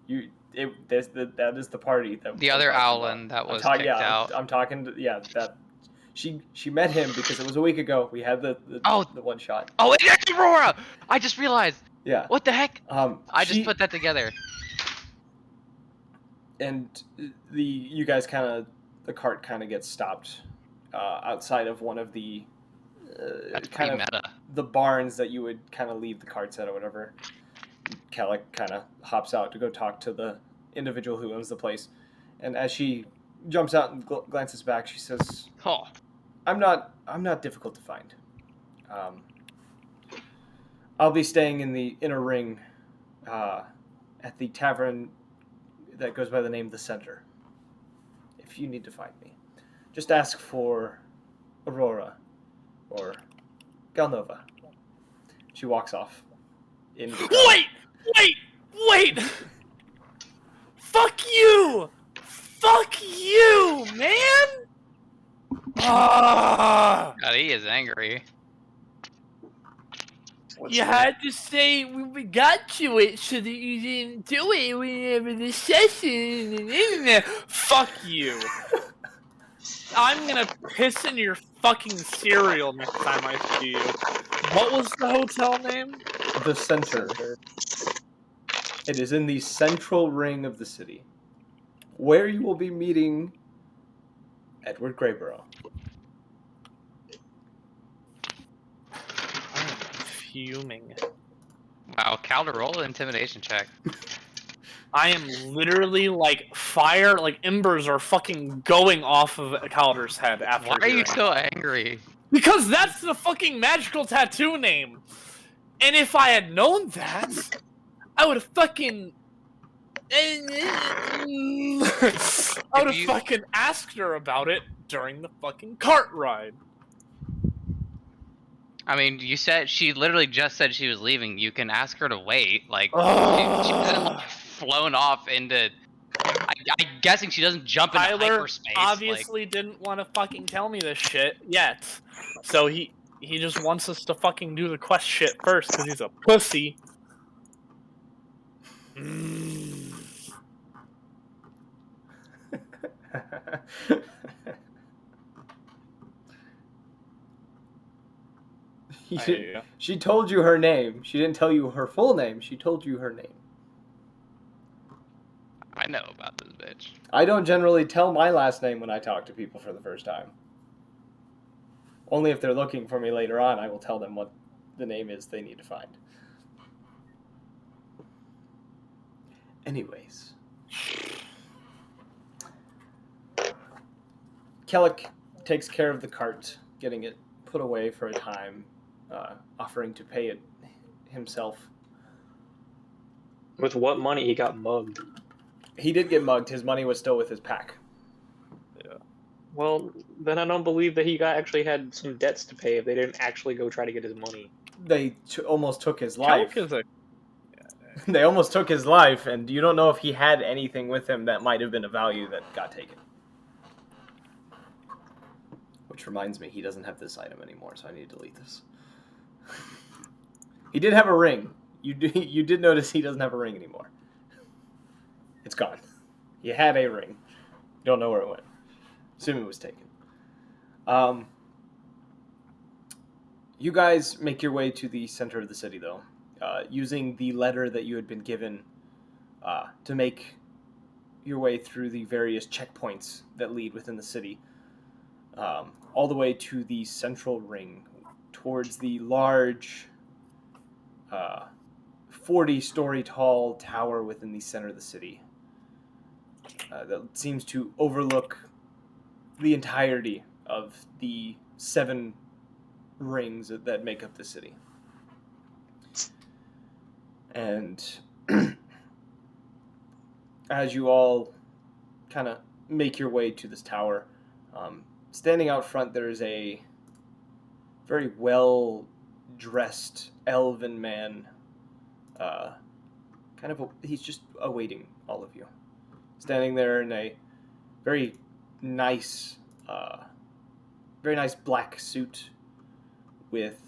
you. That is the party that The I'm other talking Owlin about. that was I'm kicked out. I'm talking. That she met him because it was a week ago. We had the one shot. Oh, it's Aurora! I just realized. Yeah. What the heck? I just she- put that together. And you guys the cart kind of gets stopped outside of one of the That's kind pretty of meta. the barns that you would kind of leave the carts at or whatever. Kellic kind of hops out to go talk to the individual who owns the place, and as she jumps out and glances back, she says, Oh. I'm not difficult to find. I'll be staying in the inner ring at the tavern that goes by the name of the Center. If you need to find me, just ask for Aurora or Galnova. She walks off. Wait! Fuck you! Fuck you, man! Ah! God, he is angry. You had to say we got to it so that you didn't do it whenever the session. Fuck you. I'm gonna piss in your fucking cereal next time I see you. What was the hotel name? The Center. It is in the central ring of the city, where you will be meeting Edward Greyborough. I am fuming. Wow, Calder, roll an intimidation check. I am literally like fire, like embers are fucking going off of Calder's head after. Why are you hearing so that. angry? Because that's the fucking magical tattoo name. And if I had known that, I would have fucking. I would have fucking asked her about it during the fucking cart ride. I mean, you said she literally just said she was leaving. You can ask her to wait. Like, she hasn't like flown off into. I'm guessing she doesn't jump into Tyler hyperspace. obviously didn't want to fucking tell me this shit yet, so he just wants us to fucking do the quest shit first because he's a pussy. She told you her name. She didn't tell you her full name. She told you her name. I know about this bitch. I don't generally tell my last name when I talk to people for the first time. Only if they're looking for me later on, I will tell them what the name is they need to find. Anyways. Kellic takes care of the cart, getting it put away for a time, offering to pay it himself. With what money he got mugged? He did get mugged. His money was still with his pack. Yeah. Well, then I don't believe that he actually had some debts to pay if they didn't actually go try to get his money. They almost took his life. Kellic is a They almost took his life, and you don't know if he had anything with him that might have been of value that got taken. Which reminds me, he doesn't have this item anymore, so I need to delete this. He did have a ring. You did notice he doesn't have a ring anymore. It's gone. He had a ring. You don't know where it went. Assume it was taken. You guys make your way to the center of the city, though, using the letter that you had been given to make your way through the various checkpoints that lead within the city, all the way to the central ring, towards the large 40-story tall tower within the center of the city that seems to overlook the entirety of the 7 rings that make up the city. And as you all kind of make your way to this tower, standing out front, there is a very well-dressed elven man. He's just awaiting all of you. Standing there in a very nice black suit with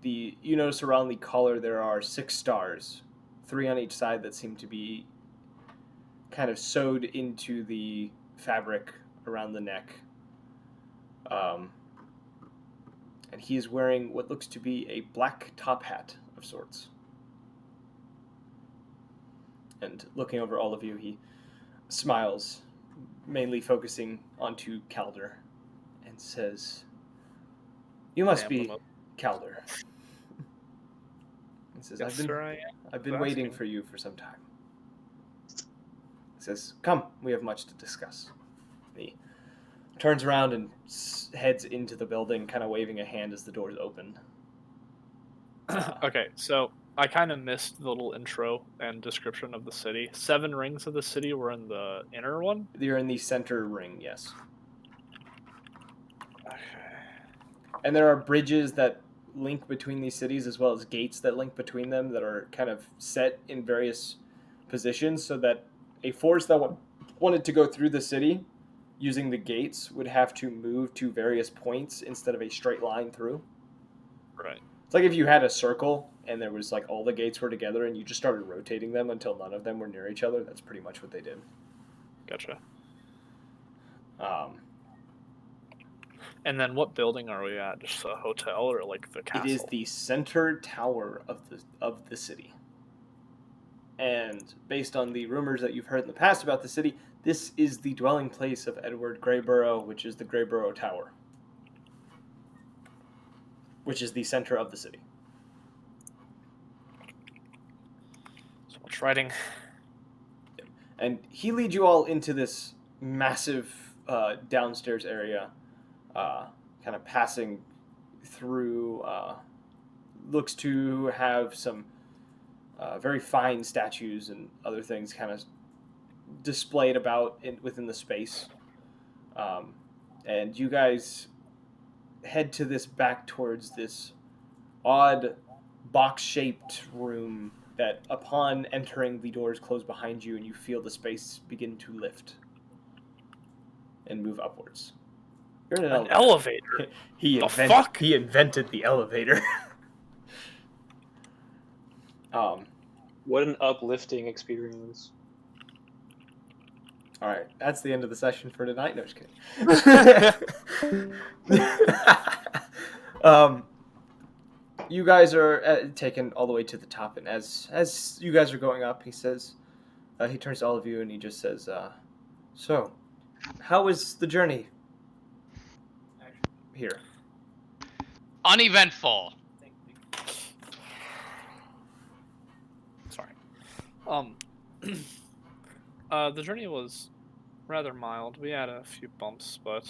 you notice around the collar there are 6 stars, 3 on each side that seem to be kind of sewed into the fabric around the neck. And he is wearing what looks to be a black top hat of sorts. And looking over all of you, he smiles, mainly focusing onto Calder, and says, "You must be Calder." He says, Yes, sir, I am. I've been waiting for you for some time." He says, "Come, we have much to discuss." He turns around and heads into the building, kind of waving a hand as the doors open. Okay, so I kind of missed the little intro and description of the city. 7 rings of the city were in the inner one? You're in the center ring, yes. Okay. And there are bridges that link between these cities, as well as gates that link between them that are kind of set in various positions, so that a force that wanted to go through the city using the gates would have to move to various points instead of a straight line through. Right. It's like if you had a circle and there was like all the gates were together and you just started rotating them until none of them were near each other. That's pretty much what they did. Gotcha. And then what building are we at? Just a hotel or like the castle? It is the center tower of the city. And based on the rumors that you've heard in the past about the city, this is the dwelling place of Edward Greyborough, which is the Greyborough Tower, which is the center of the city. So much writing. And he leads you all into this massive downstairs area, kind of passing through, looks to have some very fine statues and other things kind of displayed about within the space. And you guys head to this back towards this odd box-shaped room that upon entering the doors close behind you and you feel the space begin to lift and move upwards. You're in An elevator. The fuck? He invented the elevator. What an uplifting experience. All right, that's the end of the session for tonight. No, just kidding. You guys are taken all the way to the top, and as you guys are going up, he says, he turns to all of you and he just says, "So, how was the journey here?" Uneventful. Sorry. The journey was rather mild. We had a few bumps, but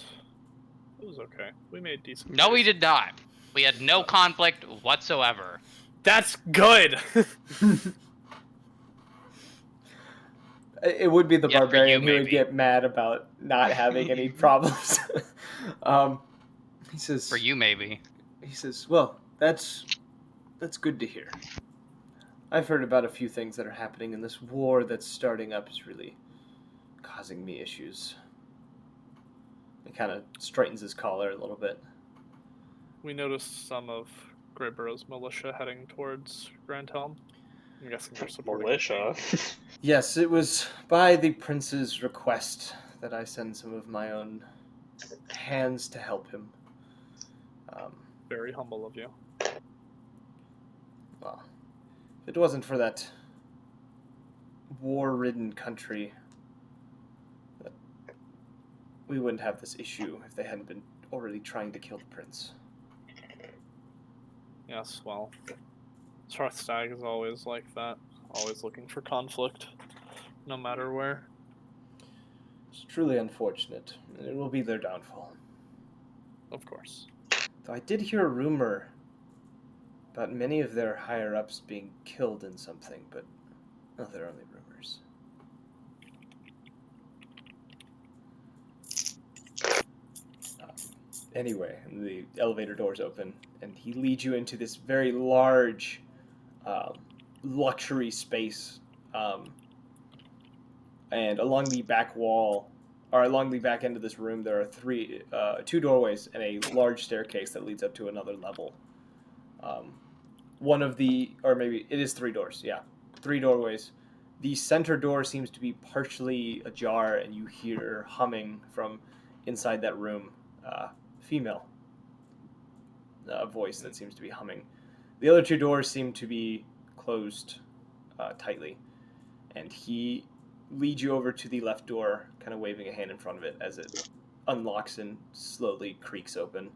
it was okay. We made decent. No, we pace. did not. We had no conflict whatsoever. That's good. It would be the Yeah, for barbarian you, who would maybe. get mad about not having any problems. He says, For you, maybe. He says, "Well, that's good to hear. I've heard about a few things that are happening, and this war that's starting up is really causing me issues." He kind of straightens his collar a little bit. We noticed some of Greyborough's militia heading towards Grand Helm. I'm guessing they're supporting the king. Militia. Yes, it was by the prince's request that I send some of my own hands to help him. Very humble of you. Well, if it wasn't for that war-ridden country, we wouldn't have this issue if they hadn't been already trying to kill the prince. Yes, well, Stag is always like that. Always looking for conflict, no matter where. It's truly unfortunate, and it will be their downfall. Of course. Though I did hear a rumor about many of their higher-ups being killed in something, but they're only rumors. Anyway, the elevator doors open, and he leads you into this very large, luxury space. And along the back wall, or along the back end of this room, there are two doorways and a large staircase that leads up to another level. One of the, or maybe it is three doors, yeah. Three doorways. The center door seems to be partially ajar, and you hear humming from inside that room. Female voice that seems to be humming. The other two doors seem to be closed tightly, and he leads you over to the left door, kind of waving a hand in front of it as it unlocks and slowly creaks open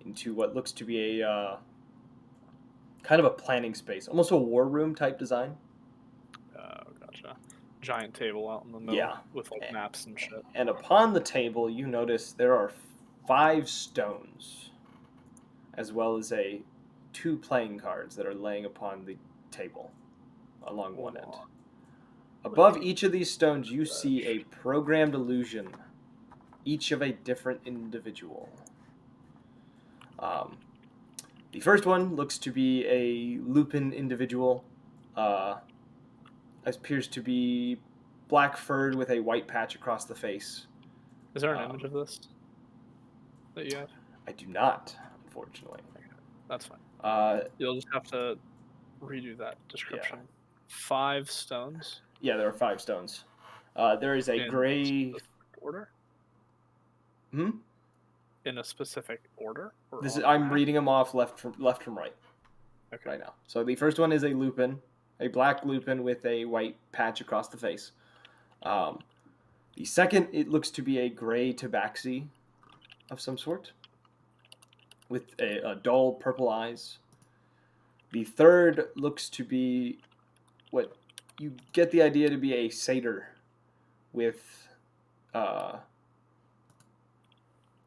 into what looks to be a kind of a planning space, almost a war room type design. Gotcha. Giant table out in the middle Yeah. with like maps and shit. And upon the table, you notice there are 5 stones, as well as two playing cards that are laying upon the table along one end. Above each of these stones, you see a programmed illusion, each of a different individual. The first one looks to be a Lupin individual. Appears to be black furred with a white patch across the face. Is there an image of this that you have? I do not, unfortunately. That's fine. You'll just have to redo that description. Yeah. 5 stones. Yeah, there are 5 stones. There is a In gray. specific order. Hmm. In a specific order. Or This on is. the I'm map? reading them off left from right. Okay. Right now. So the first one is a Lupin, a black Lupin with a white patch across the face. The second, it looks to be a gray tabaxi of some sort, with a dull purple eyes. The third looks to be what you get the idea to be a satyr with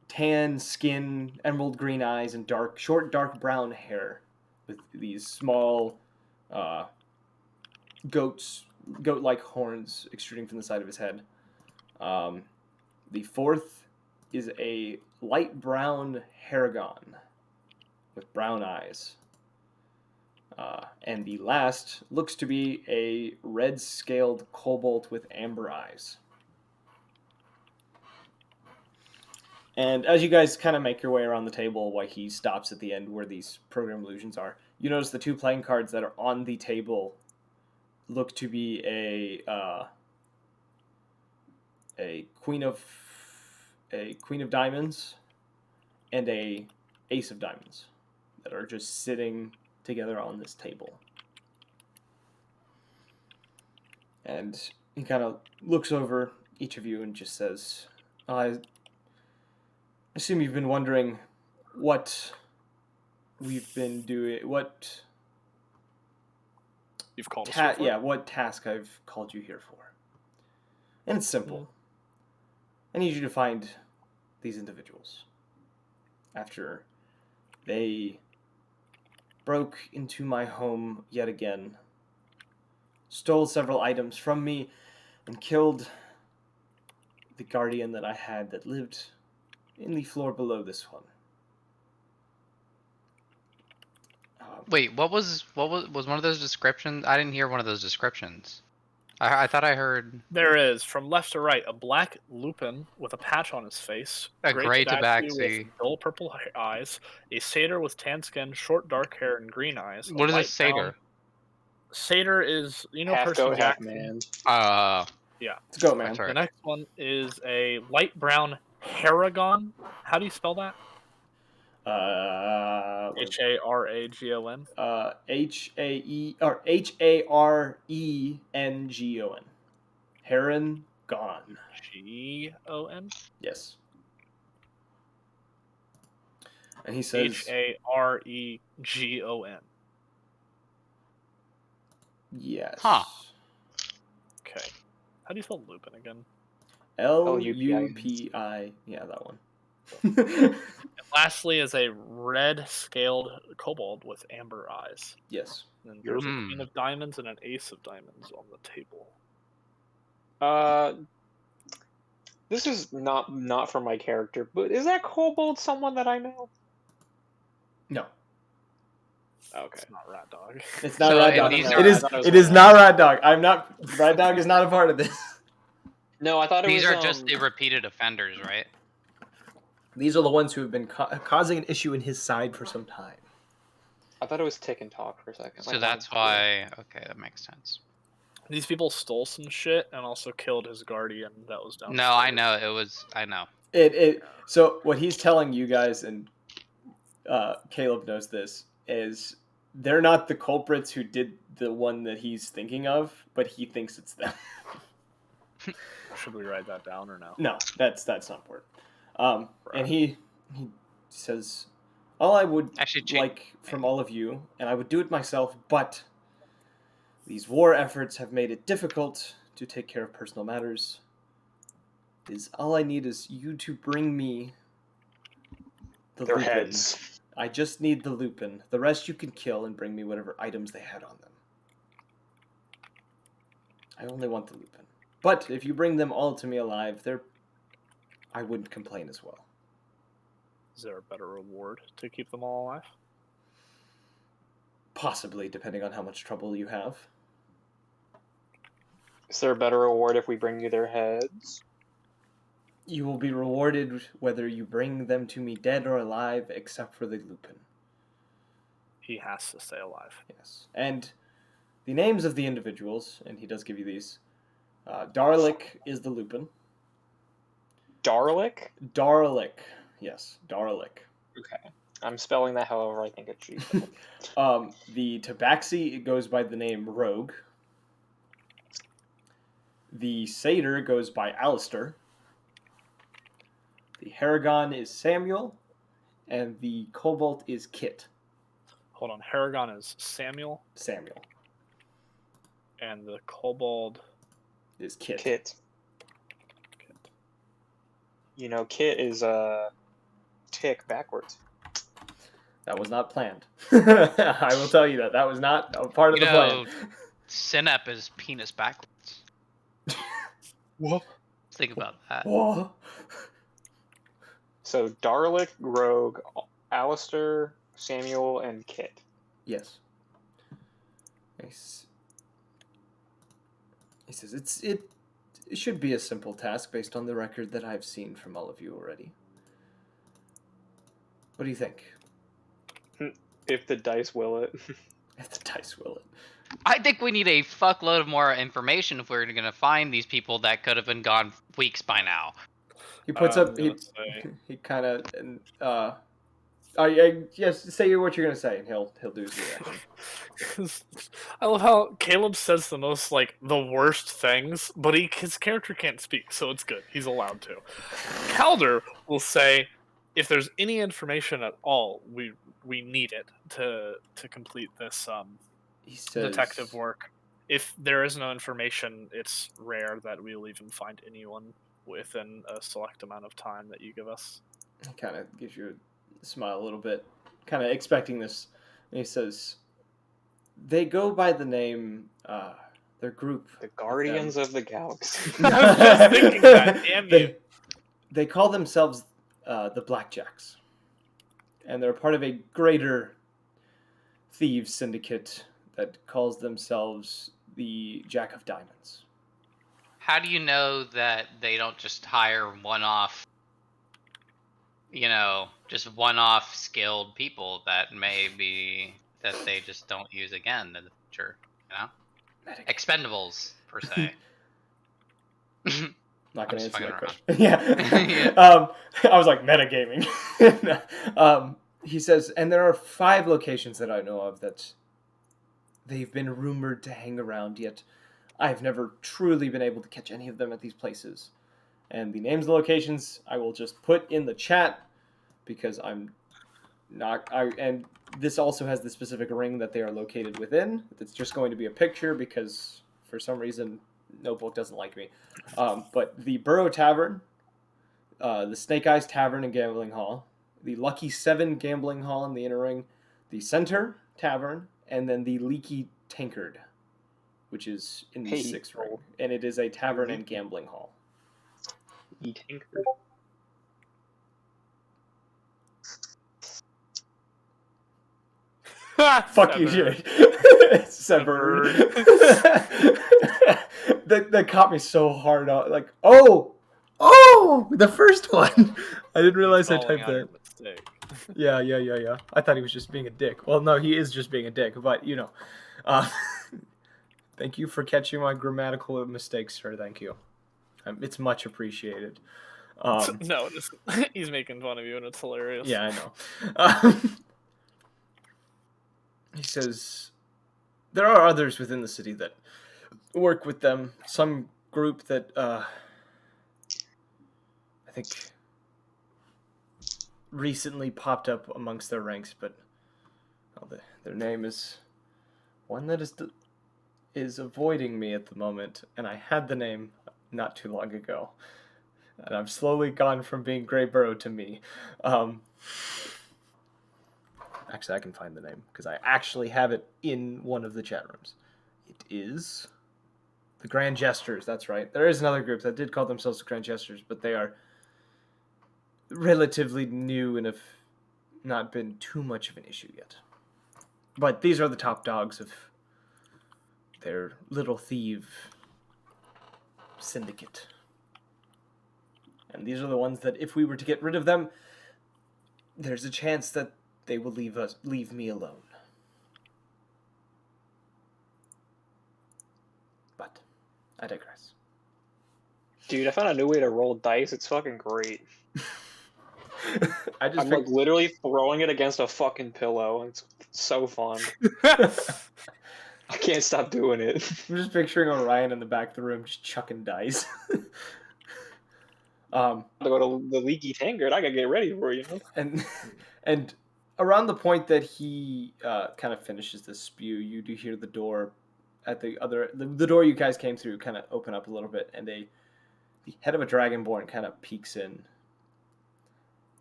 tan skin, emerald green eyes, and short dark brown hair with these small goat-like horns extruding from the side of his head. The fourth is a light brown Haragon with brown eyes. And the last looks to be a red-scaled kobold with amber eyes. And as you guys kind of make your way around the table while he stops at the end where these program illusions are, you notice the 2 playing cards that are on the table look to be a queen of diamonds and a ace of diamonds that are just sitting together on this table. And he kind of looks over each of you and just says, I assume you've been wondering what we've been doing, what You've called us here for? yeah, what task I've called you here for. And it's simple. I need you to find these individuals. After they broke into my home yet again, stole several items from me, and killed the guardian that I had that lived in the floor below this one. Wait, what was one of those descriptions? I didn't hear one of those descriptions. I thought I heard There is, from left to right, a black lupin with a patch on his face, a gray tabaxi with tabaxi. dull purple eyes, a satyr with tan skin, short dark hair, and green eyes. What is a light satyr? brown- Satyr is, half Percy goat, half Jackson? man. Yeah. It's go, man. That's right. The next one is a light brown Haragon. How do you spell that? Haragon. Harerengon. Heron gone. Gon. Yes. And he says, Haregon. yes. Huh. Okay. How do you spell lupin again? Lupi. Yeah, that one. And lastly is a red-scaled kobold with amber eyes. Yes. And there's a queen of diamonds and an ace of diamonds on the table. This is not for my character, but is that kobold someone that I know? No. Okay. It's not Rat Dog. It's not So, Rat and Dog. these No, are- I thought It was is not Rat Dog. Rat Dog is not a part of this. No, I thought it These was. are just the repeated offenders, right? These are the ones who have been causing an issue in his side for some time. I thought it was Tick and Talk for a second. So that's why. Okay, that makes sense. These people stole some shit and also killed his guardian that was down. No, I know it was. I know. So what he's telling you guys, and Caleb knows this, is they're not the culprits who did the one that he's thinking of, but he thinks it's them. Should we write that down or no? No, that's not important. And he says, all I would like from all of you, and I would do it myself, but these war efforts have made it difficult to take care of personal matters. All I need is you to bring me their lupin. heads. I just need the lupin. The rest you can kill and bring me whatever items they had on them. I only want the lupin. But if you bring them all to me alive, I wouldn't complain as well. Is there a better reward to keep them all alive? Possibly, depending on how much trouble you have. Is there a better reward if we bring you their heads? You will be rewarded whether you bring them to me dead or alive, except for the lupin. He has to stay alive. Yes. And the names of the individuals, and he does give you these. Darlick is the lupin. Darlick? Darlick. Yes, Darlick. Okay. I'm spelling that however I think it should be. The tabaxi goes by the name Rogue. The satyr goes by Alistair. The Haragon is Samuel. And the kobold is Kit. Hold on. Haragon is Samuel. Samuel. And the kobold is Kit. Kit. You know, Kit is Tick backwards. That was not planned. I will tell you that. That was not a part of the plan. Synap is penis backwards. What? Think about that. What? So Darlick, Rogue, Alistair, Samuel, and Kit. Yes. Nice. He says it should be a simple task based on the record that I've seen from all of you already. What do you think? If the dice will it. If the dice will it. I think we need a fuckload of more information if we're gonna find these people that could have been gone weeks by now. He puts I'm up. gonna say He kind of. Yes. Say what you're gonna say, and he'll do his reaction. I love how Caleb says the most like the worst things, but his character can't speak, so it's good. He's allowed to. Calder will say, if there's any information at all, we need it to complete this He says, detective work. If there is no information, it's rare that we'll even find anyone within a select amount of time that you give us. He kind of gives you a smile a little bit, kind of expecting this. And he says, they go by the name, their group. The Guardians of the Galaxy. I was just thinking that, damn you. They call themselves the Blackjacks. And they're part of a greater thieves syndicate that calls themselves the Jack of Diamonds. How do you know that they don't just hire one-off, just one-off skilled people that they just don't use again in the future, Expendables, per se. Not going to answer that fucking question. Yeah. I was like, metagaming. He says, and there are 5 locations that I know of that they've been rumored to hang around, yet I've never truly been able to catch any of them at these places. And the names of the locations I will just put in the chat because I'm not... and this also has the specific ring that they are located within. It's just going to be a picture because for some reason Notebook doesn't like me. But the Burrow Tavern, the Snake Eyes Tavern and Gambling Hall, the Lucky 7 Gambling Hall in the Inner Ring, the Center Tavern, and then the Leaky Tankard, which is in the 6th ring. And it is a tavern and gambling hall. Tankard. Fuck you, Jay. Severed. that caught me so hard. Like, oh, the first one. I didn't realize I typed that. Yeah. I thought he was just being a dick. Well, no, he is just being a dick, but thank you for catching my grammatical mistakes, sir. Thank you. It's much appreciated. No, he's making fun of you, and it's hilarious. Yeah, I know. He says, there are others within the city that work with them. Some group that, I think, recently popped up amongst their ranks, but their name is one that is avoiding me at the moment, and I had the name not too long ago. And I've slowly gone from being Greyburrow to me. Actually, I can find the name, because I actually have it in one of the chat rooms. It is the Grand Jesters, that's right. There is another group that did call themselves the Grand Jesters, but they are relatively new and have not been too much of an issue yet. But these are the top dogs of their little thief syndicate. And these are the ones that if we were to get rid of them, there's a chance that they will leave me alone. But I digress. Dude, I found a new way to roll dice. It's fucking great. I'm like literally throwing it against a fucking pillow. It's so fun. I can't stop doing it. I'm just picturing Orion in the back of the room just chucking dice. To go to the Leaky Tankard, I gotta get ready for you. And around the point that he kind of finishes this spew, you do hear the door at the door you guys came through kind of open up a little bit, and the head of a dragonborn kind of peeks in,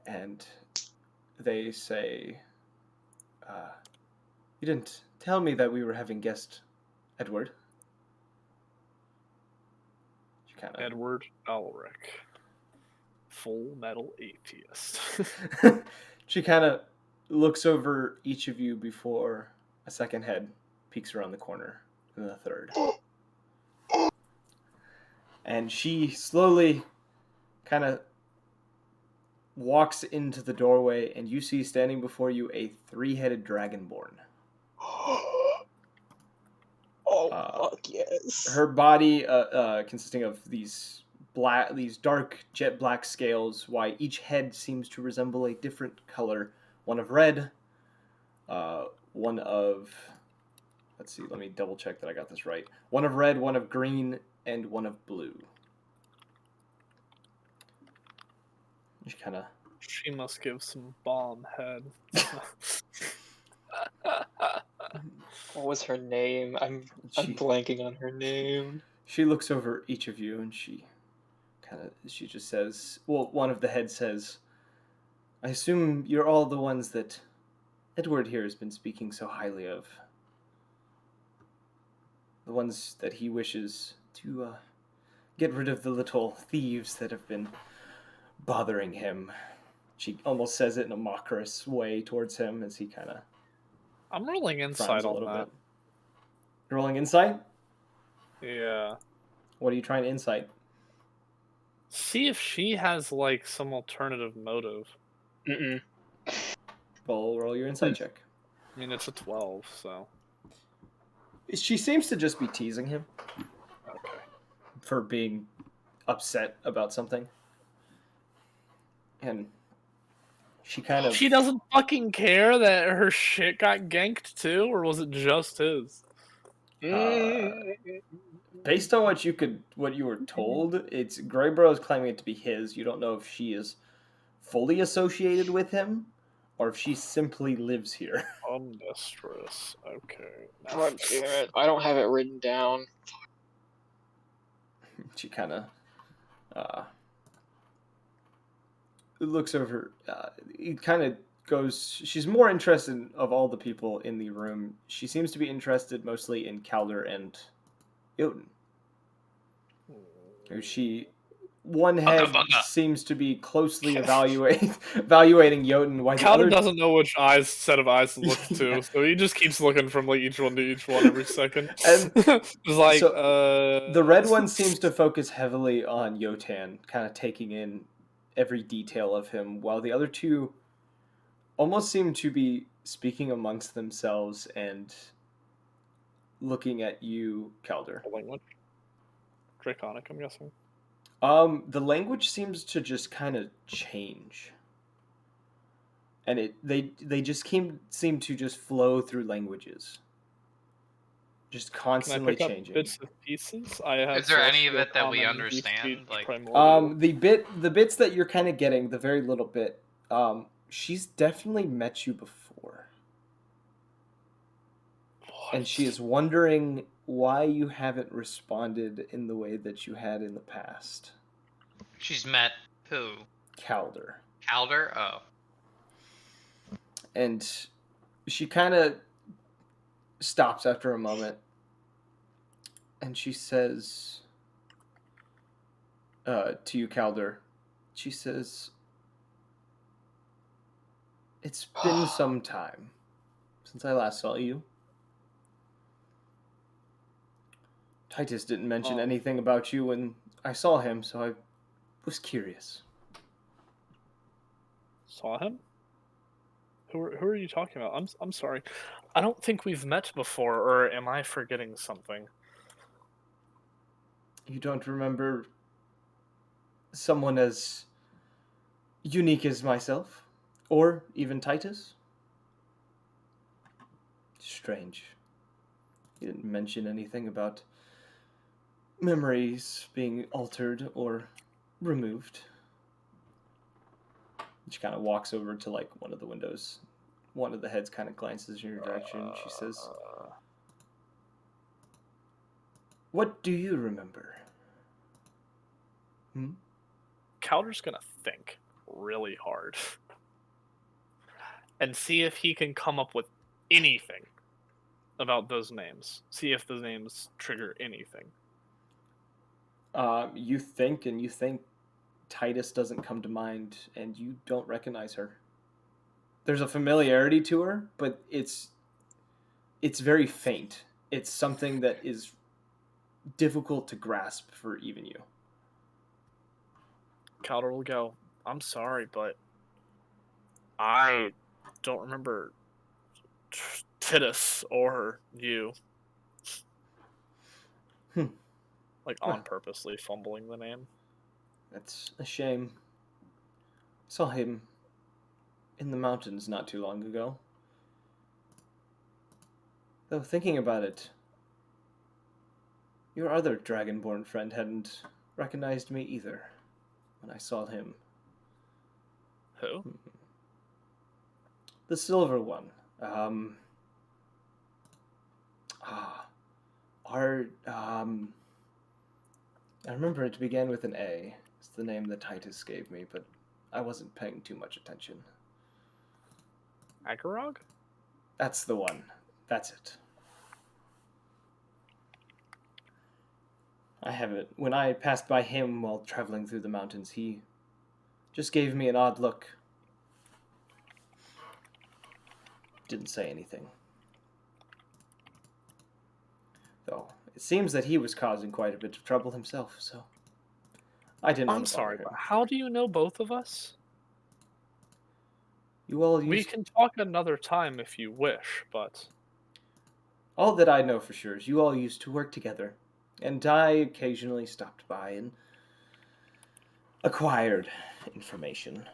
and they say, "You didn't tell me that we were having guest Edward." Edward Elric. Full Metal Atheist. She kind of looks over each of you before a second head peeks around the corner, and the third. And she slowly kind of walks into the doorway, and you see standing before you a three-headed dragonborn. Fuck yes. Her body consisting of these dark jet black scales, while each head seems to resemble a different color. One of red, one of... Let's see, let me double check that I got this right. One of red, one of green, and one of blue. She kind of... She must give some bomb head. What was her name? I'm blanking on her name. She looks over each of you, and she just says... Well, one of the heads says, I assume you're all the ones that Edward here has been speaking so highly of. The ones that he wishes to get rid of the little thieves that have been bothering him. She almost says it in a mockerous way towards him as he kind of... I'm rolling insight a on little that. bit. You're rolling insight? Yeah. What are you trying to insight? See if she has, like, some alternative motive. Mm-mm. Roll your insight check. I mean, it's a 12, so... She seems to just be teasing him Okay. for being upset about something. And she kind of... She doesn't fucking care that her shit got ganked too, or was it just his? Based on what you were told, it's Greybro is claiming it to be his. You don't know if she is fully associated with him, or if she simply lives here. Mistress. Okay. God damn it. I don't have it written down. She kind of looks over. It kind of goes. She's more interested of all the people in the room. She seems to be interested mostly in Calder and Jotun. One head seems to be closely evaluating Jotun, while the Calder other... doesn't know which set of eyes to look to, so he just keeps looking from like each one to each one every second. And it's like, the red one seems to focus heavily on Yotan, kind of taking in every detail of him, while the other two almost seem to be speaking amongst themselves and looking at you, Calder. Language? Draconic, I'm guessing. The language seems to just kind of change, and they just seem to just flow through languages, just constantly Can I pick changing. up bits and pieces? I have Is there any of celestial it that we common, understand? deep speech, Like, primordial. The bits that you're kind of getting, the very little bit, she's definitely met you before. What? And she is wondering why you haven't responded in the way that you had in the past. she's met who? Calder. Calder? Oh. And she kind of stops after a moment. And she says to you, Calder, she says, it's been some time since I last saw you. Titus didn't mention anything about you when I saw him, so I was curious. Saw him? Who are you talking about? I'm sorry. I don't think we've met before, or am I forgetting something? You don't remember someone as unique as myself? Or even Titus? Strange. He didn't mention anything about memories being altered or removed. She kind of walks over to like one of the windows. One of the heads kind of glances in your direction. She says, what do you remember? Calder's gonna think really hard and see if he can come up with anything about those names. See if the names trigger anything. You think Titus doesn't come to mind, and you don't recognize her. There's a familiarity to her, but it's very faint. It's something that is difficult to grasp for even you. Calder will go, I'm sorry, but I don't remember Titus or you. Like, on purposely fumbling the name. That's a shame. Saw him in the mountains not too long ago. Though thinking about it, your other dragonborn friend hadn't recognized me either when I saw him. Who? The silver one. I remember it began with an A. It's the name that Titus gave me, but I wasn't paying too much attention. Agarog? That's the one. That's it. I have it. When I passed by him while traveling through the mountains, he just gave me an odd look. Didn't say anything. Though, it seems that he was causing quite a bit of trouble himself, so I didn't I'm want to bother sorry, him. but how do you know both of us? You all We used... can talk another time if you wish, but... All that I know for sure is you all used to work together, and I occasionally stopped by and acquired information.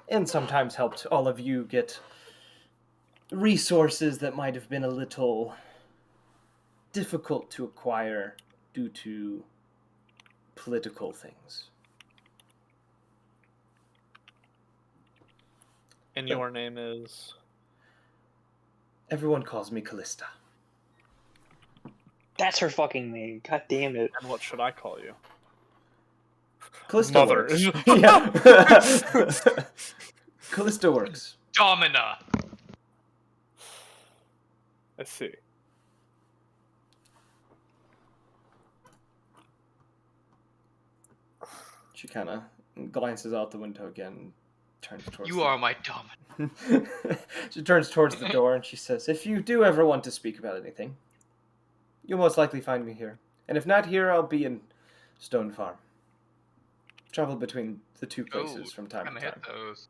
And sometimes helped all of you get resources that might have been a little difficult to acquire due to political things. And your name is... Everyone calls me Callista. That's her fucking name. God damn it. And what should I call you? Callista Mother. works. Yeah. Callista works. Domina. I see. She kind of glances out the window again and turns towards You are my domina. She turns towards the door and she says, if you do ever want to speak about anything, you'll most likely find me here. And if not here, I'll be in Stone Farm. Travel between the two places from time to time. Hit those.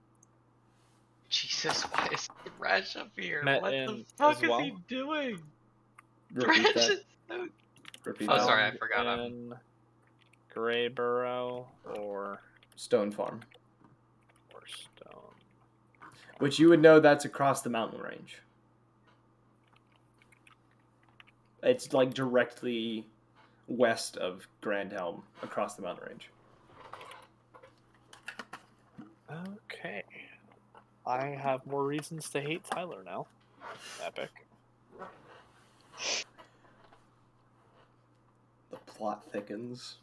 Jesus, why is Thresh up here? Met What in the fuck as is well? he doing? Repeat Thresh that. is so... Repeat Oh, that. sorry, I forgot him. In Greyborough or Stone Farm. Stone. Which you would know that's across the mountain range. It's like directly west of Grand Helm, across the mountain range. Okay. I have more reasons to hate Tyler now. Epic. The plot thickens.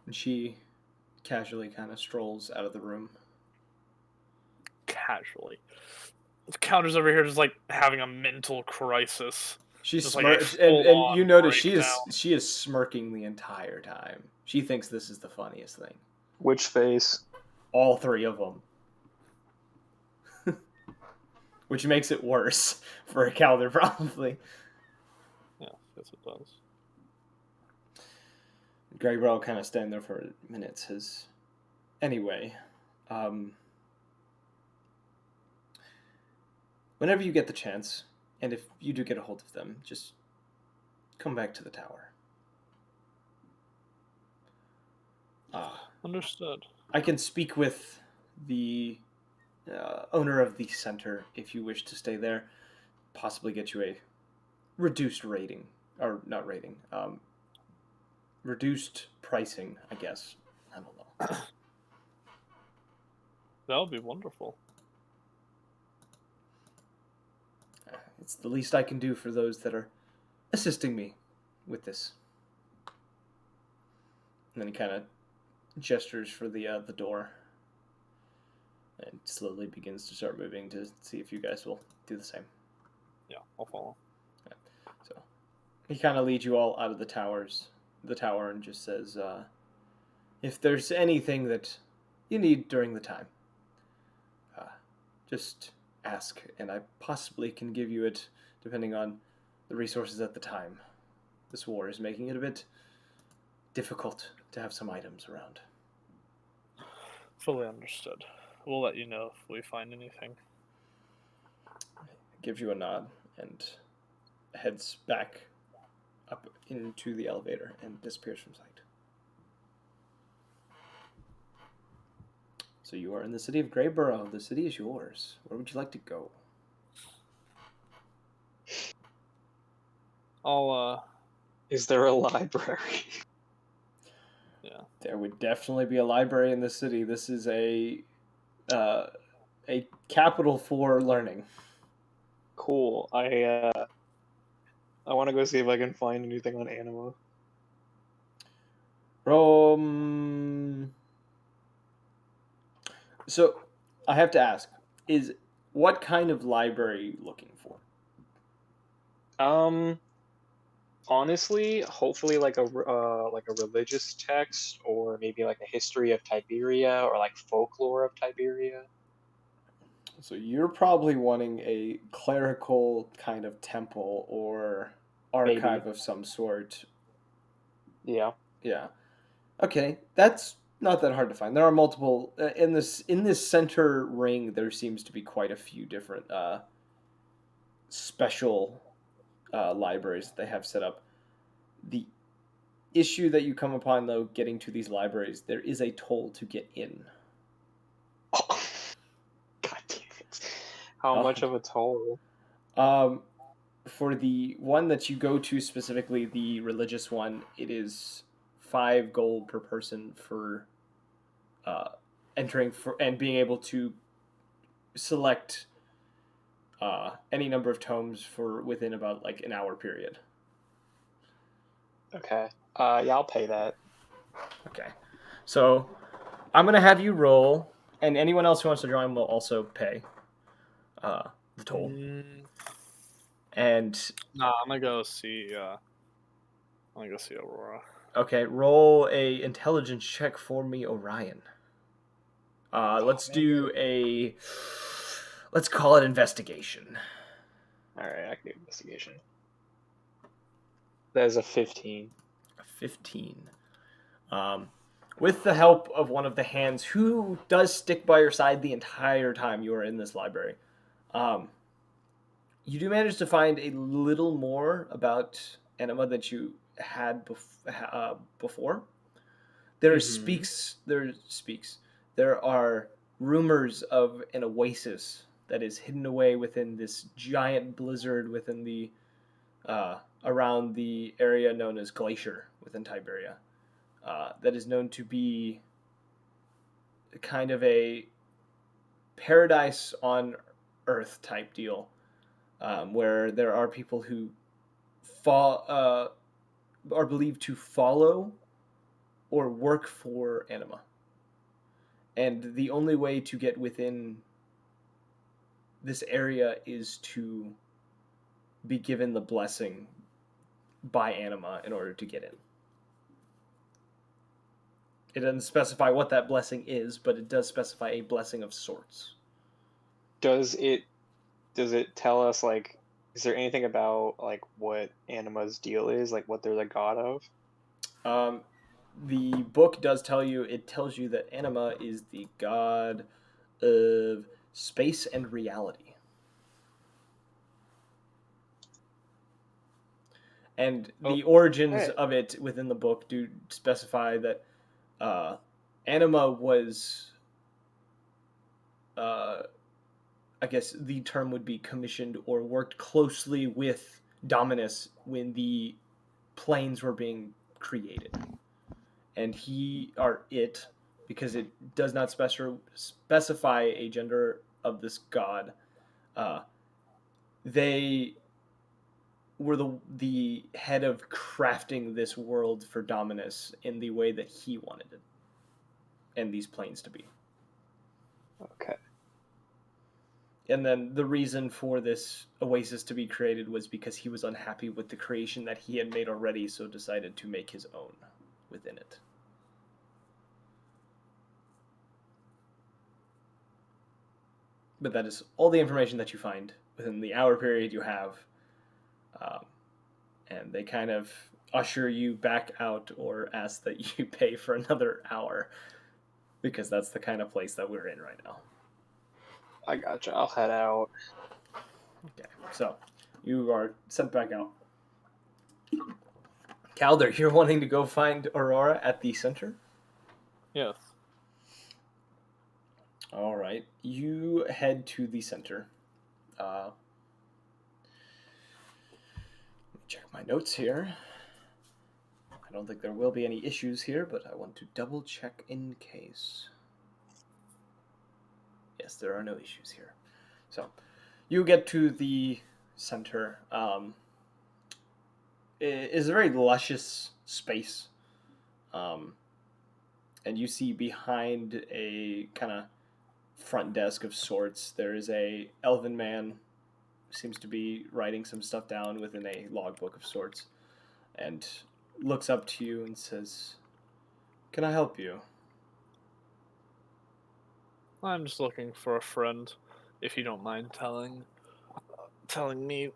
And she casually kind of strolls out of the room. Casually. The counter's over here just like having a mental crisis. She's Just like a and you notice full-on she is smirking the entire time. She thinks this is the funniest thing. Which face? All three of them. Which makes it worse for a Calder, probably. Yeah, yes it does. Greg Rowe kind of standing there for a minute says, anyway, whenever you get the chance, and if you do get a hold of them, just come back to the tower. Understood. I can speak with the owner of the center if you wish to stay there. Possibly get you a reduced rating. Or not rating. Reduced pricing, I guess. I don't know. That would be wonderful. It's the least I can do for those that are assisting me with this. And then he kind of gestures for the door. And slowly begins to start moving to see if you guys will do the same. Yeah, I'll follow. So, He kind of leads you all out of the tower, and just says, "If there's anything that you need during the time, uh, just ask, and I possibly can give you it, depending on the resources at the time. This war is making it a bit difficult to have some items around." Fully understood. We'll let you know if we find anything. Gives you a nod and heads back up into the elevator and disappears from sight. So you are in the city of Greyborough. The city is yours. Where would you like to go? I'll Is there a library? There would definitely be a library in the city. This is a capital for learning. Cool. I want to go see if I can find anything on Anima. So I have to ask: what kind of library are you looking for? Honestly, hopefully like a religious text, or maybe like a history of Tiberia, or like folklore of Tiberia. So you're probably wanting a clerical kind of temple or archive Maybe. of some sort. Yeah. Yeah. Okay, that's not that hard to find. There are multiple in this center ring. There seems to be quite a few different special libraries that they have set up. The issue that you come upon, though, getting to these libraries, there is a toll to get in. Oh, God damn it! How much of a toll? For the one that you go to specifically, the religious one, it is 5 gold per person for entering for and being able to select any number of tomes for within about like an hour period. Okay. Yeah, I'll pay that. Okay, so I'm gonna have you roll, and anyone else who wants to join will also pay the toll. And Nah, I'm gonna go see. I'm gonna go see Aurora. okay, roll a intelligence check for me, Orion. Let's do a. Let's call it investigation. All right, I can do investigation. That is a 15. 15. With the help of one of the hands who does stick by your side the entire time you are in this library, you do manage to find a little more about Enema that you had before. There are rumors of an oasis that is hidden away within this giant blizzard within the around the area known as Glacier within Tiberia. That is known to be kind of a paradise on Earth type deal, where there are people who are believed to follow or work for Anima. And the only way to get within this area is to be given the blessing by Anima in order to get in. It doesn't specify what that blessing is, but it does specify a blessing of sorts. Does it tell us, like, is there anything about like what Anima's deal is, like what they're the god of? The book does tell you. It tells you that Anima is the god of space and reality. And the origins of it within the book do specify that Anima was, I guess the term would be commissioned or worked closely with Dominus when the planes were being created. And because it does not specify a gender of this god, they were the head of crafting this world for Dominus in the way that he wanted it, and these planes to be. Okay. And then the reason for this oasis to be created was because he was unhappy with the creation that he had made already, so decided to make his own within it. But that is all the information that you find within the hour period you have. And they kind of usher you back out or ask that you pay for another hour, because that's the kind of place that we're in right now. I gotcha. I'll head out. Okay, so you are sent back out. Calder, you're wanting to go find Aurora at the center? Yes. All right, you head to the center. Let me check my notes here. I don't think there will be any issues here, but I want to double check in case. Yes, there are no issues here. So, you get to the center. It is a very luscious space. And you see behind a kind of front desk of sorts, there is a elven man who seems to be writing some stuff down within a logbook of sorts, and looks up to you and says, "Can I help you?" I'm just looking for a friend. If you don't mind telling me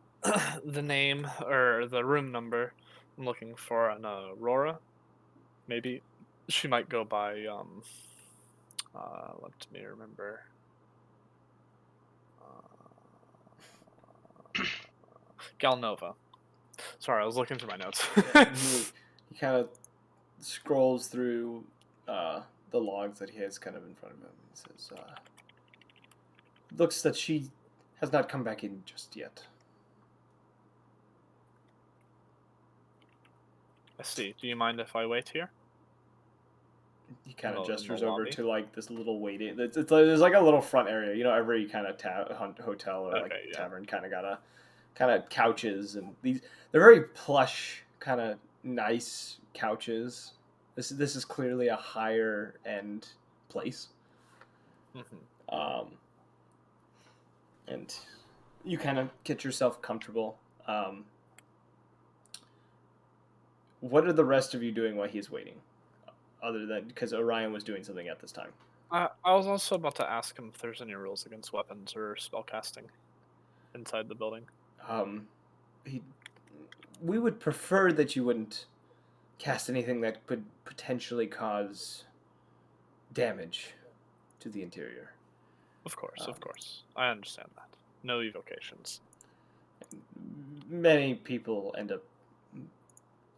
the name or the room number. I'm looking for an Aurora. Maybe she might go by let me remember. Galnova. Sorry, I was looking through my notes. He kind of scrolls through the logs that he has kind of in front of him. He says, "Looks that she has not come back in just yet." I see. Do you mind if I wait here? He kind of In the gestures over lobby? to like this little waiting. There's like a little front area. You know, every kind of hotel or like Okay, yeah. tavern kind of got a kind of couches, and they're very plush, kind of nice couches. This is clearly a higher end place. Mm-hmm. And you kind of get yourself comfortable. What are the rest of you doing while he's waiting? Other than because Orion was doing something at this time. I was also about to ask him if there's any rules against weapons or spellcasting inside the building. We would prefer that you wouldn't cast anything that could potentially cause damage to the interior. Of course. I understand that. No evocations. Many people end up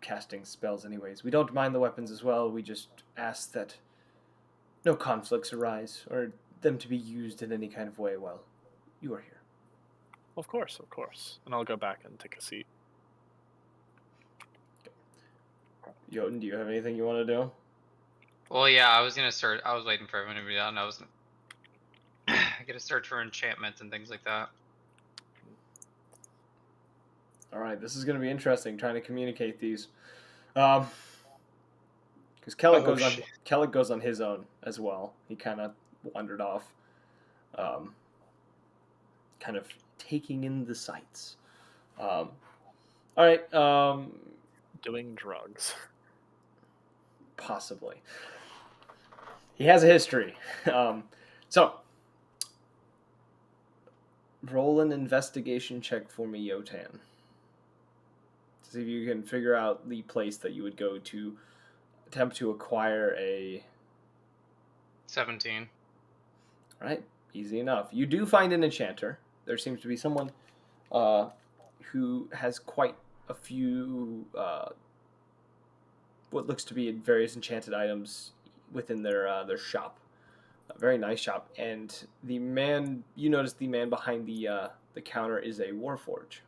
casting spells anyways. We don't mind the weapons as well. We just ask that no conflicts arise or them to be used in any kind of way while you are here. Of course. And I'll go back and take a seat. Jotun, do you have anything you want to do? Well, yeah, I was gonna search. I was waiting for everyone to be done. I was gonna search for enchantments and things like that. All right, this is going to be interesting trying to communicate these. Because Kellic goes on his own as well. He kind of wandered off, kind of taking in the sights. All right, Doing drugs. possibly. He has a history. So, roll an investigation check for me, Yotan. To see if you can figure out the place that you would go to attempt to acquire a 17. All right, easy enough. You do find an enchanter. There seems to be someone who has quite a few what looks to be various enchanted items within their shop. A very nice shop. And the man, you notice the man behind the counter is a warforge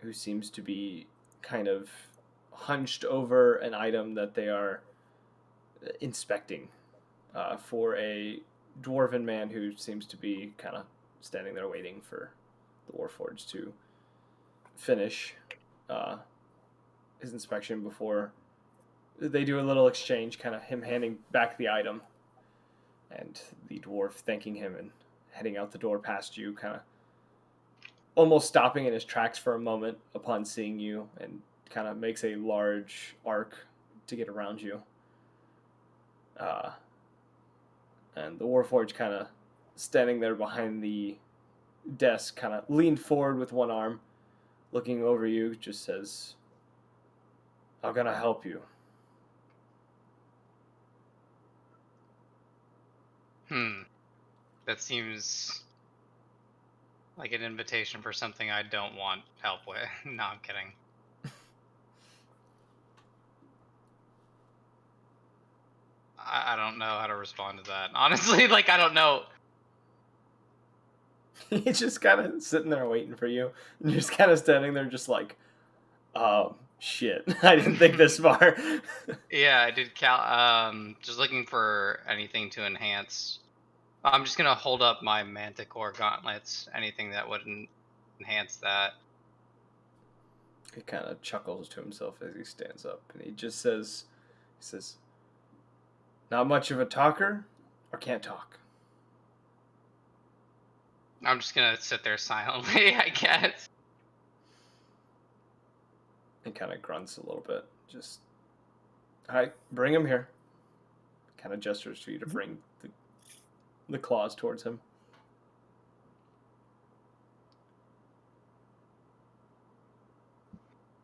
who seems to be kind of hunched over an item that they are inspecting for a dwarven man who seems to be kind of standing there waiting for the warforged to finish his inspection before they do a little exchange, kind of him handing back the item and the dwarf thanking him and heading out the door past you, kind of almost stopping in his tracks for a moment upon seeing you, and kind of makes a large arc to get around you. And the Warforged kind of standing there behind the desk, kind of leaned forward with one arm, looking over you, just says, "I'm gonna help you." That seems like an invitation for something I don't want help with. No, I'm kidding. I don't know how to respond to that. Honestly, like, I don't know. He's just kind of sitting there waiting for you, and you're just kind of standing there, just like, shit, I didn't think this far. Yeah, I did just looking for anything to enhance. I'm just gonna hold up my Manticore gauntlets. Anything that would enhance that. He kind of chuckles to himself as he stands up, and he just says, "Not much of a talker, or can't talk." I'm just gonna sit there silently, I guess. He kind of grunts a little bit. Just, all right, bring him here. Kind of gestures for you to bring the claws towards him.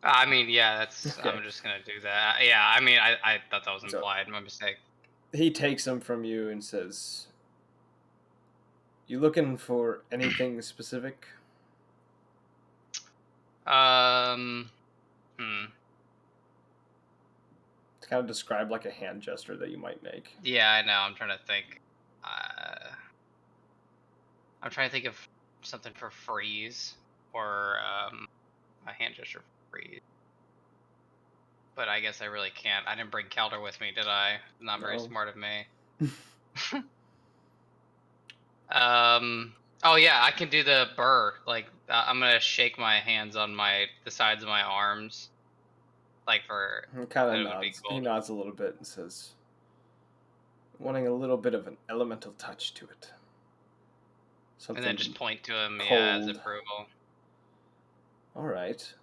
I mean, yeah, that's. Okay. I'm just gonna do that. Yeah, I mean, I thought that was So- implied. My mistake. He takes them from you and says, "You looking for anything specific?" Hmm. To kind of describe like a hand gesture that you might make. Yeah, I know. I'm trying to think. I'm trying to think of something for freeze or a hand gesture for freeze. But I guess I really can't. I didn't bring Calder with me, did I? Not very No. smart of me. Oh yeah, I can do the burr. Like I'm gonna shake my hands on the sides of my arms, like for He kind that of it would be nods. He cool. nods a little bit and says, "Wanting a little bit of an elemental touch to it. Something And then just point to him, yeah, as cold. approval. All right.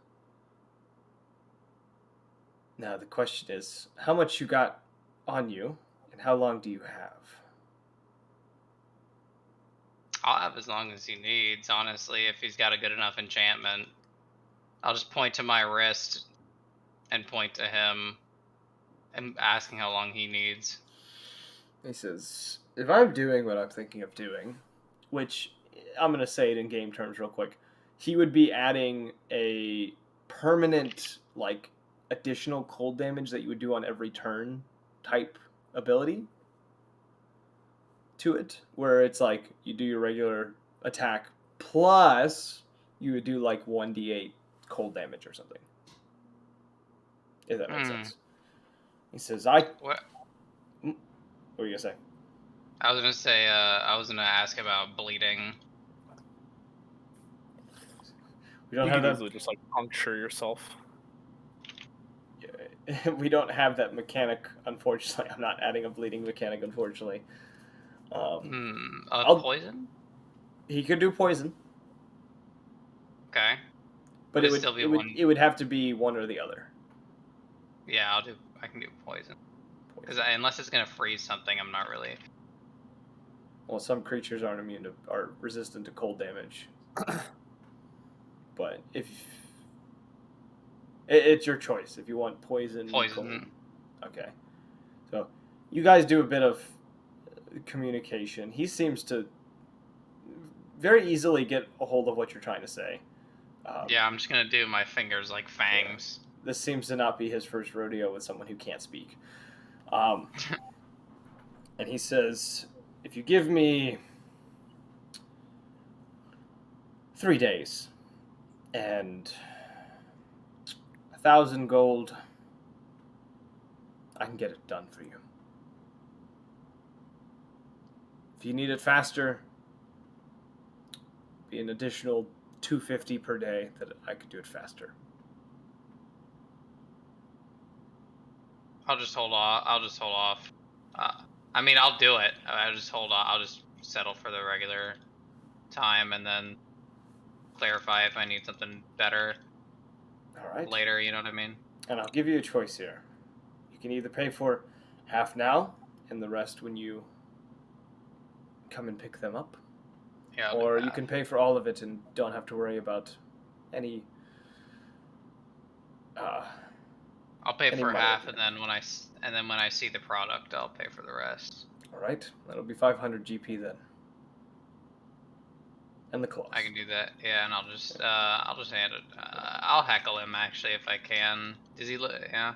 Now the question is, how much you got on you, and how long do you have?" I'll have as long as he needs, honestly, if he's got a good enough enchantment. I'll just point to my wrist and point to him and asking how long he needs. He says, "If I'm doing what I'm thinking of doing, which I'm going to say it in game terms real quick, he would be adding a permanent, like, additional cold damage that you would do on every turn type ability to it, where it's like you do your regular attack plus you would do like 1d8 cold damage or something. If that makes sense. He says, What? What were you going to say? I was gonna say, I was gonna ask about bleeding. We don't You have could that. easily just like puncture yourself. We don't have that mechanic, unfortunately. I'm not adding a bleeding mechanic, unfortunately. Poison? He could do poison, Okay. but Would it still be one? it would have to be one or the other. Yeah, I can do poison. Because unless it's gonna freeze something, I'm not really. Well, some creatures are resistant to cold damage. But if it's your choice, if you want poison, Poison. cold. Okay. So you guys do a bit of communication. He seems to very easily get a hold of what you're trying to say. Yeah, I'm just gonna do my fingers like fangs. Yeah. This seems to not be his first rodeo with someone who can't speak. And he says, "If you give me 3 days and 1,000 gold, I can get it done for you. If you need it faster, be an additional 250 per day that I could do it faster." I'll just hold off. I mean, I'll do it. I'll just hold on. I'll just settle for the regular time and then clarify if I need something better All right. later. You know what I mean? And I'll give you a choice here. You can either pay for half now and the rest when you come and pick them up, Yeah. I'll do or you half. can pay for all of it and don't have to worry about any. I'll pay any for money half, at and the end. then when I see the product, I'll pay for the rest. All right, that'll be 500 GP then, and the claws. I can do that. Yeah, and I'll just hand it. I'll heckle him actually if I can. Does he look? Yeah.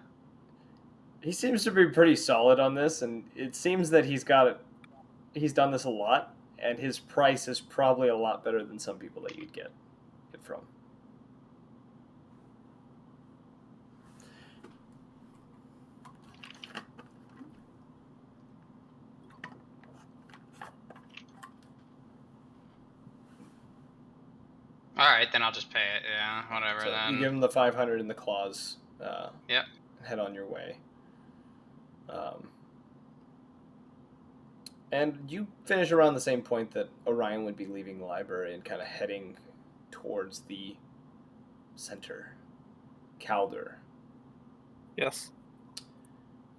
He seems to be pretty solid on this, and it seems that he's got it. He's done this a lot, and his price is probably a lot better than some people that you'd get it from. All right, then I'll just pay it. Yeah, whatever. So Then. you give him the 500 in the claws. Yep. Head on your way. And you finish around the same point that Orion would be leaving the library and kind of heading towards the center. Calder. Yes.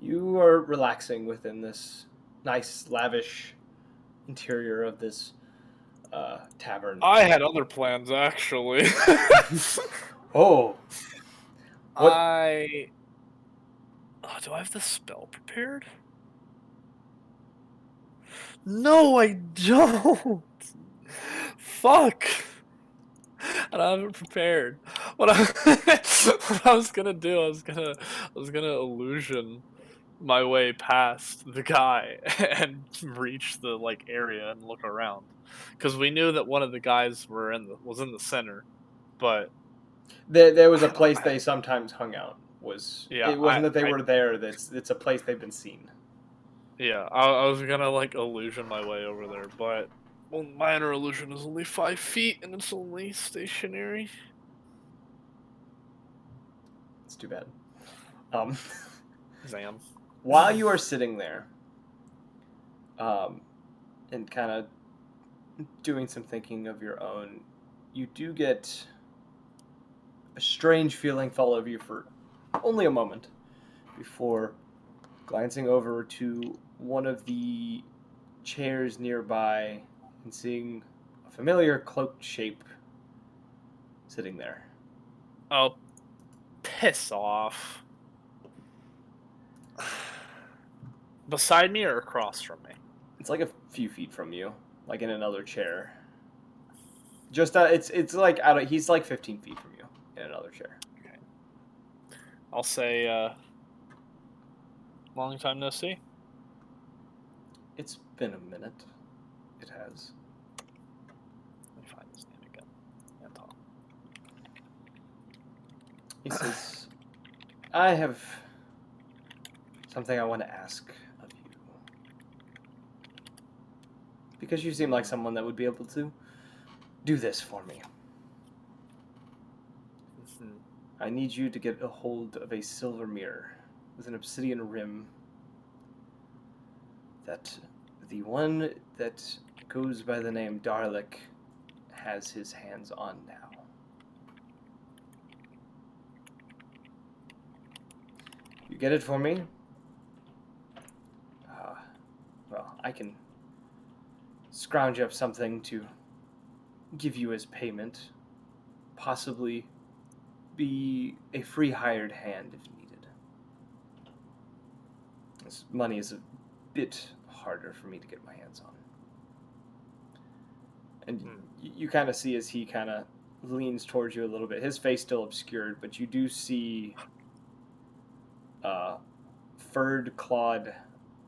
You are relaxing within this nice, lavish interior of this tavern. I had other plans, actually. Oh, what? Do I have the spell prepared? No, I don't. Fuck. I don't have it prepared. What I was gonna do, I was gonna illusion my way past the guy and reach the area and look around, because we knew that one of the guys was in the center, but There was a place they sometimes hung out. Yeah, It wasn't that they I- were there. It's a place they've been seen. yeah, I was gonna illusion my way over there, but minor illusion is only 5 feet and it's only stationary. It's too bad. Zam. While you are sitting there, and kind of doing some thinking of your own, you do get a strange feeling fall over you for only a moment before glancing over to one of the chairs nearby and seeing a familiar cloaked shape sitting there. Oh, piss off. Beside me or across from me? It's like a few feet from you, like in another chair. Just it's like out of, he's like 15 feet from you in another chair. Okay. I'll say long time no see. It's been a minute. It has. Let me find his name again. Anton. He says, I have something I want to ask of you. Because you seem like someone that would be able to do this for me. Mhm. I need you to get a hold of a silver mirror with an obsidian rim that the one that goes by the name Darlic has his hands on now. You get it for me? Well, I can scrounge up something to give you as payment. Possibly be a free hired hand if needed. This money is a bit harder for me to get my hands on. And you kind of see as he kind of leans towards you a little bit. His face still obscured, but you do see furred, clawed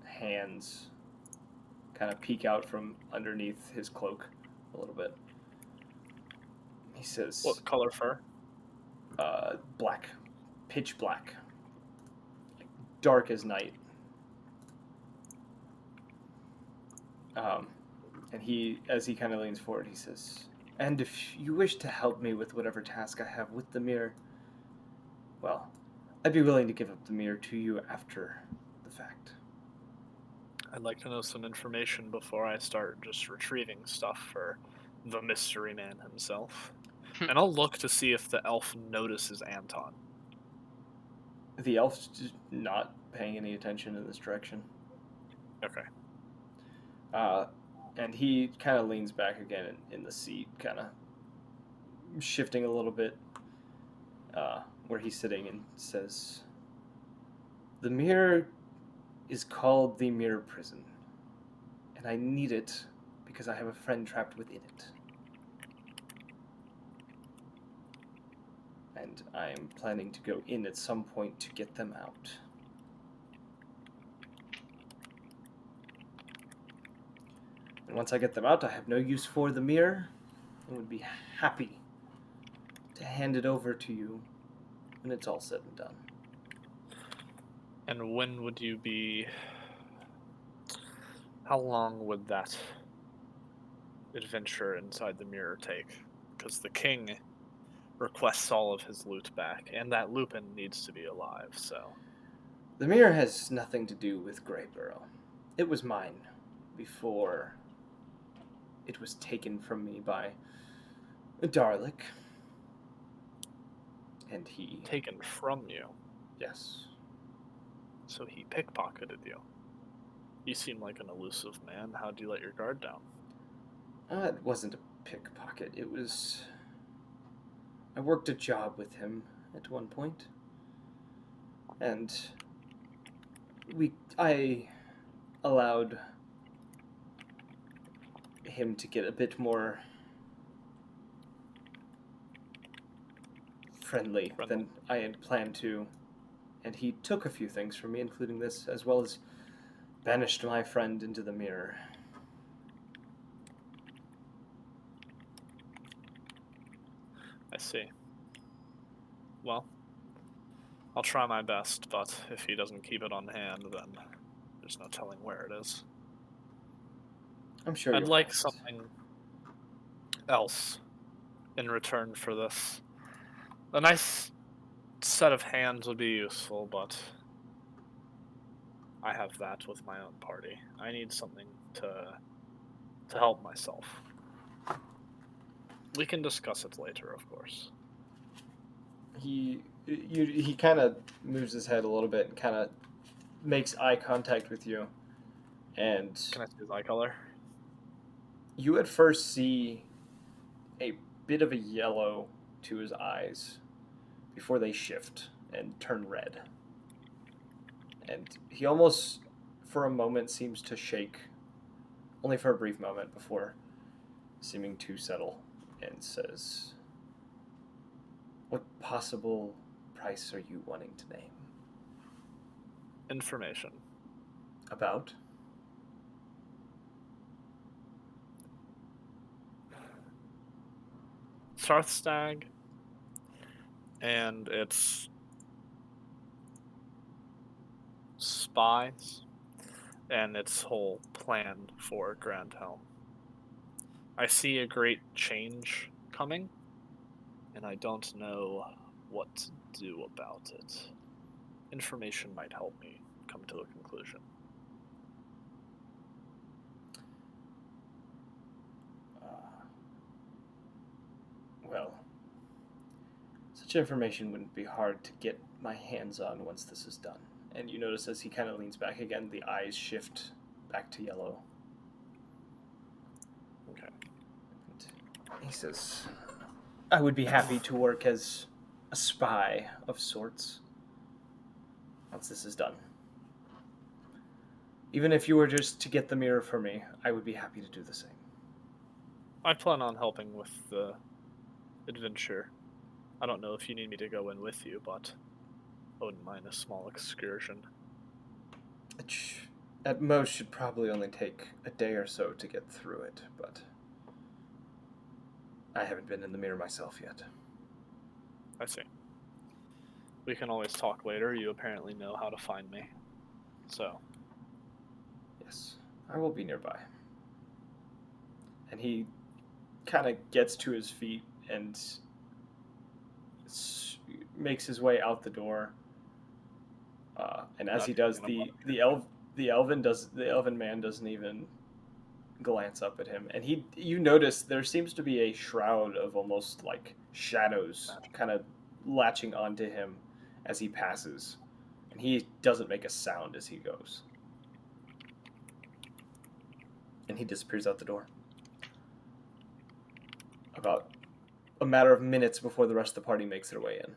hands kind of peek out from underneath his cloak a little bit. He says, What color fur? black. Pitch black. Dark as night. And he, as he kind of leans forward, he says, and if you wish to help me with whatever task I have with the mirror, well, I'd be willing to give up the mirror to you after the fact. I'd like to know some information before I start just retrieving stuff for the mystery man himself. And I'll look to see if the elf notices Anton. The elf's just not paying any attention in this direction. Okay. And he kind of leans back again in the seat, kind of shifting a little bit where he's sitting, and says, "The mirror is called the Mirror Prison, and I need it because I have a friend trapped within it. And I am planning to go in at some point to get them out." And once I get them out, I have no use for the mirror and would be happy to hand it over to you when it's all said and done. And when would you be... How long would that adventure inside the mirror take? Because the king requests all of his loot back, and that Lupin needs to be alive, so... The mirror has nothing to do with Greyborough. It was mine before it was taken from me by Darlick. And he... Taken from you? Yes. So he pickpocketed you. You seem like an elusive man. How'd you let your guard down? It wasn't a pickpocket. It was... I worked a job with him at one point. And I allowed him to get a bit more friendly than I had planned to. And he took a few things from me, including this, as well as banished my friend into the mirror. I see. Well, I'll try my best, but if he doesn't keep it on hand, then there's no telling where it is. I'm sure I'd you'll like find it. something else in return for this. A nice set of hands would be useful, but I have that with my own party. I need something to help myself. We can discuss it later, of course. He kind of moves his head a little bit and kind of makes eye contact with you. And Can I see his eye color? you at first see a bit of a yellow to his eyes before they shift and turn red. And he almost, for a moment, seems to shake, only for a brief moment before seeming to settle, and says, "What possible price are you wanting to name?" Information. About? Sarthstag and its spies and its whole plan for Grand Helm. I see a great change coming, and I don't know what to do about it. Information might help me come to a conclusion. Well, such information wouldn't be hard to get my hands on once this is done. And you notice as he kind of leans back again, the eyes shift back to yellow. Okay. And he says, "I would be happy to work as a spy of sorts once this is done. Even if you were just to get the mirror for me, I would be happy to do the same." I plan on helping with the adventure. I don't know if you need me to go in with you, but I wouldn't mind a small excursion. At most should probably only take a day or so to get through it, but I haven't been in the mirror myself yet. I see. We can always talk later. You apparently know how to find me. So. Yes, I will be nearby. And he kind of gets to his feet and makes his way out the door. And as he does, the elven man doesn't even glance up at him, and you notice there seems to be a shroud of almost like shadows kind of latching onto him as he passes, and he doesn't make a sound as he goes, and he disappears out the door. About a matter of minutes before the rest of the party makes their way in.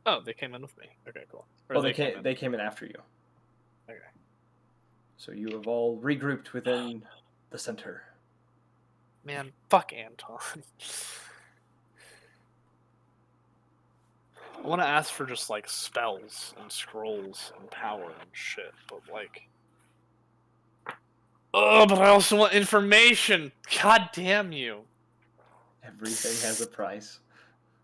Oh, they came in with me. Okay, cool. Oh, they came in after you. Okay. So you have all regrouped within the center. Man, fuck Anton. I want to ask for just like spells and scrolls and power and shit, but like. Oh, but I also want information. God damn you! Everything has a price.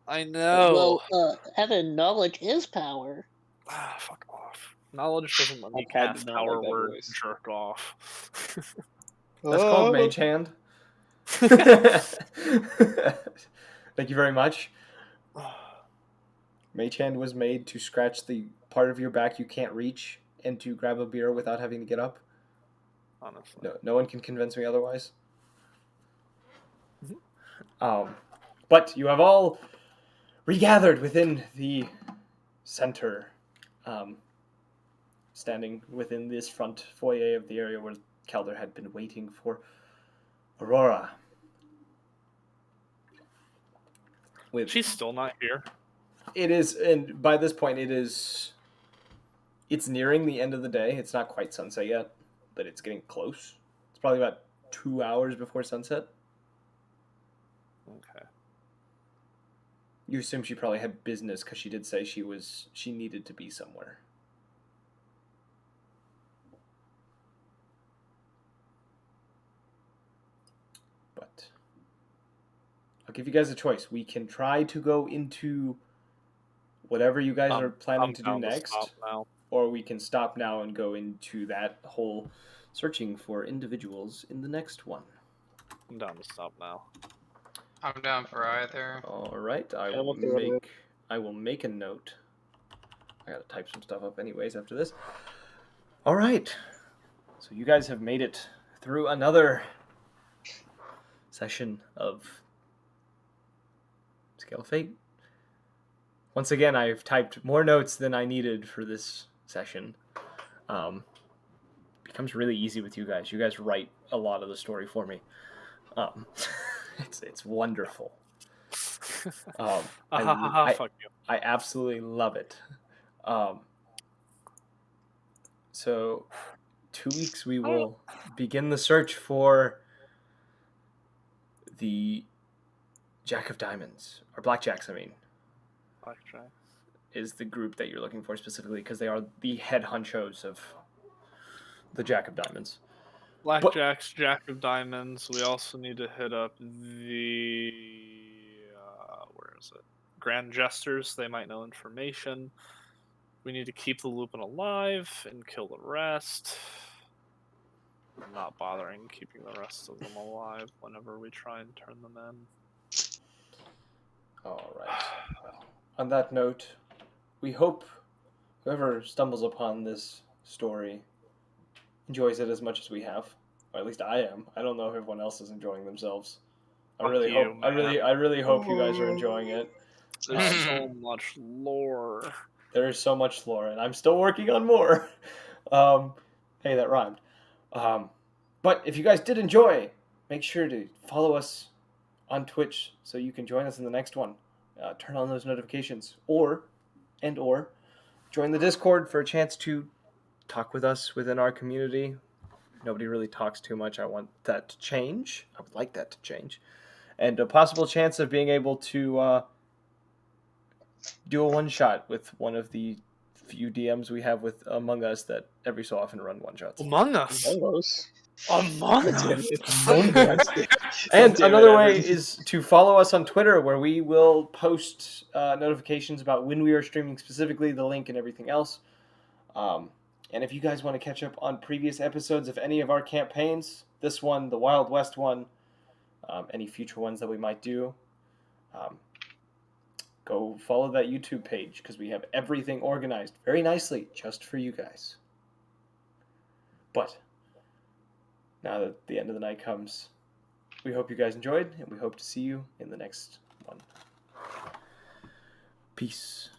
I know. Well, having knowledge is power. Ah, fuck off. Knowledge doesn't let me I did cast not power like that word. voice. Jerk off. That's called Mage Hand. Thank you very much. Mage Hand was made to scratch the part of your back you can't reach and to grab a beer without having to get up. Honestly. No one can convince me otherwise. But you have all regathered within the center, standing within this front foyer of the area where Calder had been waiting for Aurora. She's still not here. It is, and by this point, it's nearing the end of the day. It's not quite sunset yet, but it's getting close. It's probably about 2 hours before sunset. Okay. You assume she probably had business because she did say she needed to be somewhere. But I'll give you guys a choice. We can try to go into whatever you guys are planning to do next, or we can stop now and go into that whole searching for individuals in the next one. I'm down to stop now. I'm down for either. All right, I will make a note. I gotta type some stuff up anyways after this. All right, so you guys have made it through another session of Scale of Fate. Once again, I've typed more notes than I needed for this session. Becomes really easy with you guys. You guys write a lot of the story for me. It's wonderful. Fuck you. I absolutely love it. So 2 weeks we will begin the search for the Jack of Diamonds, or Blackjacks, I mean. Blackjack. Is the group that you're looking for specifically, because they are the head honchos of the Jack of Diamonds. Blackjack's Jack of Diamonds. We also need to hit up the where is it? Grand Jesters. They might know information. We need to keep the Lupin alive and kill the rest. I'm not bothering keeping the rest of them alive whenever we try and turn them in. All right. On that note, we hope whoever stumbles upon this story enjoys it as much as we have, or at least I am. I don't know if everyone else is enjoying themselves. I really hope you guys are enjoying it. There's so much lore. There is so much lore, and I'm still working on more. Hey, that rhymed. But if you guys did enjoy, make sure to follow us on Twitch so you can join us in the next one. Turn on those notifications, or join the Discord for a chance to talk with us within our community. Nobody really talks too much. I want that to change. I would like that to change. And a possible chance of being able to do a one-shot with one of the few DMs we have with Among Us that every so often run one-shots. Among Us. Among Us. And another way is to follow us on Twitter, where we will post notifications about when we are streaming, specifically the link and everything else. And if you guys want to catch up on previous episodes of any of our campaigns, this one, the Wild West one, any future ones that we might do, go follow that YouTube page, because we have everything organized very nicely just for you guys. But now that the end of the night comes. We hope you guys enjoyed, and we hope to see you in the next one. Peace.